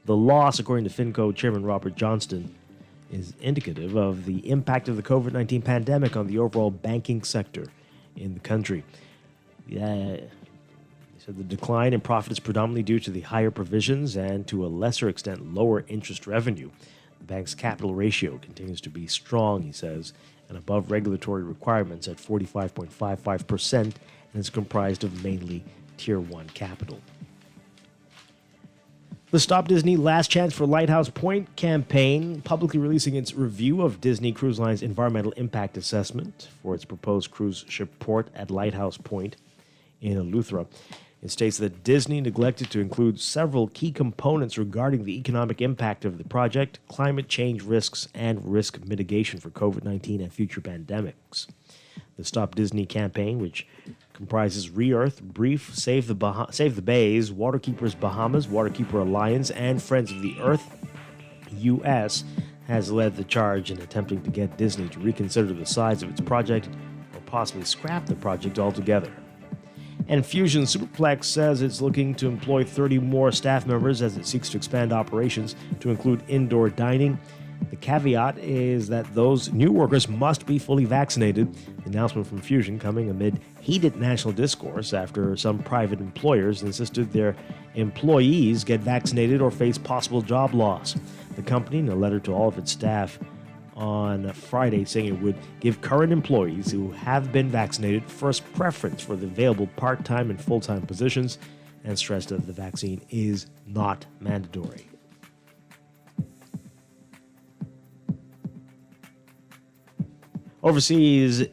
The loss, according to Finco Chairman Robert Johnston, is indicative of the impact of the COVID-19 pandemic on the overall banking sector in the country. So the decline in profit is predominantly due to the higher provisions and, to a lesser extent, lower interest revenue. The bank's capital ratio continues to be strong, he says, and above regulatory requirements at 45.55%, and is comprised of mainly Tier 1 capital. The Stop Disney Last Chance for Lighthouse Point campaign publicly releasing its review of Disney Cruise Line's environmental impact assessment for its proposed cruise ship port at Lighthouse Point in Eleuthera. It states that Disney neglected to include several key components regarding the economic impact of the project, climate change risks, and risk mitigation for COVID-19 and future pandemics. The Stop Disney campaign, which comprises Re-Earth, Brief, Save the Bays, Waterkeepers Bahamas, Waterkeeper Alliance, and Friends of the Earth U.S., has led the charge in attempting to get Disney to reconsider the size of its project or possibly scrap the project altogether. And Fusion Superplex says it's looking to employ 30 more staff members as it seeks to expand operations to include indoor dining. The caveat is that those new workers must be fully vaccinated. The announcement from Fusion coming amid heated national discourse after some private employers insisted their employees get vaccinated or face possible job loss. The company, in a letter to all of its staff on Friday, saying it would give current employees who have been vaccinated first preference for the available part-time and full-time positions, and stressed that the vaccine is not mandatory. Overseas,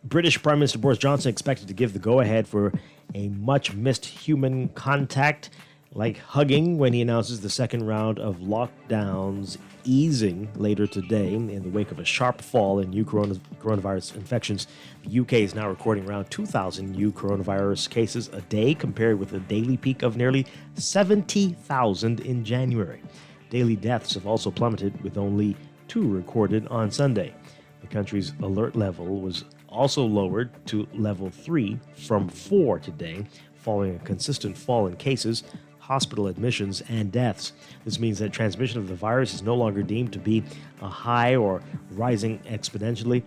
British Prime Minister Boris Johnson expected to give the go-ahead for a much-missed human contact, like hugging, when he announces the second round of lockdowns easing later today in the wake of a sharp fall in new coronavirus infections. The UK is now recording around 2,000 new coronavirus cases a day, compared with a daily peak of nearly 70,000 in January. Daily deaths have also plummeted, with only 2 recorded on Sunday. The country's alert level was also lowered to level 3 from 4 today, following a consistent fall in cases, hospital admissions, and deaths. This means that transmission of the virus is no longer deemed to be a high or rising exponentially,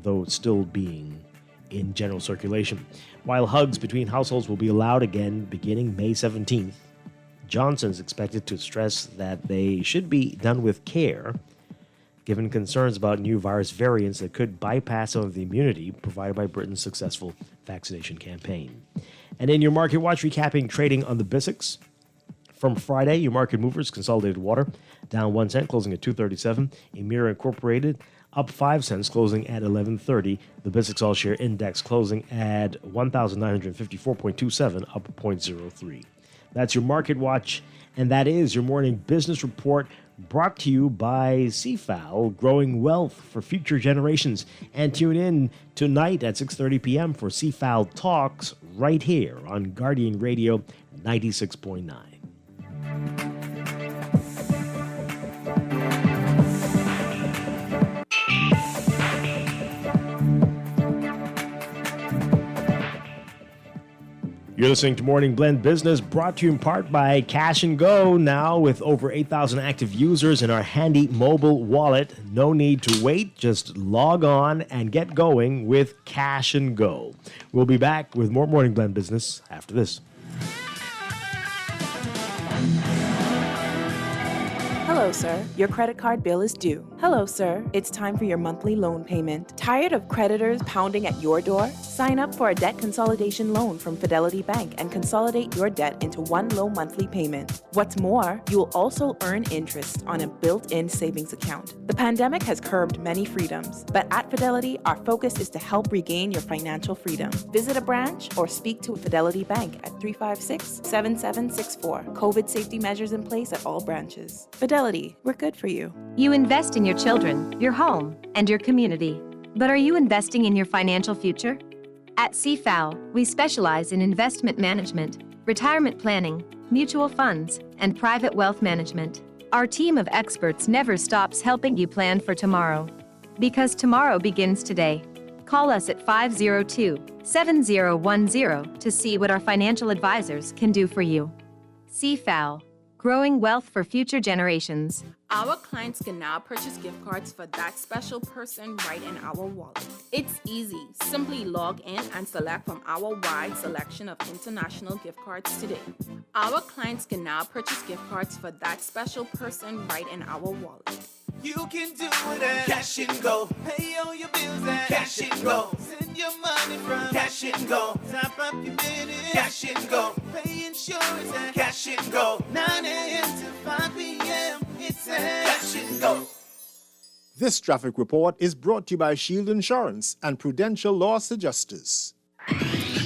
though it's still being in general circulation. While hugs between households will be allowed again beginning May 17th, Johnson's expected to stress that they should be done with care, given concerns about new virus variants that could bypass some of the immunity provided by Britain's successful vaccination campaign. And in your Market Watch, recapping trading on the BISX. From Friday, your market movers, Consolidated Water, down 1 cent, closing at $2.37. Emira Incorporated, up 5 cents, closing at $11.30. The BISX All-Share Index closing at 1,954.27, up 0.03. That's your Market Watch, and that is your morning business report brought to you by CFAL, growing wealth for future generations. And tune in tonight at 6:30 p.m. for CFAL Talks right here on Guardian Radio 96.9. You're listening to Morning Blend Business, brought to you in part by Cash and Go. Now with over 8,000 active users in our handy mobile wallet, no need to wait. Just log on and get going with Cash and Go. We'll be back with more Morning Blend Business after this. Hello, sir. Your credit card bill is due. Hello, sir. It's time for your monthly loan payment. Tired of creditors pounding at your door? Sign up for a debt consolidation loan from Fidelity Bank and consolidate your debt into one low monthly payment. What's more, you will also earn interest on a built-in savings account. The pandemic has curbed many freedoms, but at Fidelity, our focus is to help regain your financial freedom. Visit a branch or speak to Fidelity Bank at 356-7764. COVID safety measures in place at all branches. Fidelity, we're good for you. You invest in your children, your home, and your community. But are you investing in your financial future? At CFAL, we specialize in investment management, retirement planning, mutual funds, and private wealth management. Our team of experts never stops helping you plan for tomorrow. Because tomorrow begins today. Call us at 502-7010 to see what our financial advisors can do for you. CFAL, growing wealth for future generations. Our clients can now purchase gift cards for that special person right in our wallet. It's easy. Simply log in and select from our wide selection of international gift cards today. Our clients can now purchase gift cards for that special person right in our wallet. You can do it at Cash and Go. Pay all your bills at Cash and Go. Send your money from Cash and Go. Top up your minutes. Cash and Go. Pay insurance at Cash and Go. 9 a.m. to 5 p.m. It's at Cash and Go. This traffic report is brought to you by Shield Insurance and Prudential Loss Adjusters.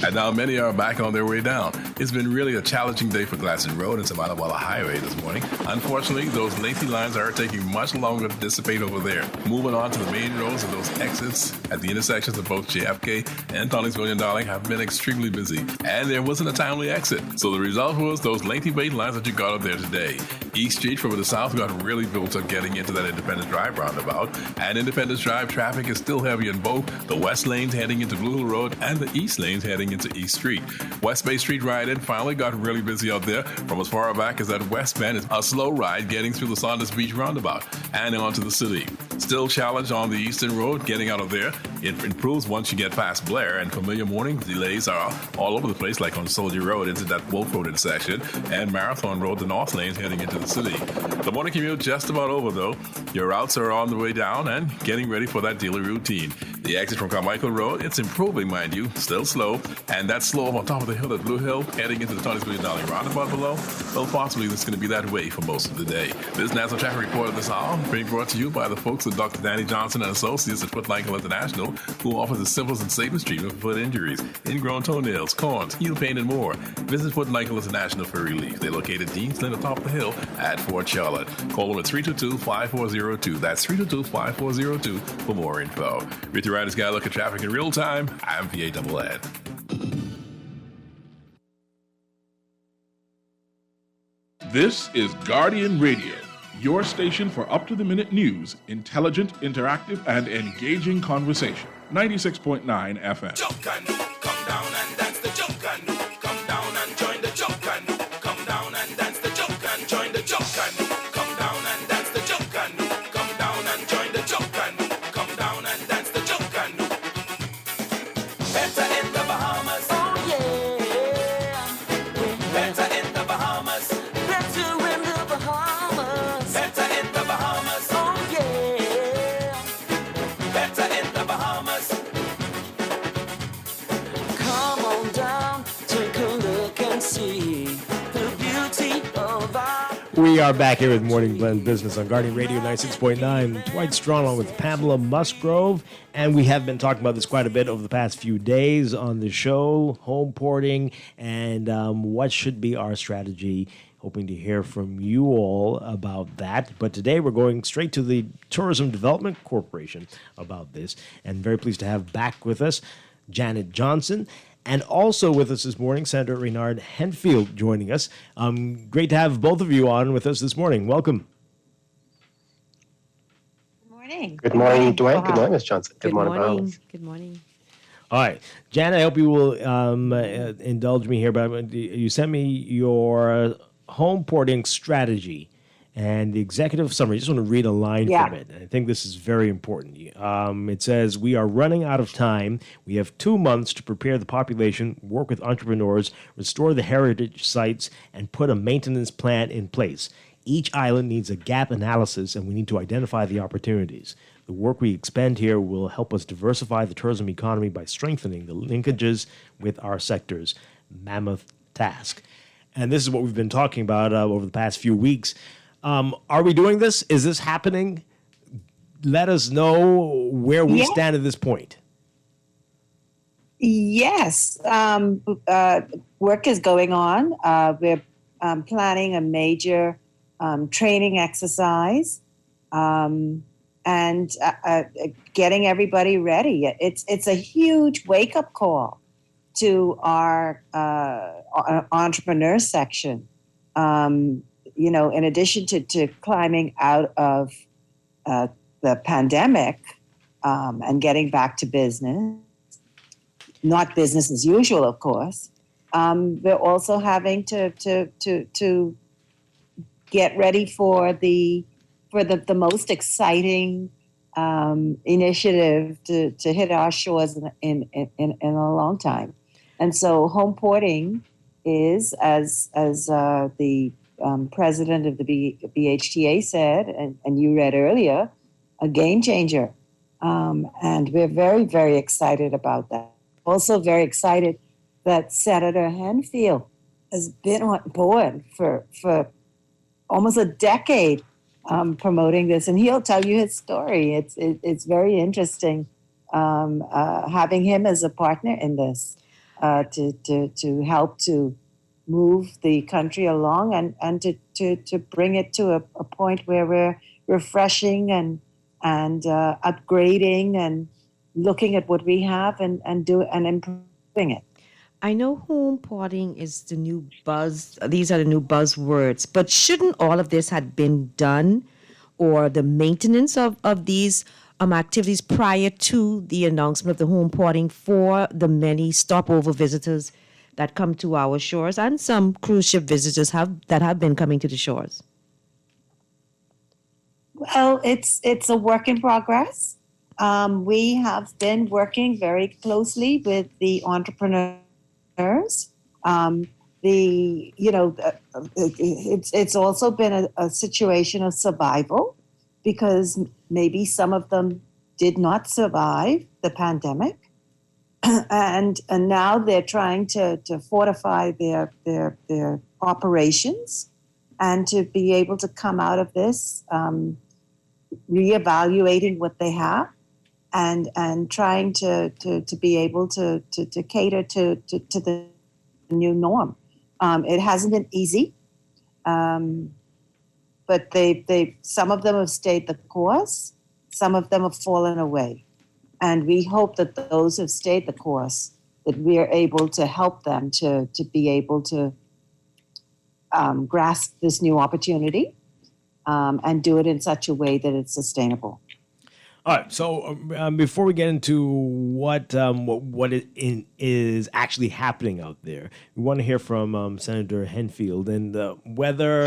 And now many are back on their way down. It's been really a challenging day for Glasson Road and Savannah Highway this morning. Unfortunately, those lengthy lines are taking much longer to dissipate over there. Moving on to the main roads and those exits at the intersections of both JFK and Tollingsville and Darling have been extremely busy. And there wasn't a timely exit. So the result was those lengthy wait lines that you got up there today. East Street from the south got really built up getting into that Independence Drive roundabout. And Independence Drive traffic is still heavy in both the west lanes heading into Blue Hill Road and the east lanes heading into East Street. West Bay Street ride-in finally got really busy out there. From as far back as that West Bend is a slow ride getting through the Saunders Beach roundabout and onto the city. Still challenged on the Eastern Road getting out of there. It improves once you get past Blair, and familiar morning delays are all over the place, like on Soldier Road into that Wolf Road intersection and Marathon Road, the north lanes heading into the city. The morning commute just about over though. Your routes are on the way down and getting ready for that daily routine. The exit from Carmichael Road, it's improving, mind you, still slow, and that's slow up on top of the hill at Blue Hill, heading into the Tonnysville and Darling roundabout below. Well, possibly it's going to be that way for most of the day. This National Traffic Report of this hour being brought to you by the folks at Dr. Danny Johnson and Associates at Foot and Ankle International, who offers the simplest and safest treatment for foot injuries, ingrown toenails, corns, heel pain, and more. Visit Foot and Ankle International for relief. They're located Dean's Lane atop the hill at Fort Charlotte. Call them at 322-5402. That's 322-5402 for more info. With your Riders Guide, look at traffic in real time. I'm VA Double Ed. This is Guardian Radio, your station for up-to-the-minute news, intelligent, interactive, and engaging conversation. 96.9 FM. Come down and dance the jump canoe. Come down and join the jump canoe. Come down and dance the jump and join the jump canoe. Come down and dance the jump canoe. Come down and join the jump canoe. Come down and dance the jump canoe. Better in the Bahamas. Oh yeah. Better in the Bahamas. Better in the Bahamas. Better in the Bahamas. Oh yeah. Better in the Bahamas. Come on down, take a look and see the beauty of our. We are back here with Morning Blend Business on Guardian Radio 96.9. Dwight Strachan along with Pamela Musgrove. And we have been talking about this quite a bit over the past few days on the show, home porting, and what should be our strategy. Hoping to hear from you all about that. But today we're going straight to the Tourism Development Corporation about this. And very pleased to have back with us Janet Johnson. And also with us this morning, Senator Reynard Henfield joining us. Great to have both of you on with us this morning. Welcome. Morning. Good morning, Dwight. Good morning, Ms. Johnson. Good morning. Good morning. All right. Janet, I hope you will indulge me here, but you sent me your home porting strategy and the executive summary. I just want to read a line from it. I think this is very important. It says, we are running out of time. We have 2 months to prepare the population, work with entrepreneurs, restore the heritage sites, and put a maintenance plan in place. Each island needs a gap analysis, and we need to identify the opportunities. The work we expend here will help us diversify the tourism economy by strengthening the linkages with our sector's mammoth task. And this is what we've been talking about over the past few weeks. Are we doing this? Is this happening? Let us know where we stand at this point. Yes, work is going on. We're planning a major training exercise and getting everybody ready. It's a huge wake-up call to our entrepreneur section. In addition to climbing out of the pandemic and getting back to business, not business as usual, of course, we're also having to get ready for the most exciting initiative to hit our shores in a long time. And so home porting is, as the president of the BHTA said, and you read earlier, a game changer. And we're very, very excited about that. Also very excited that Senator Henfield has been on board for almost a decade promoting this. And he'll tell you his story. It's very interesting having him as a partner in this to help to move the country along and to bring it to a point where we're refreshing and upgrading and looking at what we have and improving it. I know home porting is the new buzz. These are the new buzzwords. But shouldn't all of this have been done, or the maintenance of these activities prior to the announcement of the home porting for the many stopover visitors that come to our shores, and some cruise ship visitors that have been coming to the shores? Well, it's a work in progress. We have been working very closely with the entrepreneurs. It's also been a situation of survival, because maybe some of them did not survive the pandemic, and now they're trying to fortify their operations and to be able to come out of this reevaluating what they have and trying to be able to cater to the new norm. It hasn't been easy, but they some of them have stayed the course, some of them have fallen away. And we hope that those who have stayed the course, that we are able to help them to be able to grasp this new opportunity and do it in such a way that it's sustainable. All right. So before we get into what is actually happening out there, we want to hear from Senator Henfield and whether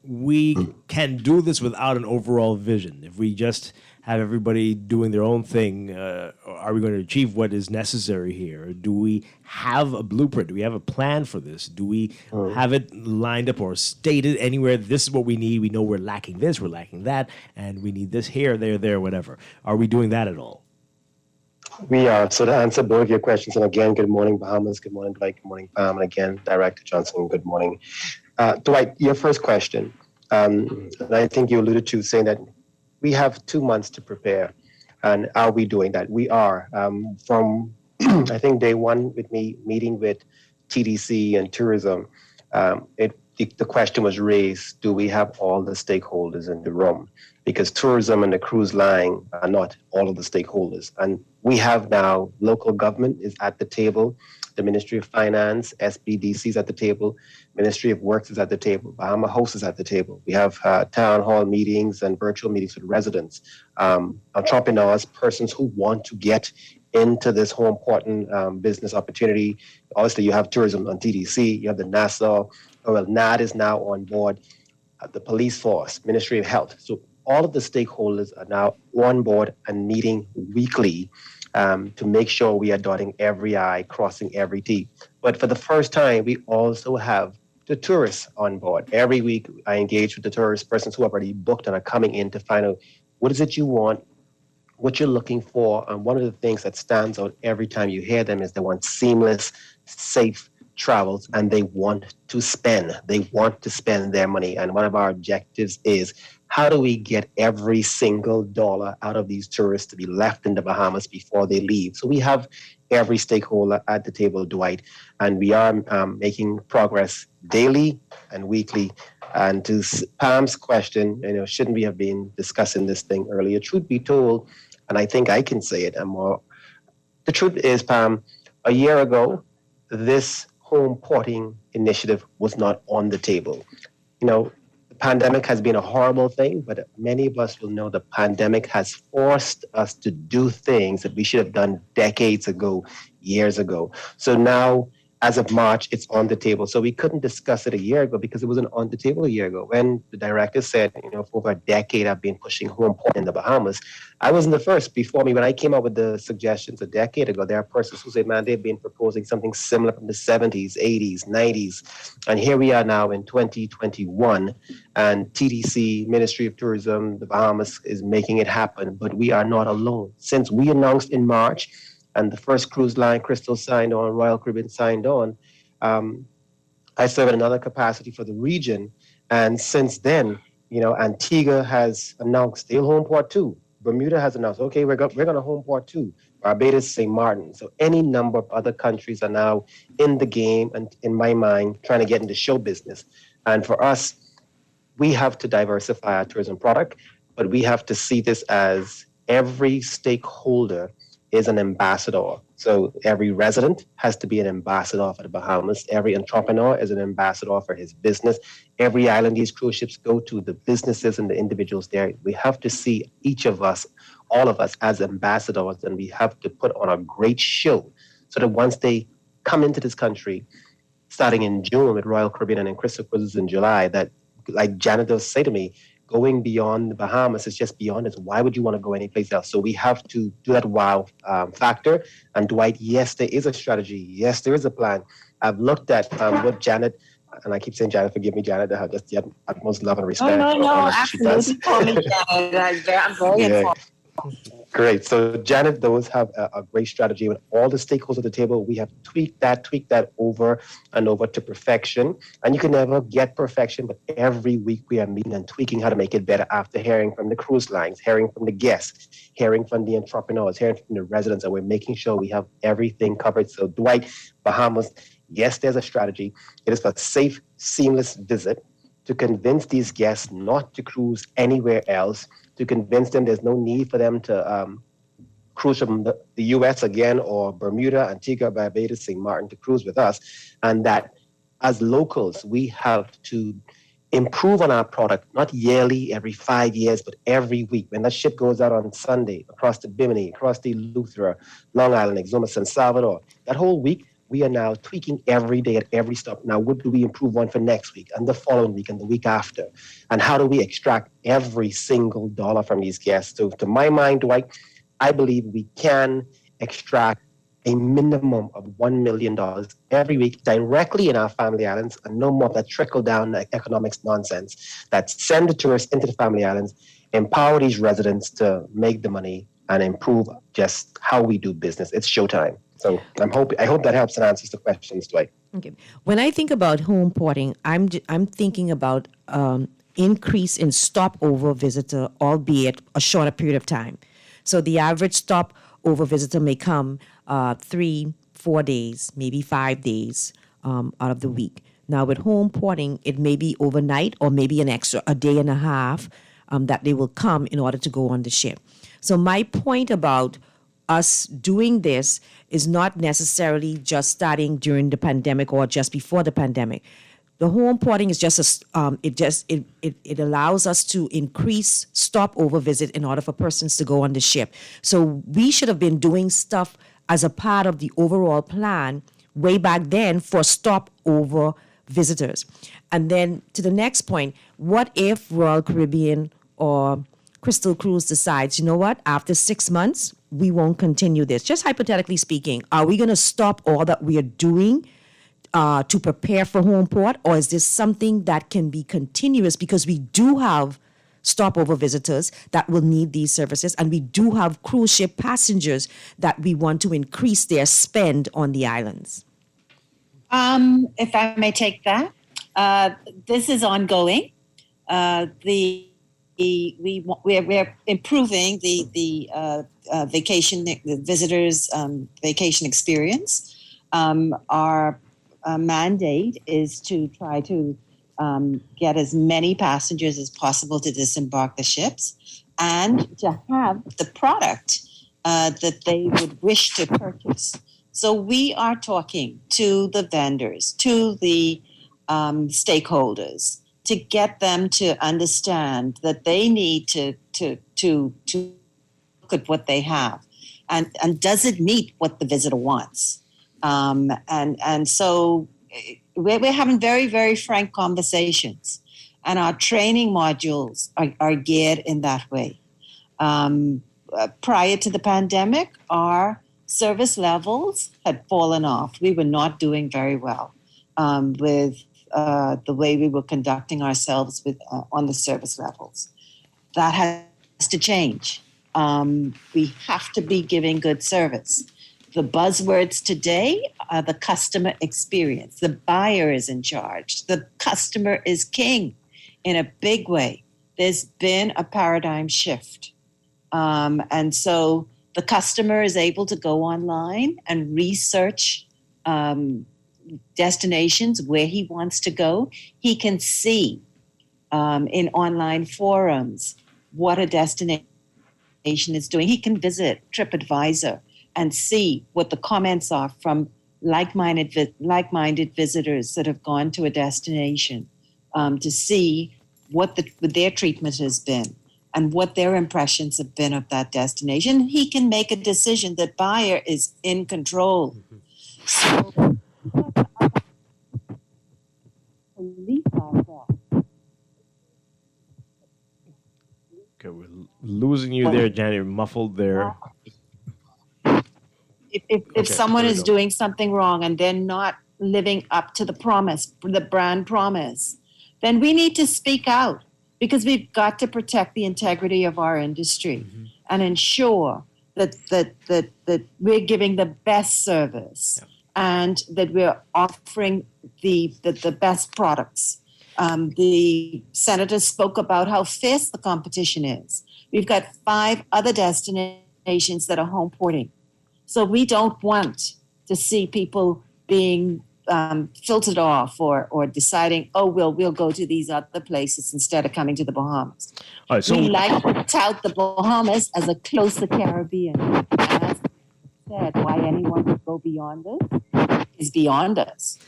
we can do this without an overall vision. If we just have everybody doing their own thing, are we going to achieve what is necessary here? Do we have a blueprint? Do we have a plan for this? Do we have it lined up or stated anywhere? This is what we need. We know we're lacking this, we're lacking that, and we need this here, there, whatever. Are we doing that at all? We are. So to answer both of your questions, and again, good morning, Bahamas. Good morning, Dwight. Good morning, Pam. And again, Director Johnson, good morning. Dwight, your first question, and I think you alluded to saying that we have 2 months to prepare. And are we doing that? We are. From, I think, day one with me meeting with TDC and tourism, the question was raised, do we have all the stakeholders in the room? Because tourism and the cruise line are not all of the stakeholders. And we have now local government is at the table, the Ministry of Finance, SBDC is at the table, Ministry of Works is at the table, Bahama House is at the table. We have town hall meetings and virtual meetings with residents, entrepreneurs, persons who want to get into this whole important business opportunity. Obviously, you have tourism on TDC, you have the Nassau, NAD is now on board, the police force, Ministry of Health. So all of the stakeholders are now on board and meeting weekly to make sure we are dotting every I, crossing every T. But for the first time, we also have the tourists on board. Every week, I engage with the tourist persons who have already booked and are coming in to find out what is it you want, what you're looking for. And one of the things that stands out every time you hear them is they want seamless, safe travels, and they want to spend. They want to spend their money. And one of our objectives is, how do we get every single dollar out of these tourists to be left in the Bahamas before they leave? So we have every stakeholder at the table, Dwight, and we are making progress daily and weekly. And to Pam's question, shouldn't we have been discussing this thing earlier? Truth be told, and I think I can say it, the truth is, Pam, a year ago, this home porting initiative was not on the table. The pandemic has been a horrible thing, but many of us will know the pandemic has forced us to do things that we should have done decades ago, years ago. So now, as of March, it's on the table. So we couldn't discuss it a year ago because it wasn't on the table a year ago. When the director said, for over a decade, I've been pushing home port in the Bahamas, I wasn't the first. Before me, when I came up with the suggestions a decade ago, there are persons who say, man, they've been proposing something similar from the 70s, 80s, 90s. And here we are now in 2021, and TDC, Ministry of Tourism, the Bahamas is making it happen, but we are not alone. Since we announced in March, and the first cruise line, Crystal, signed on, Royal Caribbean signed on, I serve in another capacity for the region. And since then, Antigua has announced they'll home port too. Bermuda has announced, okay, we're going to home port too. Barbados, St. Martin. So any number of other countries are now in the game and, in my mind, trying to get into show business. And for us, we have to diversify our tourism product, but we have to see this as every stakeholder is an ambassador. So every resident has to be an ambassador for the Bahamas. Every entrepreneur is an ambassador for his business. Every island these cruise ships go to, the businesses and the individuals there, we have to see each of us, all of us, as ambassadors, and we have to put on a great show so that once they come into this country, starting in June with Royal Caribbean and in Crystal Cruises in July, that, like Janet does say to me, going beyond the Bahamas is just beyond it. Why would you want to go anyplace else? So we have to do that wow factor. And Dwight, yes, there is a strategy. Yes, there is a plan. I've looked at what Janet, and I keep saying Janet, forgive me, Janet, I have just the utmost love and respect. No, absolutely. Call me Janet. I'm very informed. Great. So Janet, those have a great strategy with all the stakeholders at the table. We have tweaked that over and over to perfection. And you can never get perfection, but every week we are meeting and tweaking how to make it better after hearing from the cruise lines, hearing from the guests, hearing from the entrepreneurs, hearing from the residents, and we're making sure we have everything covered. So Dwight, Bahamas, yes, there's a strategy. It is a safe, seamless visit to convince these guests not to cruise anywhere else, to convince them there's no need for them to cruise from the U.S. again, or Bermuda, Antigua, Barbados, St. Martin to cruise with us. And that as locals, we have to improve on our product, not yearly, every 5 years, but every week. When that ship goes out on Sunday across the Bimini, across the Eleuthera, Long Island, Exuma, San Salvador, that whole week, we are now tweaking every day at every stop. Now, what do we improve on for next week and the following week and the week after? And how do we extract every single dollar from these guests? So to my mind, Dwight, I believe we can extract a minimum of $1 million every week directly in our family islands, and no more of that trickle down economics nonsense that send the tourists into the family islands, empower these residents to make the money and improve just how we do business. It's showtime. So I hope that helps and answers the questions, Dwight. Okay. When I think about home porting, I'm thinking about increase in stopover visitor, albeit a shorter period of time. So the average stopover visitor may come 3-4 days, maybe 5 days out of the week. Now with home porting, it may be overnight or maybe a day and a half that they will come in order to go on the ship. So my point about us doing this is not necessarily just starting during the pandemic or just before the pandemic. The home porting is just it allows us to increase stopover visit in order for persons to go on the ship. So we should have been doing stuff as a part of the overall plan way back then for stopover visitors. And then to the next point, what if Royal Caribbean or Crystal Cruise decides, you know what, after 6 months, we won't continue this? Just hypothetically speaking, are we going to stop all that we are doing to prepare for home port, or is this something that can be continuous because we do have stopover visitors that will need these services, and we do have cruise ship passengers that we want to increase their spend on the islands? If I may take that, this is ongoing. We're improving the vacation, the visitors' vacation experience. Our mandate is to try to get as many passengers as possible to disembark the ships and to have the product that they would wish to purchase. So we are talking to the vendors, to the stakeholders, to get them to understand that they need to look at what they have, and does it meet what the visitor wants? And so we're having very, very frank conversations, and our training modules are geared in that way. Prior to the pandemic, our service levels had fallen off. We were not doing very well with the way we were conducting ourselves with on the service levels. That has to change. We have to be giving good service. The buzzwords today are the customer experience. The buyer is in charge. The customer is king in a big way. There's been a paradigm shift. And so the customer is able to go online and research destinations where he wants to go. He can see in online forums what a destination is doing. He can visit TripAdvisor and see what the comments are from like-minded visitors that have gone to a destination to see what their treatment has been and what their impressions have been of that destination. He can make a decision. The buyer is in control. So, Okay, we're losing you there, Janet. You're muffled there. If someone is doing something wrong and they're not living up to the promise, the brand promise, then we need to speak out, because we've got to protect the integrity of our industry and ensure that we're giving the best service and that we're offering the best products. The senator spoke about how fierce the competition is. We've got 5 other destinations that are home porting. So we don't want to see people being filtered off or deciding, oh, we'll go to these other places instead of coming to the Bahamas. All right, so we like to tout the Bahamas as a closer Caribbean. And as I said, why anyone would go beyond this is beyond us.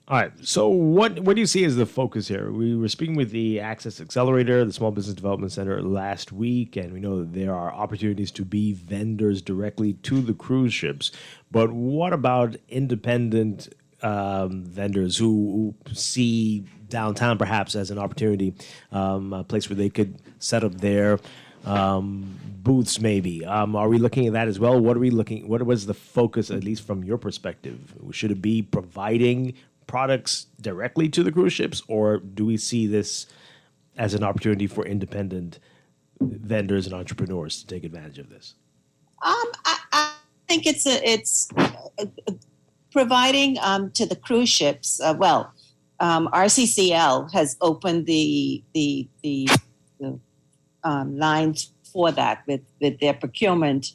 All right. So what do you see as the focus here? We were speaking with the Access Accelerator, the Small Business Development Center last week, and we know that there are opportunities to be vendors directly to the cruise ships. But what about independent vendors who see downtown perhaps as an opportunity, a place where they could set up their booths maybe? Are we looking at that as well? What was the focus, at least from your perspective? Should it be providing products directly to the cruise ships, or do we see this as an opportunity for independent vendors and entrepreneurs to take advantage of this? I think it's providing to the cruise ships. RCCL has opened the lines for that with their procurement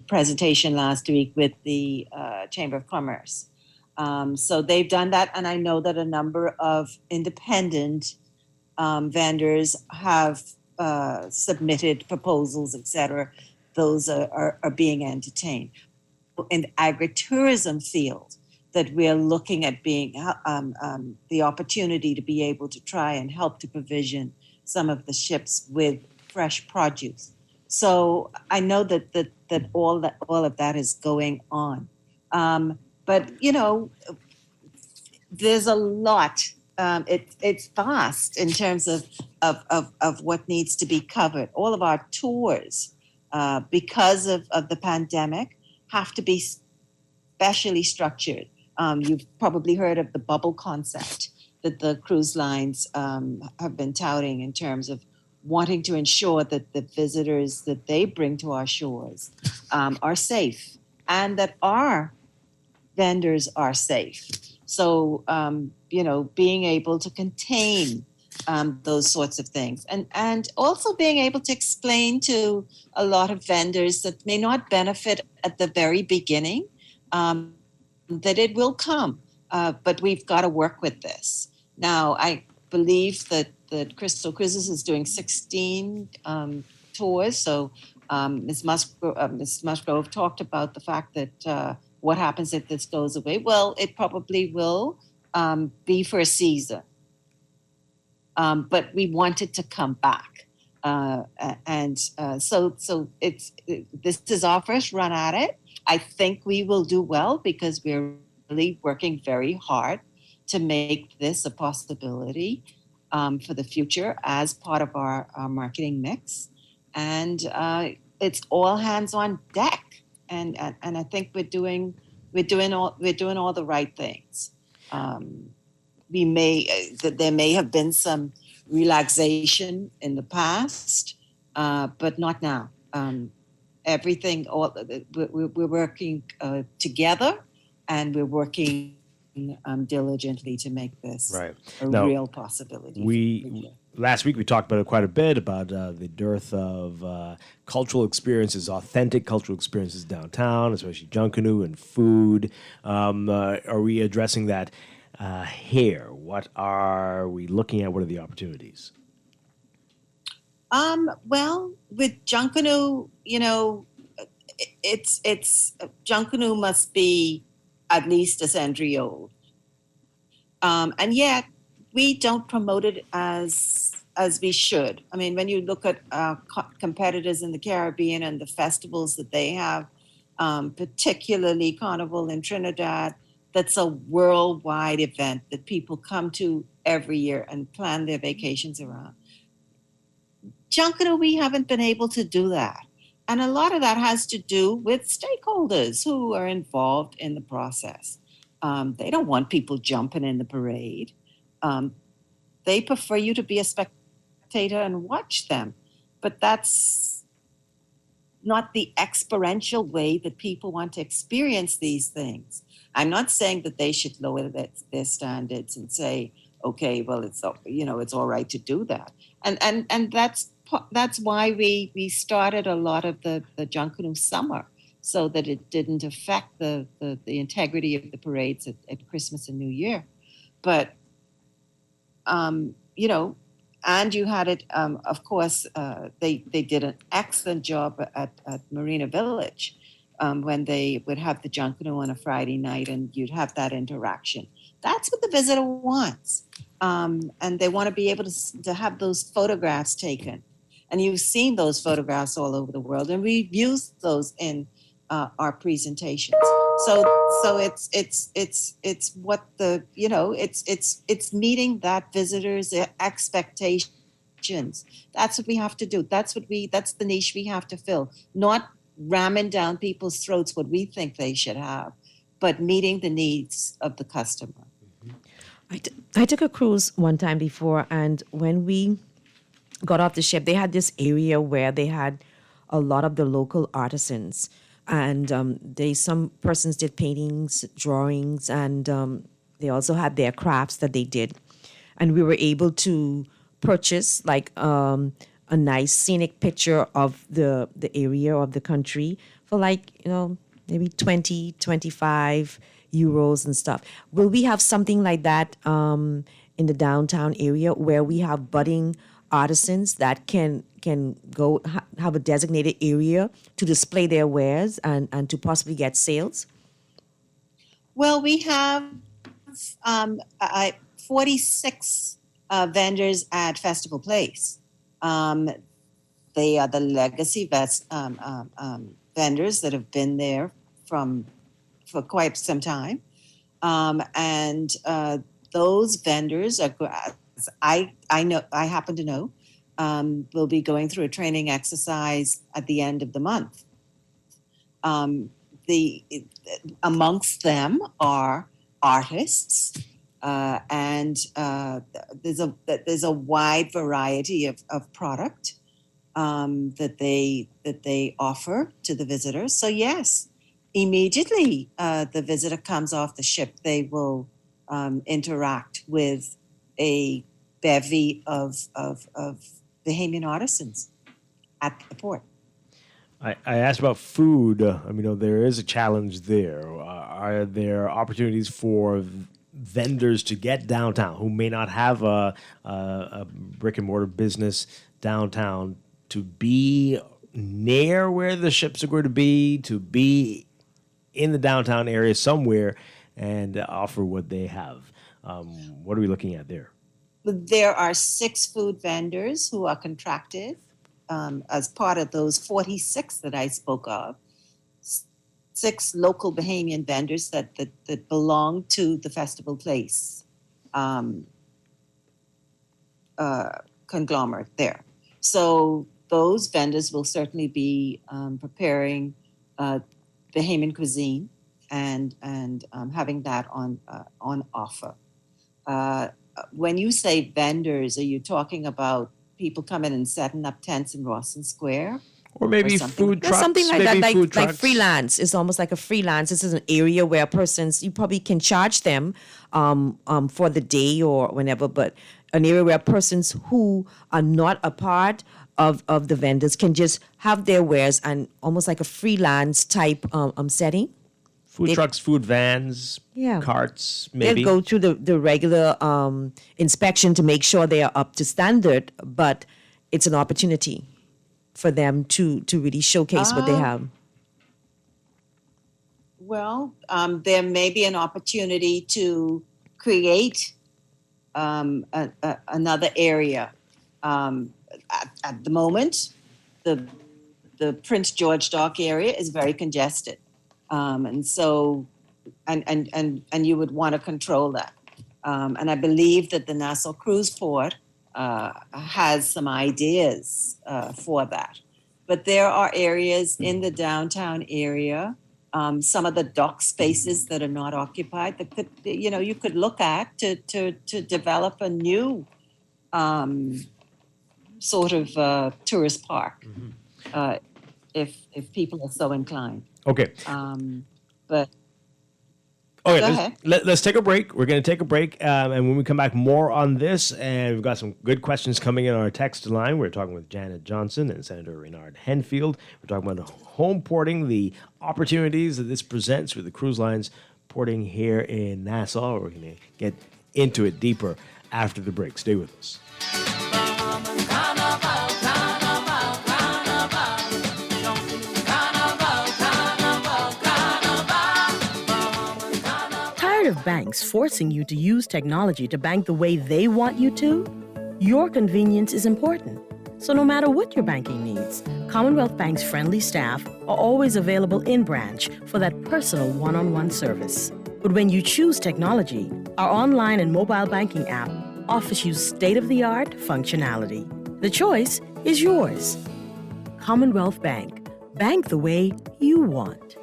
presentation last week with the Chamber of Commerce. So they've done that, and I know that a number of independent vendors have submitted proposals, et cetera. Those are being entertained. In the agritourism field, that we're looking at being the opportunity to be able to try and help to provision some of the ships with fresh produce. So I know that all of that is going on. But, there's a lot. It's vast in terms of what needs to be covered. All of our tours, because of the pandemic, have to be specially structured. You've probably heard of the bubble concept that the cruise lines have been touting in terms of wanting to ensure that the visitors that they bring to our shores are safe and that our vendors are safe. So, being able to contain those sorts of things and also being able to explain to a lot of vendors that may not benefit at the very beginning that it will come, but we've got to work with this. Now, I believe that Crystal Cruises is doing 16 tours. So Ms. Musgrove talked about the fact that what happens if this goes away? Well, it probably will be for a season. But we want it to come back. So this is our first run at it. I think we will do well because we're really working very hard to make this a possibility for the future as part of our marketing mix. And it's all hands on deck. And I think we're doing all the right things. There may have been some relaxation in the past, but not now. We're working together, and we're working diligently to make this real possibility. Last week we talked about it quite a bit about the dearth of cultural experiences, authentic cultural experiences downtown, especially Junkanoo and food. Are we addressing that here? What are we looking at? What are the opportunities? Well, with Junkanoo, it's Junkanoo must be at least a century old, and yet we don't promote it as we should. I mean, when you look at competitors in the Caribbean and the festivals that they have, particularly Carnival in Trinidad, that's a worldwide event that people come to every year and plan their vacations around. Junkanoo, we haven't been able to do that. And a lot of that has to do with stakeholders who are involved in the process. They don't want people jumping in the parade. They prefer you to be a spectator and watch them. But that's not the experiential way that people want to experience these things. I'm not saying that they should lower their standards and say, okay, well, it's all right to do that. And that's why we started a lot of the Junkanoo summer, so that it didn't affect the integrity of the parades at Christmas and New Year. But and you had it, of course, they did an excellent job at Marina Village when they would have the Junkanoo on a Friday night, and you'd have that interaction. That's what the visitor wants. And they want to be able to have those photographs taken. And you've seen those photographs all over the world, and we've used those in our presentations. So it's what the, it's meeting that visitor's expectations. That's what we have to do. That's the niche we have to fill. Not ramming down people's throats what we think they should have, but meeting the needs of the customer. I took a cruise one time before, and when we got off the ship, they had this area where they had a lot of the local artisans, and some persons did paintings, drawings, and they also had their crafts that they did, and we were able to purchase like a nice scenic picture of the area of the country for maybe 20, 25 euros and stuff. Will we have something like that in the downtown area where we have budding artisans that can go have a designated area to display their wares and to possibly get sales? Well, we have 46 vendors at Festival Place. They are the legacy vendors that have been there for quite some time. And those vendors are, I happen to know, will be going through a training exercise at the end of the month. Amongst them are artists, and there's a wide variety of product that they offer to the visitors. So yes, immediately the visitor comes off the ship, they will interact with a bevy of Bahamian artisans at the port. I asked about food. There is a challenge there. Are there opportunities for vendors to get downtown who may not have a brick and mortar business downtown to be near where the ships are going to be in the downtown area somewhere and offer what they have? What are we looking at there? There are 6 food vendors who are contracted as part of those 46 that I spoke of. 6 local Bahamian vendors that belong to the Festival Place conglomerate there. So those vendors will certainly be preparing Bahamian cuisine and having that on offer. When you say vendors, are you talking about people coming and setting up tents in Rawson Square? Or maybe food trucks? Something like that, like trucks. freelance. It's almost like a freelance. This is an area where persons, you probably can charge them for the day or whenever, but an area where persons who are not a part of the vendors can just have their wares and almost like a freelance type setting. Food trucks, food vans, carts, maybe. They'll go through the regular inspection to make sure they are up to standard, but it's an opportunity for them to really showcase what they have. Well, there may be an opportunity to create another area. At the moment, the Prince George Dock area is very congested. And so, and you would want to control that. And I believe that the Nassau Cruise Port has some ideas for that. But there are areas in the downtown area, some of the dock spaces that are not occupied that could, you could look at to develop a new sort of tourist park, if people are so inclined. Okay. But okay, let's take a break. We're going to take a break, and when we come back, more on this. And we've got some good questions coming in on our text line. We're talking with Janet Johnson and Senator Reynard Henfield. We're talking about home porting, the opportunities that this presents with the cruise lines porting here in Nassau. We're going to get into it deeper after the break. Stay with us. of banks forcing you to use technology to bank the way they want you to? Your convenience is important. So no matter what your banking needs, Commonwealth Bank's friendly staff are always available in branch for that personal one-on-one service. But when you choose technology, our online and mobile banking app offers you state-of-the-art functionality. The choice is yours. Commonwealth Bank. Bank the way you want.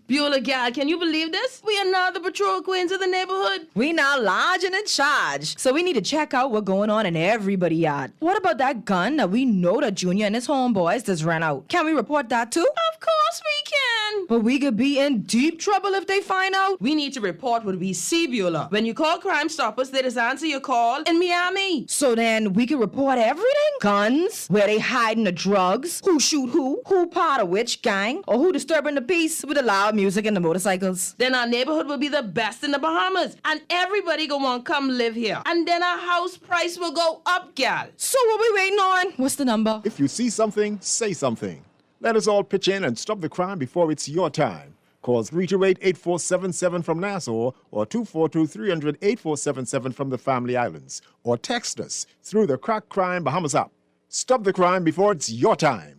Beulah gal, can you believe this? We are now the patrol queens of the neighborhood. We now large and in charge. So we need to check out what's going on in everybody's yard. What about that gun that we know that Junior and his homeboys just ran out? Can we report that too? Of course we can. But we could be in deep trouble if they find out. We need to report what we see, Beulah. When you call Crime Stoppers, they just answer your call in Miami. So then we can report everything? Guns? Where they hiding the drugs? Who shoot who part of which gang? Or who disturbing the peace with the loud music and the motorcycles? Then our neighborhood will be the best in the Bahamas. And everybody gonna want to come live here. And then our house price will go up, gal. So what we waiting on? What's the number? If you see something, say something. Let us all pitch in and stop the crime before it's your time. Call 328-8477 from Nassau or 242-300-8477 from the Family Islands. Or text us through the Crack Crime Bahamas app. Stop the crime before it's your time.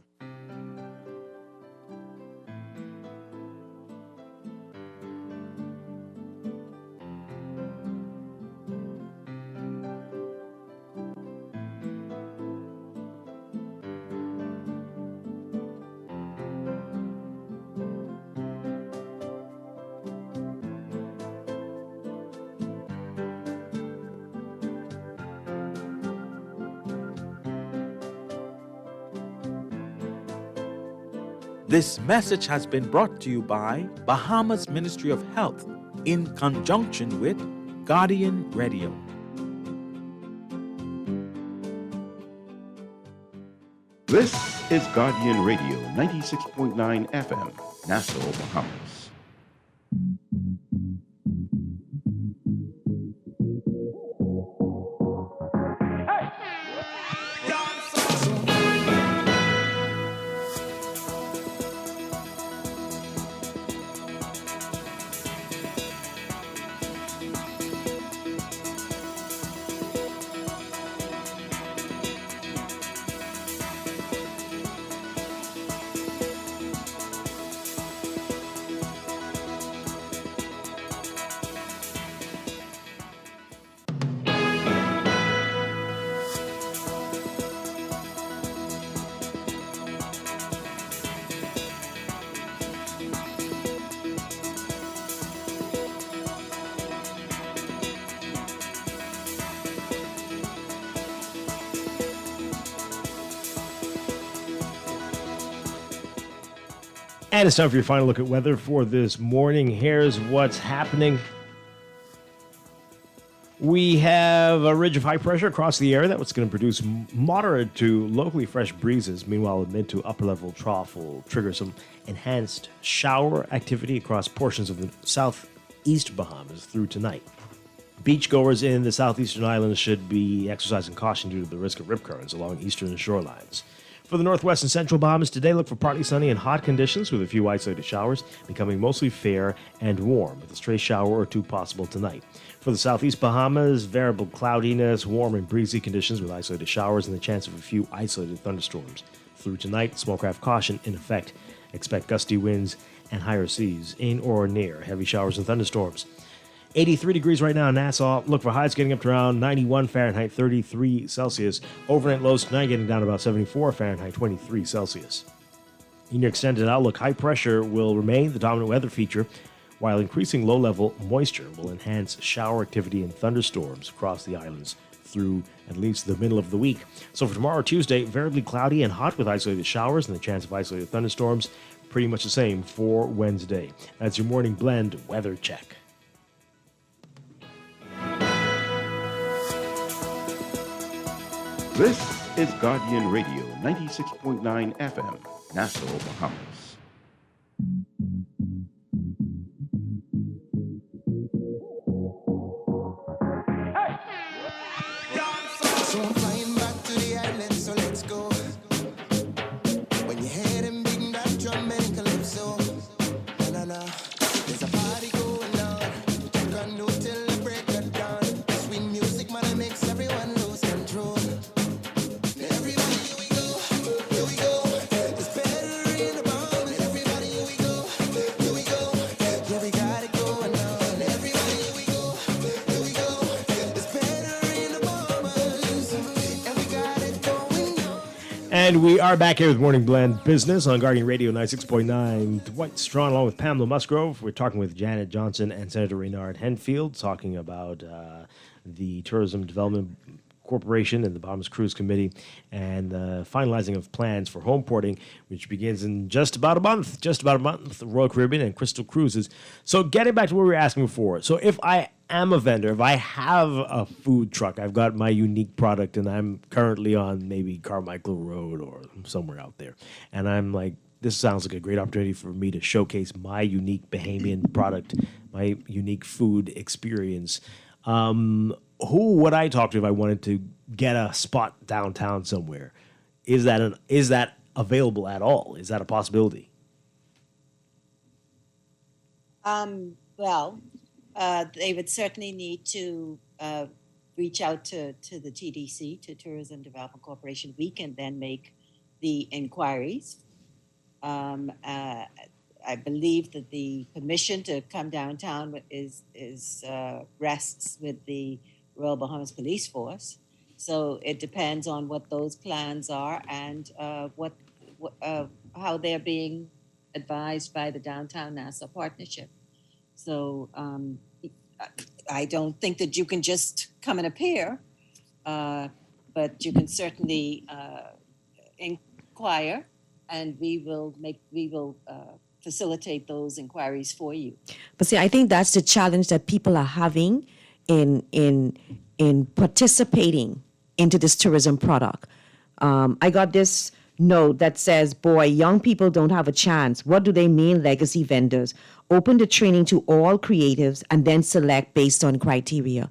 This message has been brought to you by Bahamas Ministry of Health in conjunction with Guardian Radio. This is Guardian Radio 96.9 FM, Nassau, Bahamas. And it's time for your final look at weather for this morning. Here's what's happening. We have a ridge of high pressure across the area that's going to produce moderate to locally fresh breezes. Meanwhile, a mid to upper level trough will trigger some enhanced shower activity across portions of the southeast Bahamas through tonight. Beachgoers in the southeastern islands should be exercising caution due to the risk of rip currents along eastern shorelines. For the northwest and central Bahamas, today look for partly sunny and hot conditions with a few isolated showers, becoming mostly fair and warm, with a stray shower or two possible tonight. For the southeast Bahamas, variable cloudiness, warm and breezy conditions with isolated showers and the chance of a few isolated thunderstorms. Through tonight, smallcraft caution in effect. Expect gusty winds and higher seas in or near heavy showers and thunderstorms. 83 degrees right now in Nassau. Look for highs getting up to around 91 Fahrenheit, 33 Celsius. Overnight lows tonight getting down to about 74 Fahrenheit, 23 Celsius. In your extended outlook, high pressure will remain the dominant weather feature, while increasing low-level moisture will enhance shower activity and thunderstorms across the islands through at least the middle of the week. So for tomorrow, Tuesday, variably cloudy and hot with isolated showers and the chance of isolated thunderstorms. Pretty much the same for Wednesday. That's your morning blend weather check. This is Guardian Radio 96.9 FM, Nassau, Bahamas. So I'm flying back to the island, so let's go. When you're heading big, that drum and calypso. Na na na, there's a party going on. And we are back here with Morning Blend Business on Guardian Radio 96.9. Dwight Strachan along with Pamela Musgrove. We're talking with Janet Johnson and Senator Reynard Henfield, talking about the Tourism Development Corporation and the Bahamas Cruise Committee and the finalizing of plans for home porting, which begins in just about a month, the Royal Caribbean and Crystal Cruises. So getting back to what we were asking before. So if I am a vendor, if I have a food truck, I've got my unique product and I'm currently on maybe Carmichael Road or somewhere out there, and I'm like, this sounds like a great opportunity for me to showcase my unique Bahamian product, my unique food experience. Who would I talk to if I wanted to get a spot downtown somewhere? Is that available at all? Is that a possibility? Well, they would certainly need to reach out to the TDC, to Tourism Development Corporation. We can then make the inquiries. I believe that the permission to come downtown rests with the Royal Bahamas Police Force. So it depends on what those plans are and how they're being advised by the Downtown Nassau Partnership. So I don't think that you can just come and appear, but you can certainly inquire, and we will facilitate those inquiries for you. But see, I think that's the challenge that people are having in participating into this tourism product. I got this note that says, boy, young people don't have a chance. What do they mean, legacy vendors? Open the training to all creatives and then select based on criteria.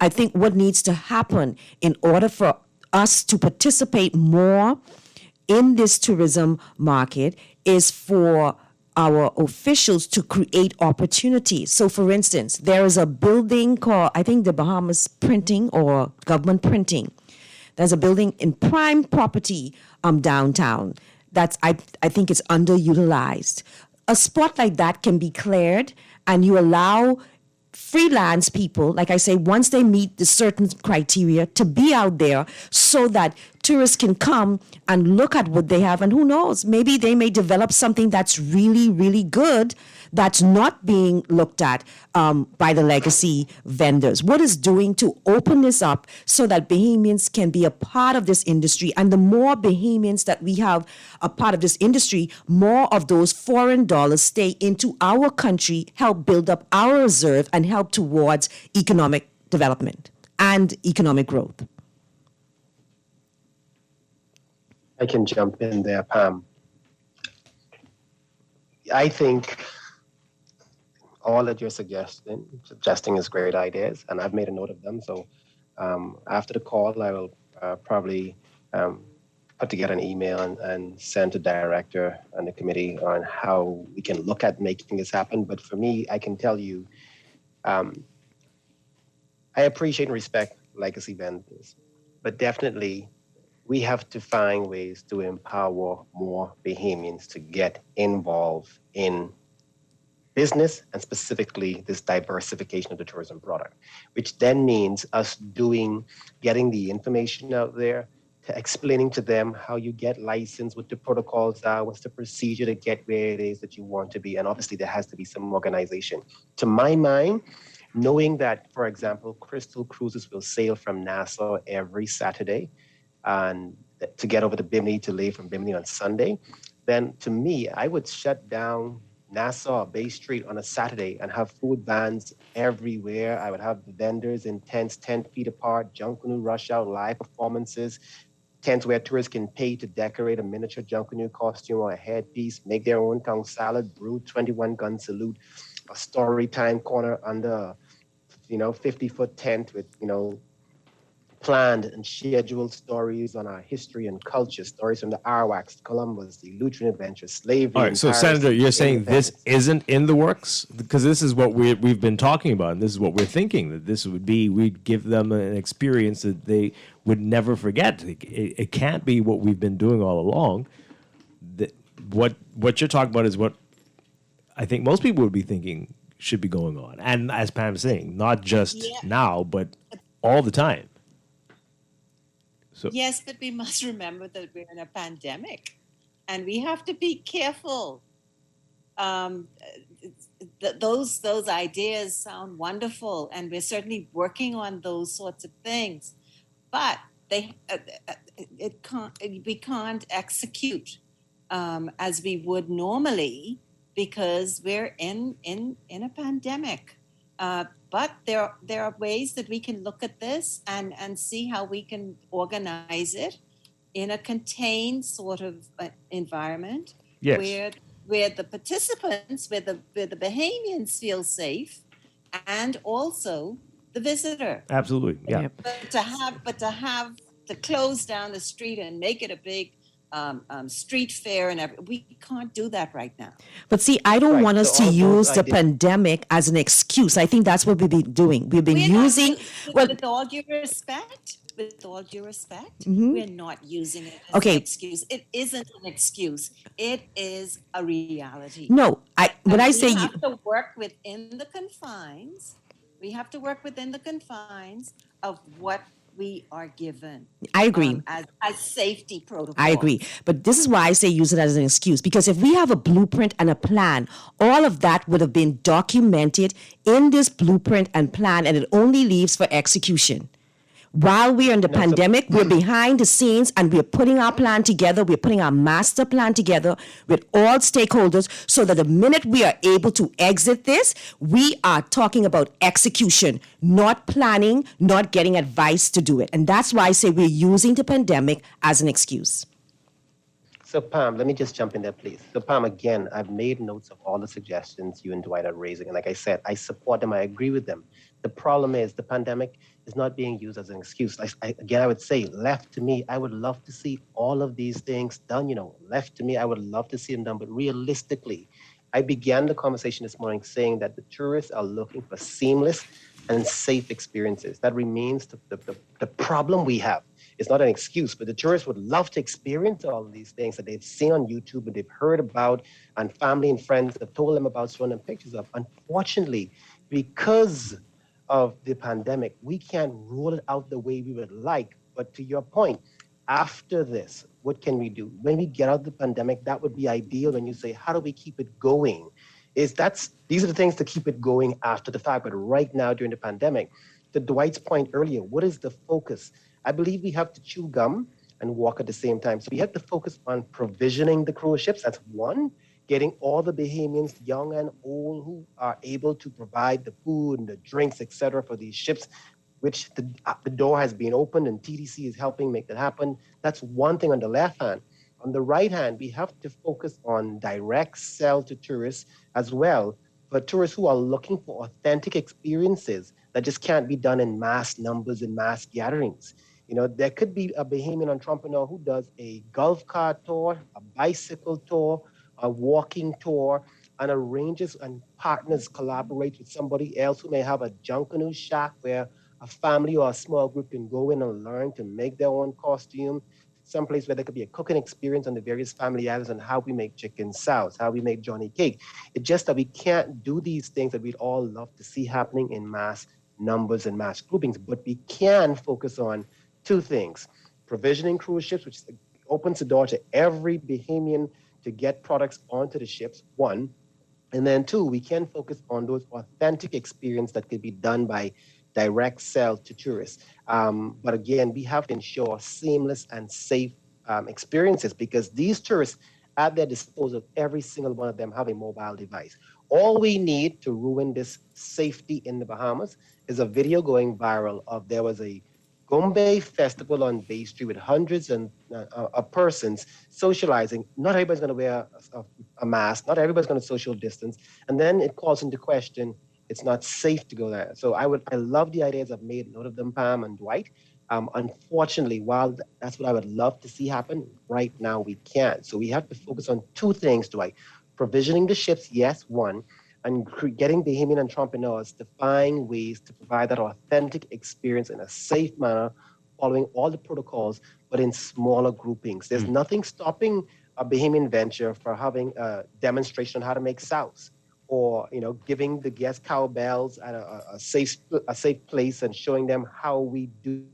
I think what needs to happen in order for us to participate more in this tourism market is for our officials to create opportunities. So for instance, there is a building called, I think, the Bahamas Printing or Government Printing. There's a building in prime property downtown that's, I think it's underutilized. A spot like that can be cleared and you allow freelance people, like I say, once they meet the certain criteria, to be out there so that tourists can come and look at what they have. And who knows, maybe they may develop something that's really, really good that's not being looked at by the legacy vendors. What is doing to open this up so that Bahamians can be a part of this industry? And the more Bahamians that we have a part of this industry, more of those foreign dollars stay into our country, help build up our reserve, and help towards economic development and economic growth. I can jump in there, Pam. I think all that you're suggesting is great ideas, and I've made a note of them. So after the call, I will probably put together an email and send to director and the committee on how we can look at making this happen. But for me, I can tell you, I appreciate and respect legacy vendors, but definitely we have to find ways to empower more Bahamians to get involved in business and specifically this diversification of the tourism product, which then means us getting the information out there, to explaining to them how you get licensed, what the protocols are, what's the procedure to get where it is that you want to be. And obviously there has to be some organization. To my mind, knowing that, for example, Crystal Cruises will sail from Nassau every Saturday, and to get over to Bimini, to leave from Bimini on Sunday, then to me, I would shut down Nassau Bay Street on a Saturday and have food vans everywhere. I would have the vendors in tents 10 feet apart, Junkanoo rush out, live performances, tents where tourists can pay to decorate a miniature Junkanoo costume or a headpiece, make their own tongue salad, brew 21 gun salute, a story time corner under, 50-foot tent with, planned and scheduled stories on our history and culture, stories from the Arawaks, Columbus, the Lutheran adventure, slavery. All right, so Senator, you're saying this isn't in the works? Because this is what we've been talking about, and this is what we're thinking, that this would be, we'd give them an experience that they would never forget. It can't be what we've been doing all along. What you're talking about is what I think most people would be thinking should be going on. And as Pam's saying, not just now, but all the time. Yes, but we must remember that we're in a pandemic, and we have to be careful. Um, those ideas sound wonderful, and we're certainly working on those sorts of things. But they, it can't. We can't execute as we would normally because we're in a pandemic. But there are ways that we can look at this and see how we can organize it in a contained sort of environment Yes. where the participants, where the Bahamians feel safe, and also the visitor. Absolutely. Yeah. But to have to close down the street and make it a big street fair and we can't do that right now. But see, I don't Right, want us so to all those use the ideas- pandemic as an excuse. I think that's what we've been doing. We've been using. With all due respect, we're not using it as Okay. an excuse. It isn't an excuse. It is a reality. No, when I say we you, have to work within the confines. We have to work within the confines of what we are given. I agree. As safety protocols. I agree. But this is why I say use it as an excuse. Because if we have a blueprint and a plan, all of that would have been documented in this blueprint and plan, and it only leaves for execution. While we're in the pandemic, we're behind the scenes and we're putting our plan together. We're putting our master plan together with all stakeholders so that the minute we are able to exit this, we are talking about execution, not planning, not getting advice to do it. And that's why I say we're using the pandemic as an excuse. So Pam, let me just jump in there, please. So Pam, again, I've made notes of all the suggestions you and Dwight are raising. And like I said, I support them. I agree with them. The problem is the pandemic is not being used as an excuse. I would say, left to me, I would love to see all of these things done. Left to me, I would love to see them done. But realistically, I began the conversation this morning saying that the tourists are looking for seamless and safe experiences. That remains the problem we have. It's not an excuse, but the tourists would love to experience all of these things that they've seen on YouTube and they've heard about, and family and friends have told them about, showing them pictures of. Unfortunately, because of the pandemic, we can't roll it out the way we would like. But to your point, after this, what can we do? When we get out of the pandemic, that would be ideal. When you say, how do we keep it going? These are the things to keep it going after the fact. But right now, during the pandemic, to Dwight's point earlier, what is the focus? I believe we have to chew gum and walk at the same time. So we have to focus on provisioning the cruise ships. That's one. Getting all the Bahamians, young and old, who are able to provide the food and the drinks, etc., for these ships, which the door has been opened and TDC is helping make that happen. That's one thing on the left hand. On the right hand, we have to focus on direct sell to tourists as well, for tourists who are looking for authentic experiences that just can't be done in mass numbers and mass gatherings. There could be a Bahamian entrepreneur who does a golf cart tour, a bicycle tour, a walking tour, and arranges and partners collaborate with somebody else who may have a Junkanoo shack where a family or a small group can go in and learn to make their own costume. Someplace where there could be a cooking experience on the various family islands and how we make chicken sauce, how we make Johnny cake. It's just that we can't do these things that we'd all love to see happening in mass numbers and mass groupings, but we can focus on two things: provisioning cruise ships, which opens the door to every Bahamian to get products onto the ships, one. And then two, we can focus on those authentic experiences that could be done by direct sell to tourists. But again, we have to ensure seamless and safe experiences, because these tourists, at their disposal, every single one of them have a mobile device. All we need to ruin this safety in the Bahamas is a video going viral of there was a Gombe festival on Bay Street with hundreds of persons socializing. Not everybody's going to wear a mask. Not everybody's going to social distance. And then it calls into question, it's not safe to go there. So I love the ideas. I've made note of them, Pam and Dwight. Unfortunately, while that's what I would love to see happen, right now we can't. So we have to focus on two things, Dwight. Provisioning the ships, yes, one. And getting Bahamian entrepreneurs to find ways to provide that authentic experience in a safe manner, following all the protocols, but in smaller groupings. There's nothing stopping a Bahamian venture for having a demonstration on how to make sauce, or giving the guests cowbells at a safe place and showing them how we do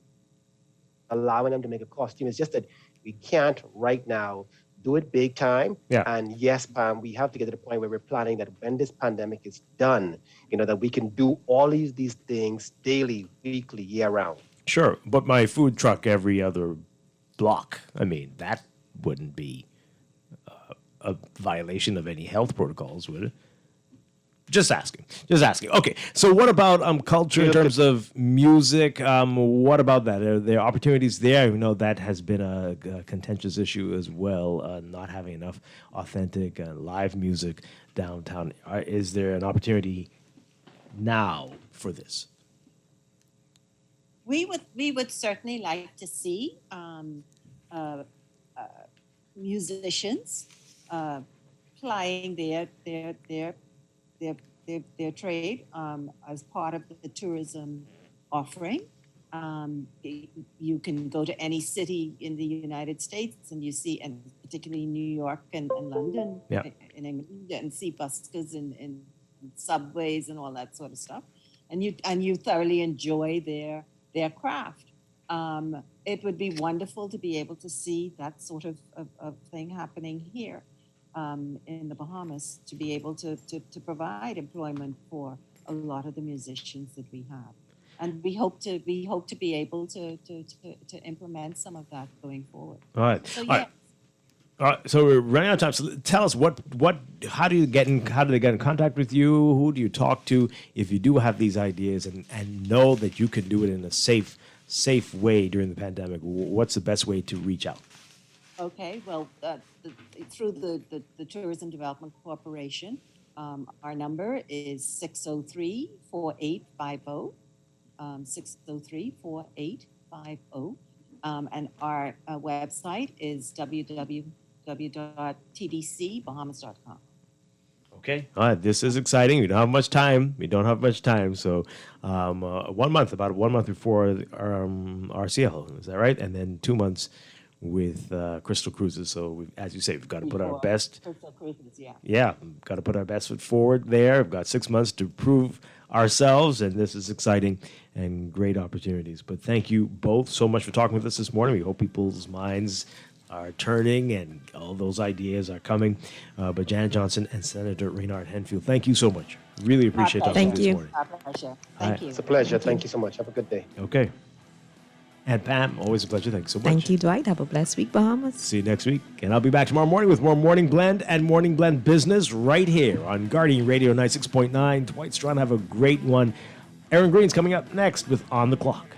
allowing them to make a costume. It's just that we can't right now do it big time. Yeah. And yes, Pam, we have to get to the point where we're planning that when this pandemic is done, that we can do all these things daily, weekly, year round. Sure, but my food truck every other block, I mean, that wouldn't be a violation of any health protocols, would it? Just asking. Okay, so what about culture in terms of music? What about that? Are there opportunities there? That has been a contentious issue as well, not having enough authentic live music downtown. Is there an opportunity now for this? We would certainly like to see musicians plying their trade as part of the tourism offering. You can go to any city in the United States and you see, and particularly New York and London, Yeah. in England, and see buskers in subways and all that sort of stuff, and you thoroughly enjoy their craft. It would be wonderful to be able to see that sort of thing happening here. In the Bahamas, to be able to provide employment for a lot of the musicians that we have, and we hope to be able to implement some of that going forward. All right. So, All right. So we're running out of time. So tell us how do they get in contact with you? Who do you talk to if you do have these ideas and know that you can do it in a safe way during the pandemic? What's the best way to reach out? Okay, well, through the Tourism Development Corporation, our number is 603-4850, 603-4850, and our website is www.tdcbahamas.com. Okay. All right. This is exciting. We don't have much time. So about 1 month before our RCL. Is that right? And then 2 months with Crystal Cruises. So, as you say, we've got to put our best. Crystal Cruises, yeah. Yeah, we've got to put our best foot forward there. We've got 6 months to prove ourselves, and this is exciting and great opportunities. But thank you both so much for talking with us this morning. We hope people's minds are turning and all those ideas are coming. But Janet Johnson and Senator Raynard Henfield, thank you so much. Really appreciate talking to you this morning. Our pleasure. Thank you. It's a pleasure. Thank you so much. Have a good day. Okay. And Pam, always a pleasure. Thanks so much. Thank you, Dwight. Have a blessed week, Bahamas. See you next week. And I'll be back tomorrow morning with more Morning Blend and Morning Blend Business right here on Guardian Radio 96.9. Dwight Strachan, have a great one. Aaron Green's coming up next with On the Clock.